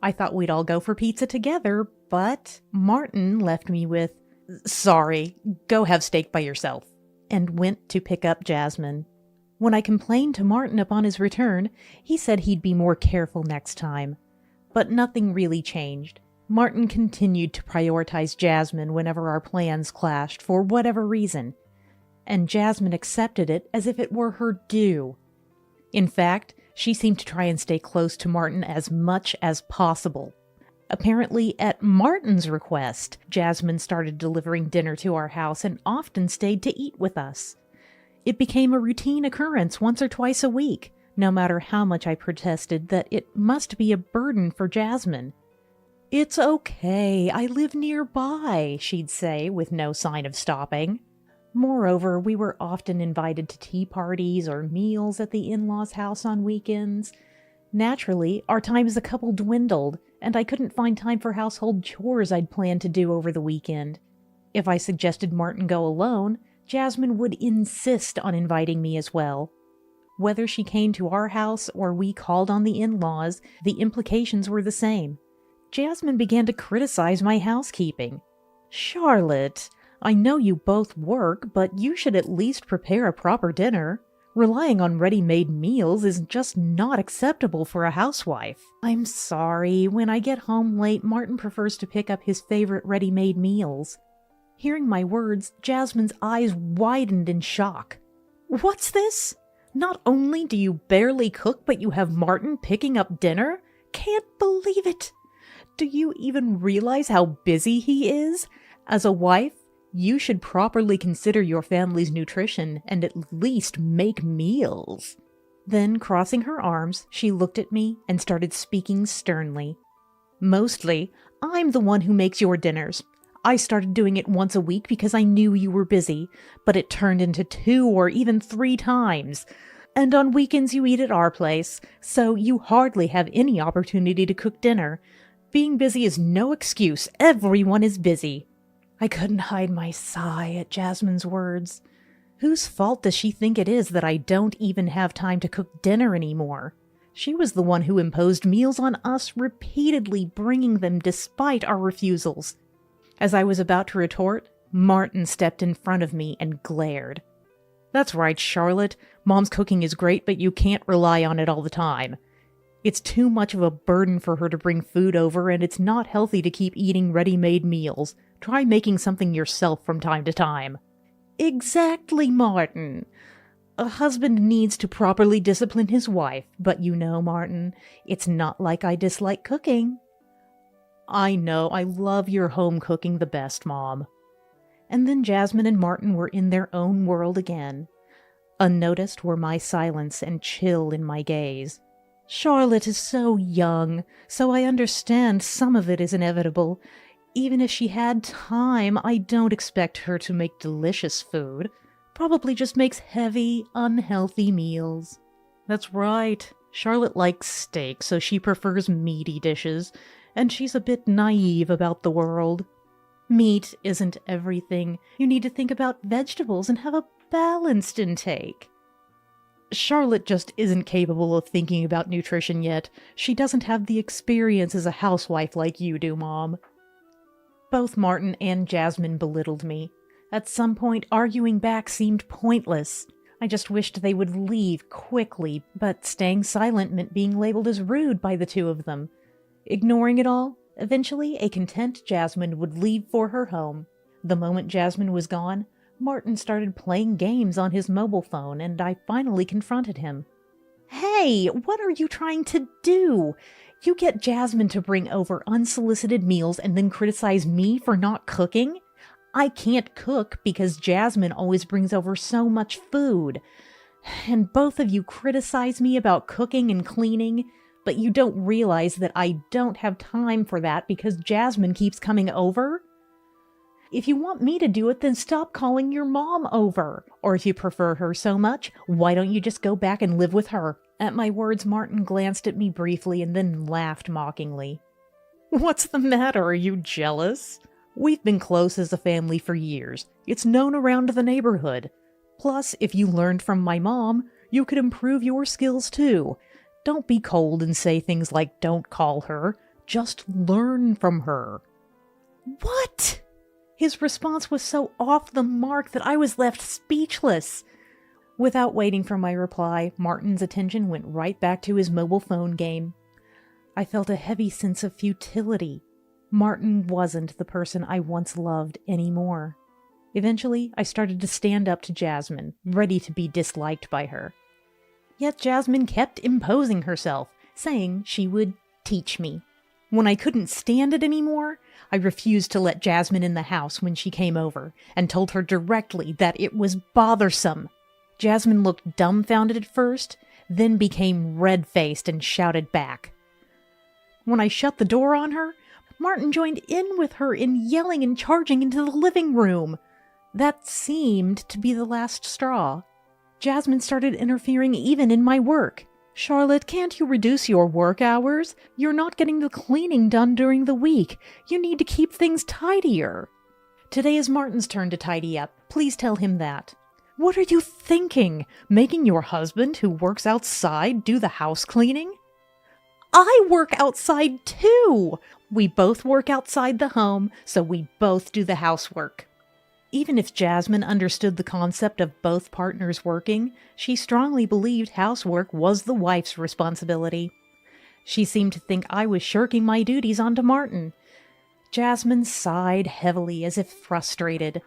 I thought we'd all go for pizza together, but Martin left me with, "Sorry, go have steak by yourself," and went to pick up Jasmine. When I complained to Martin upon his return, he said he'd be more careful next time. But nothing really changed. Martin continued to prioritize Jasmine whenever our plans clashed for whatever reason, and Jasmine accepted it as if it were her due. In fact, she seemed to try and stay close to Martin as much as possible. Apparently, at Martin's request, Jasmine started delivering dinner to our house and often stayed to eat with us. It became a routine occurrence once or twice a week, no matter how much I protested that it must be a burden for Jasmine. "It's okay, I live nearby," she'd say, with no sign of stopping. Moreover, we were often invited to tea parties or meals at the in-laws' house on weekends. Naturally, our time as a couple dwindled, and I couldn't find time for household chores I'd planned to do over the weekend. If I suggested Martin go alone, Jasmine would insist on inviting me as well. Whether she came to our house or we called on the in-laws, the implications were the same. Jasmine began to criticize my housekeeping. "Charlotte, I know you both work, but you should at least prepare a proper dinner. Relying on ready-made meals is just not acceptable for a housewife." "I'm sorry, when I get home late, Martin prefers to pick up his favorite ready-made meals." Hearing my words, Jasmine's eyes widened in shock. "What's this? Not only do you barely cook, but you have Martin picking up dinner? Can't believe it! Do you even realize how busy he is? As a wife, you should properly consider your family's nutrition and at least make meals." Then, crossing her arms, she looked at me and started speaking sternly. "Mostly, I'm the one who makes your dinners. I started doing it once a week because I knew you were busy, but it turned into 2 or even 3 times. And on weekends you eat at our place, so you hardly have any opportunity to cook dinner. Being busy is no excuse. Everyone is busy." I couldn't hide my sigh at Jasmine's words. Whose fault does she think it is that I don't even have time to cook dinner anymore? She was the one who imposed meals on us, repeatedly bringing them despite our refusals. As I was about to retort, Martin stepped in front of me and glared. "That's right, Charlotte. Mom's cooking is great, but you can't rely on it all the time. It's too much of a burden for her to bring food over, and it's not healthy to keep eating ready-made meals. Try making something yourself from time to time." "Exactly, Martin. A husband needs to properly discipline his wife, but you know, Martin, it's not like I dislike cooking." "I know, I love your home cooking the best, Mom." And then Jasmine and Martin were in their own world again. Unnoticed were my silence and chill in my gaze. "Charlotte is so young, so I understand some of it is inevitable. Even if she had time, I don't expect her to make delicious food. Probably just makes heavy, unhealthy meals." "That's right. Charlotte likes steak, so she prefers meaty dishes, and she's a bit naive about the world. Meat isn't everything. You need to think about vegetables and have a balanced intake." "Charlotte just isn't capable of thinking about nutrition yet. She doesn't have the experience as a housewife like you do, Mom." Both Martin and Jasmine belittled me. At some point, arguing back seemed pointless. I just wished they would leave quickly, but staying silent meant being labeled as rude by the two of them. Ignoring it all, eventually a content Jasmine would leave for her home. The moment Jasmine was gone, Martin started playing games on his mobile phone, and I finally confronted him. "Hey, what are you trying to do? You get Jasmine to bring over unsolicited meals and then criticize me for not cooking? I can't cook because Jasmine always brings over so much food. And both of you criticize me about cooking and cleaning, but you don't realize that I don't have time for that because Jasmine keeps coming over? If you want me to do it, then stop calling your mom over. Or if you prefer her so much, why don't you just go back and live with her?" At my words, Martin glanced at me briefly and then laughed mockingly. "What's the matter? Are you jealous? We've been close as a family for years. It's known around the neighborhood. Plus, if you learned from my mom, you could improve your skills too. Don't be cold and say things like, 'Don't call her.' Just learn from her." "What?" His response was so off the mark that I was left speechless. Without waiting for my reply, Martin's attention went right back to his mobile phone game. I felt a heavy sense of futility. Martin wasn't the person I once loved anymore. Eventually, I started to stand up to Jasmine, ready to be disliked by her. Yet Jasmine kept imposing herself, saying she would teach me. When I couldn't stand it anymore, I refused to let Jasmine in the house when she came over, and told her directly that it was bothersome. Jasmine looked dumbfounded at first, then became red-faced and shouted back. When I shut the door on her, Martin joined in with her in yelling and charging into the living room. That seemed to be the last straw. Jasmine started interfering even in my work. "Charlotte, can't you reduce your work hours? You're not getting the cleaning done during the week. You need to keep things tidier." "Today is Martin's turn to tidy up. Please tell him that." "What are you thinking? Making your husband, who works outside, do the house cleaning?" "I work outside too! We both work outside the home, so we both do the housework." Even if Jasmine understood the concept of both partners working, she strongly believed housework was the wife's responsibility. She seemed to think I was shirking my duties onto Martin. Jasmine sighed heavily as if frustrated.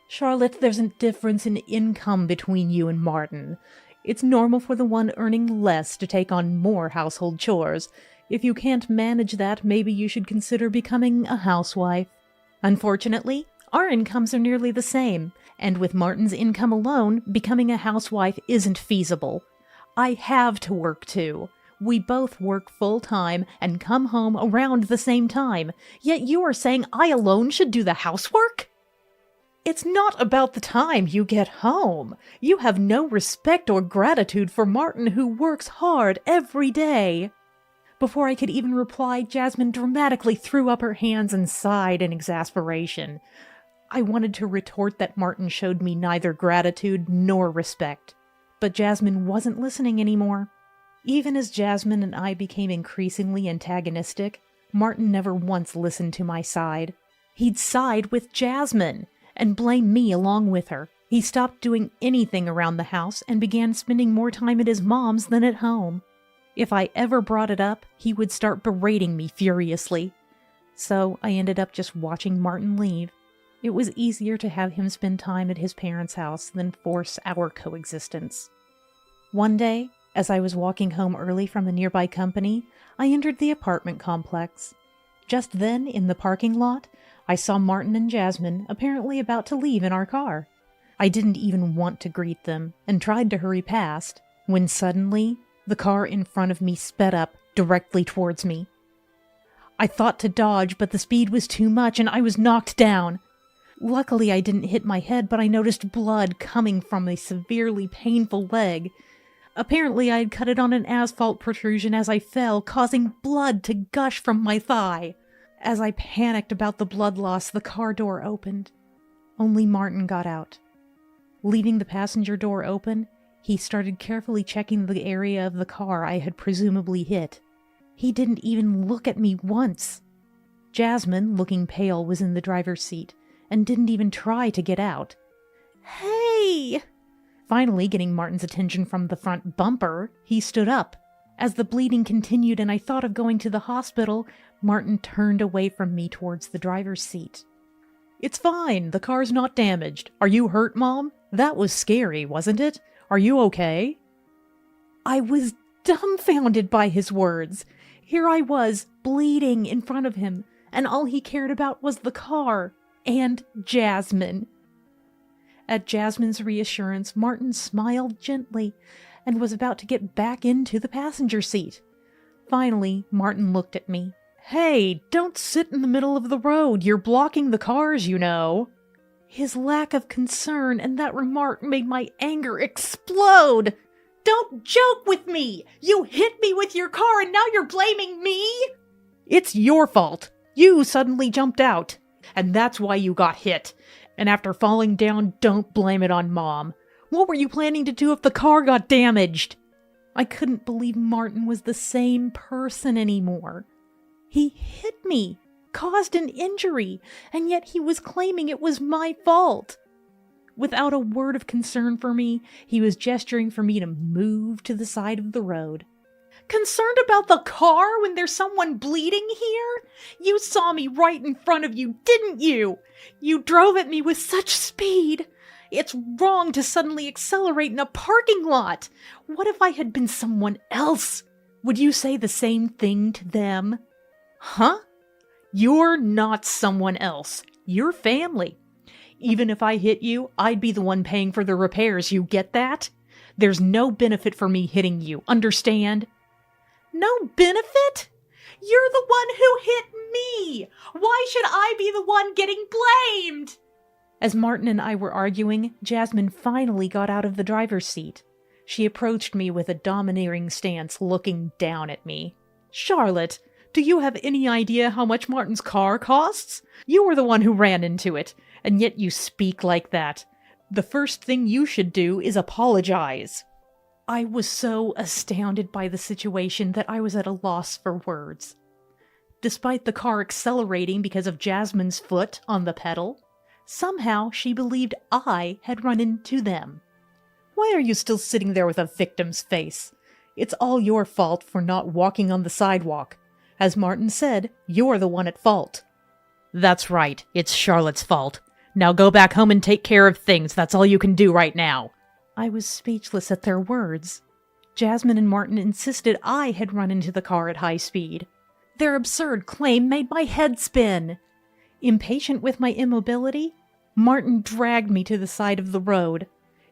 "Charlotte, there's a difference in income between you and Martin. It's normal for the one earning less to take on more household chores. If you can't manage that, maybe you should consider becoming a housewife." Unfortunately, our incomes are nearly the same, and with Martin's income alone, becoming a housewife isn't feasible. I have to work too. We both work full-time and come home around the same time, yet you are saying I alone should do the housework? It's not about the time you get home. You have no respect or gratitude for Martin, who works hard every day. Before I could even reply, Jasmine dramatically threw up her hands and sighed in exasperation. I wanted to retort that Martin showed me neither gratitude nor respect, but Jasmine wasn't listening anymore. Even as Jasmine and I became increasingly antagonistic, Martin never once listened to my side. He'd side with Jasmine and blame me along with her. He stopped doing anything around the house and began spending more time at his mom's than at home. If I ever brought it up, he would start berating me furiously. So I ended up just watching Martin leave. It was easier to have him spend time at his parents' house than force our coexistence. One day, as I was walking home early from a nearby company, I entered the apartment complex. Just then, in the parking lot, I saw Martin and Jasmine apparently about to leave in our car. I didn't even want to greet them and tried to hurry past, when suddenly, the car in front of me sped up directly towards me. I thought to dodge, but the speed was too much and I was knocked down. Luckily, I didn't hit my head, but I noticed blood coming from a severely painful leg. Apparently, I had cut it on an asphalt protrusion as I fell, causing blood to gush from my thigh. As I panicked about the blood loss, the car door opened. Only Martin got out. Leaving the passenger door open, he started carefully checking the area of the car I had presumably hit. He didn't even look at me once. Jasmine, looking pale, was in the driver's seat and didn't even try to get out. "Hey!" Finally, getting Martin's attention from the front bumper, he stood up. As the bleeding continued and I thought of going to the hospital, Martin turned away from me towards the driver's seat. "It's fine. The car's not damaged. Are you hurt, Mom? That was scary, wasn't it? Are you okay?" I was dumbfounded by his words. Here I was, bleeding in front of him, and all he cared about was the car and Jasmine. At Jasmine's reassurance, Martin smiled gently and was about to get back into the passenger seat. Finally, Martin looked at me. "Hey, don't sit in the middle of the road. You're blocking the cars, you know." His lack of concern and that remark made my anger explode. "Don't joke with me! You hit me with your car and now you're blaming me?" "It's your fault. You suddenly jumped out, and that's why you got hit. And after falling down, don't blame it on Mom. What were you planning to do if the car got damaged?" I couldn't believe Martin was the same person anymore. He hit me, caused an injury, and yet he was claiming it was my fault. Without a word of concern for me, he was gesturing for me to move to the side of the road. Concerned about the car when there's someone bleeding here? You saw me right in front of you, didn't you? You drove at me with such speed. It's wrong to suddenly accelerate in a parking lot. What if I had been someone else? Would you say the same thing to them? Huh? You're not someone else. You're family. Even if I hit you, I'd be the one paying for the repairs, you get that? There's no benefit for me hitting you, understand? No benefit? You're the one who hit me! Why should I be the one getting blamed? As Martin and I were arguing, Jasmine finally got out of the driver's seat. She approached me with a domineering stance, looking down at me. Charlotte, do you have any idea how much Martin's car costs? You were the one who ran into it, and yet you speak like that. The first thing you should do is apologize. I was so astounded by the situation that I was at a loss for words. Despite the car accelerating because of Jasmine's foot on the pedal, somehow she believed I had run into them. Why are you still sitting there with a victim's face? It's all your fault for not walking on the sidewalk. As Martin said, you're the one at fault. That's right, it's Charlotte's fault. Now go back home and take care of things. That's all you can do right now. I was speechless at their words. Jasmine and Martin insisted I had run into the car at high speed. Their absurd claim made my head spin. Impatient with my immobility, Martin dragged me to the side of the road.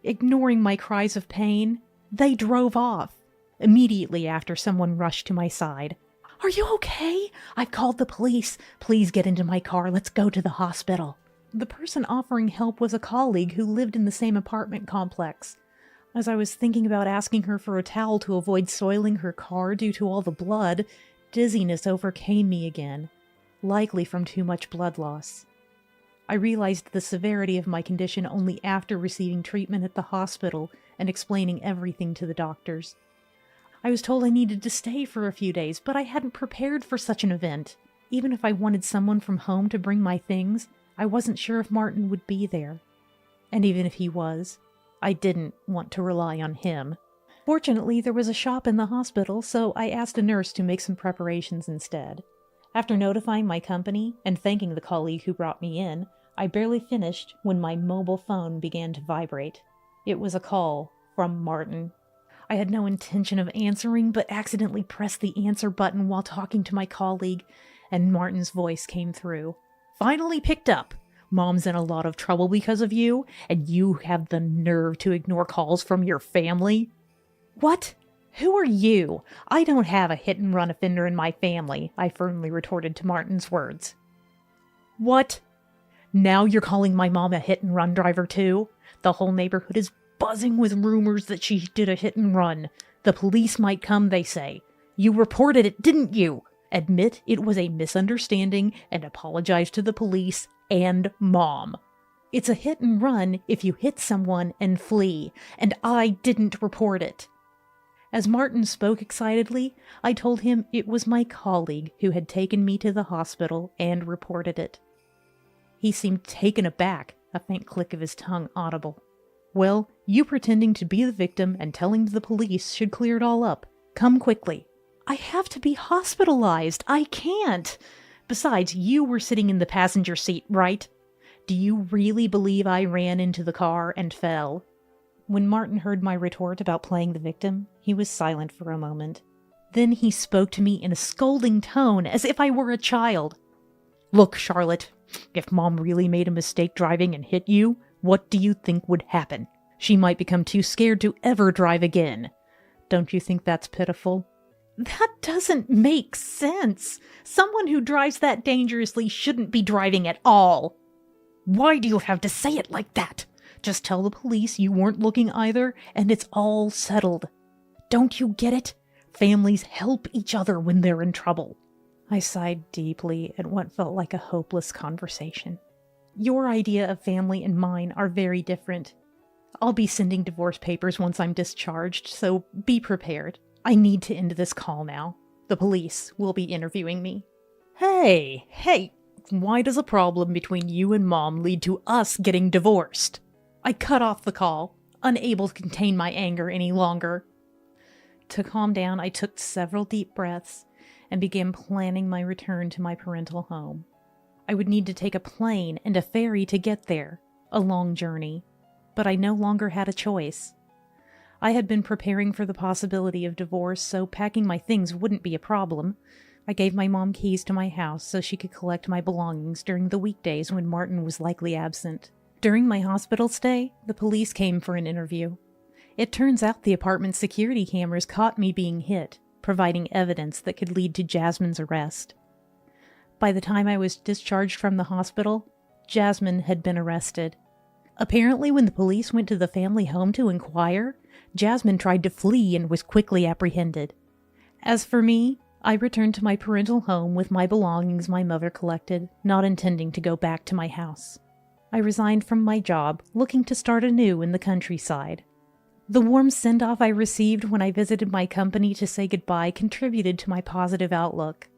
Ignoring my cries of pain, they drove off. Immediately after, someone rushed to my side. Are you okay? I've called the police. Please get into my car. Let's go to the hospital. The person offering help was a colleague who lived in the same apartment complex. As I was thinking about asking her for a towel to avoid soiling her car due to all the blood, dizziness overcame me again, likely from too much blood loss. I realized the severity of my condition only after receiving treatment at the hospital and explaining everything to the doctors. I was told I needed to stay for a few days, but I hadn't prepared for such an event. Even if I wanted someone from home to bring my things, I wasn't sure if Martin would be there. And even if he was, I didn't want to rely on him. Fortunately, there was a shop in the hospital, so I asked a nurse to make some preparations instead. After notifying my company and thanking the colleague who brought me in, I barely finished when my mobile phone began to vibrate. It was a call from Martin. I had no intention of answering, but accidentally pressed the answer button while talking to my colleague, and Martin's voice came through. Finally picked up. Mom's in a lot of trouble because of you, and you have the nerve to ignore calls from your family? What? Who are you? I don't have a hit-and-run offender in my family, I firmly retorted to Martin's words. What? Now you're calling my mom a hit-and-run driver too? The whole neighborhood is buzzing with rumors that she did a hit-and-run. The police might come, they say. You reported it, didn't you? Admit it was a misunderstanding and apologize to the police and Mom. It's a hit-and-run if you hit someone and flee, and I didn't report it. As Martin spoke excitedly, I told him it was my colleague who had taken me to the hospital and reported it. He seemed taken aback, a faint click of his tongue audible. Well, you pretending to be the victim and telling the police should clear it all up. Come quickly. I have to be hospitalized. I can't. Besides, you were sitting in the passenger seat, right? Do you really believe I ran into the car and fell? When Martin heard my retort about playing the victim, he was silent for a moment. Then he spoke to me in a scolding tone, as if I were a child. Look, Charlotte, if Mom really made a mistake driving and hit you, what do you think would happen? She might become too scared to ever drive again. Don't you think that's pitiful? That doesn't make sense. Someone who drives that dangerously shouldn't be driving at all. Why do you have to say it like that? Just tell the police you weren't looking either, and it's all settled. Don't you get it? Families help each other when they're in trouble. I sighed deeply at what felt like a hopeless conversation. Your idea of family and mine are very different. I'll be sending divorce papers once I'm discharged, so be prepared. I need to end this call now. The police will be interviewing me. Hey, why does a problem between you and Mom lead to us getting divorced? I cut off the call, unable to contain my anger any longer. To calm down, I took several deep breaths and began planning my return to my parental home. I would need to take a plane and a ferry to get there, a long journey, but I no longer had a choice. I had been preparing for the possibility of divorce, so packing my things wouldn't be a problem. I gave my mom keys to my house so she could collect my belongings during the weekdays when Martin was likely absent. During my hospital stay, the police came for an interview. It turns out the apartment security cameras caught me being hit, providing evidence that could lead to Jasmine's arrest. By the time I was discharged from the hospital, Jasmine had been arrested. Apparently, when the police went to the family home to inquire, Jasmine tried to flee and was quickly apprehended. As for me, I returned to my parental home with my belongings my mother collected, not intending to go back to my house. I resigned from my job, looking to start anew in the countryside. The warm send-off I received when I visited my company to say goodbye contributed to my positive outlook.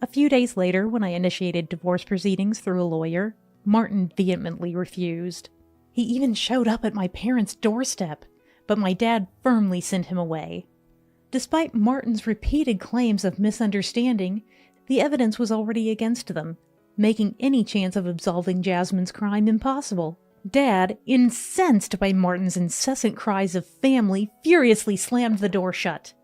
A few days later, when I initiated divorce proceedings through a lawyer, Martin vehemently refused. He even showed up at my parents' doorstep, but my dad firmly sent him away. Despite Martin's repeated claims of misunderstanding, the evidence was already against them, making any chance of absolving Jasmine's crime impossible. Dad, incensed by Martin's incessant cries of family, furiously slammed the door shut.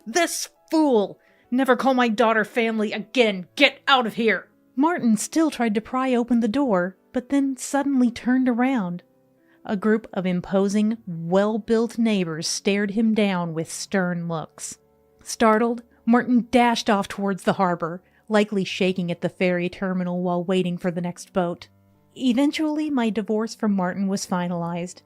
"This fool! Never call my daughter family again! Get out of here!" Martin still tried to pry open the door, but then suddenly turned around. A group of imposing, well-built neighbors stared him down with stern looks. Startled, Martin dashed off towards the harbor, likely shaking at the ferry terminal while waiting for the next boat. Eventually, my divorce from Martin was finalized.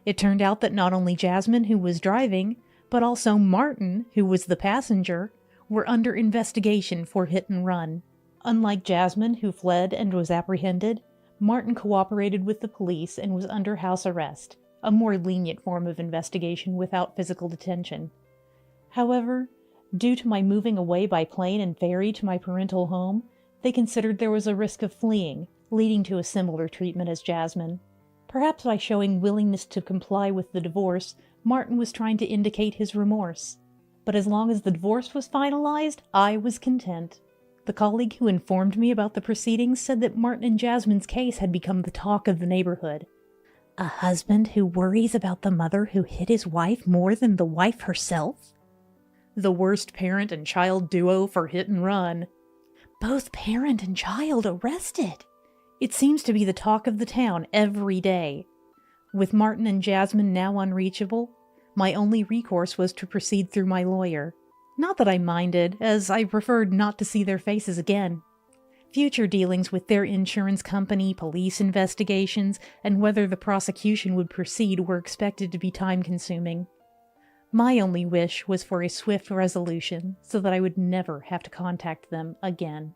It turned out that not only Jasmine, who was driving, but also Martin, who was the passenger, were under investigation for hit and run. Unlike Jasmine, who fled and was apprehended, Martin cooperated with the police and was under house arrest, a more lenient form of investigation without physical detention. However, due to my moving away by plane and ferry to my parental home, they considered there was a risk of fleeing, leading to a similar treatment as Jasmine. Perhaps by showing willingness to comply with the divorce, Martin was trying to indicate his remorse. But as long as the divorce was finalized, I was content. The colleague who informed me about the proceedings said that Martin and Jasmine's case had become the talk of the neighborhood. A husband who worries about the mother who hit his wife more than the wife herself? The worst parent and child duo for hit and run. Both parent and child arrested. It seems to be the talk of the town every day. With Martin and Jasmine now unreachable, my only recourse was to proceed through my lawyer. Not that I minded, as I preferred not to see their faces again. Future dealings with their insurance company, police investigations, and whether the prosecution would proceed were expected to be time-consuming. My only wish was for a swift resolution, so that I would never have to contact them again.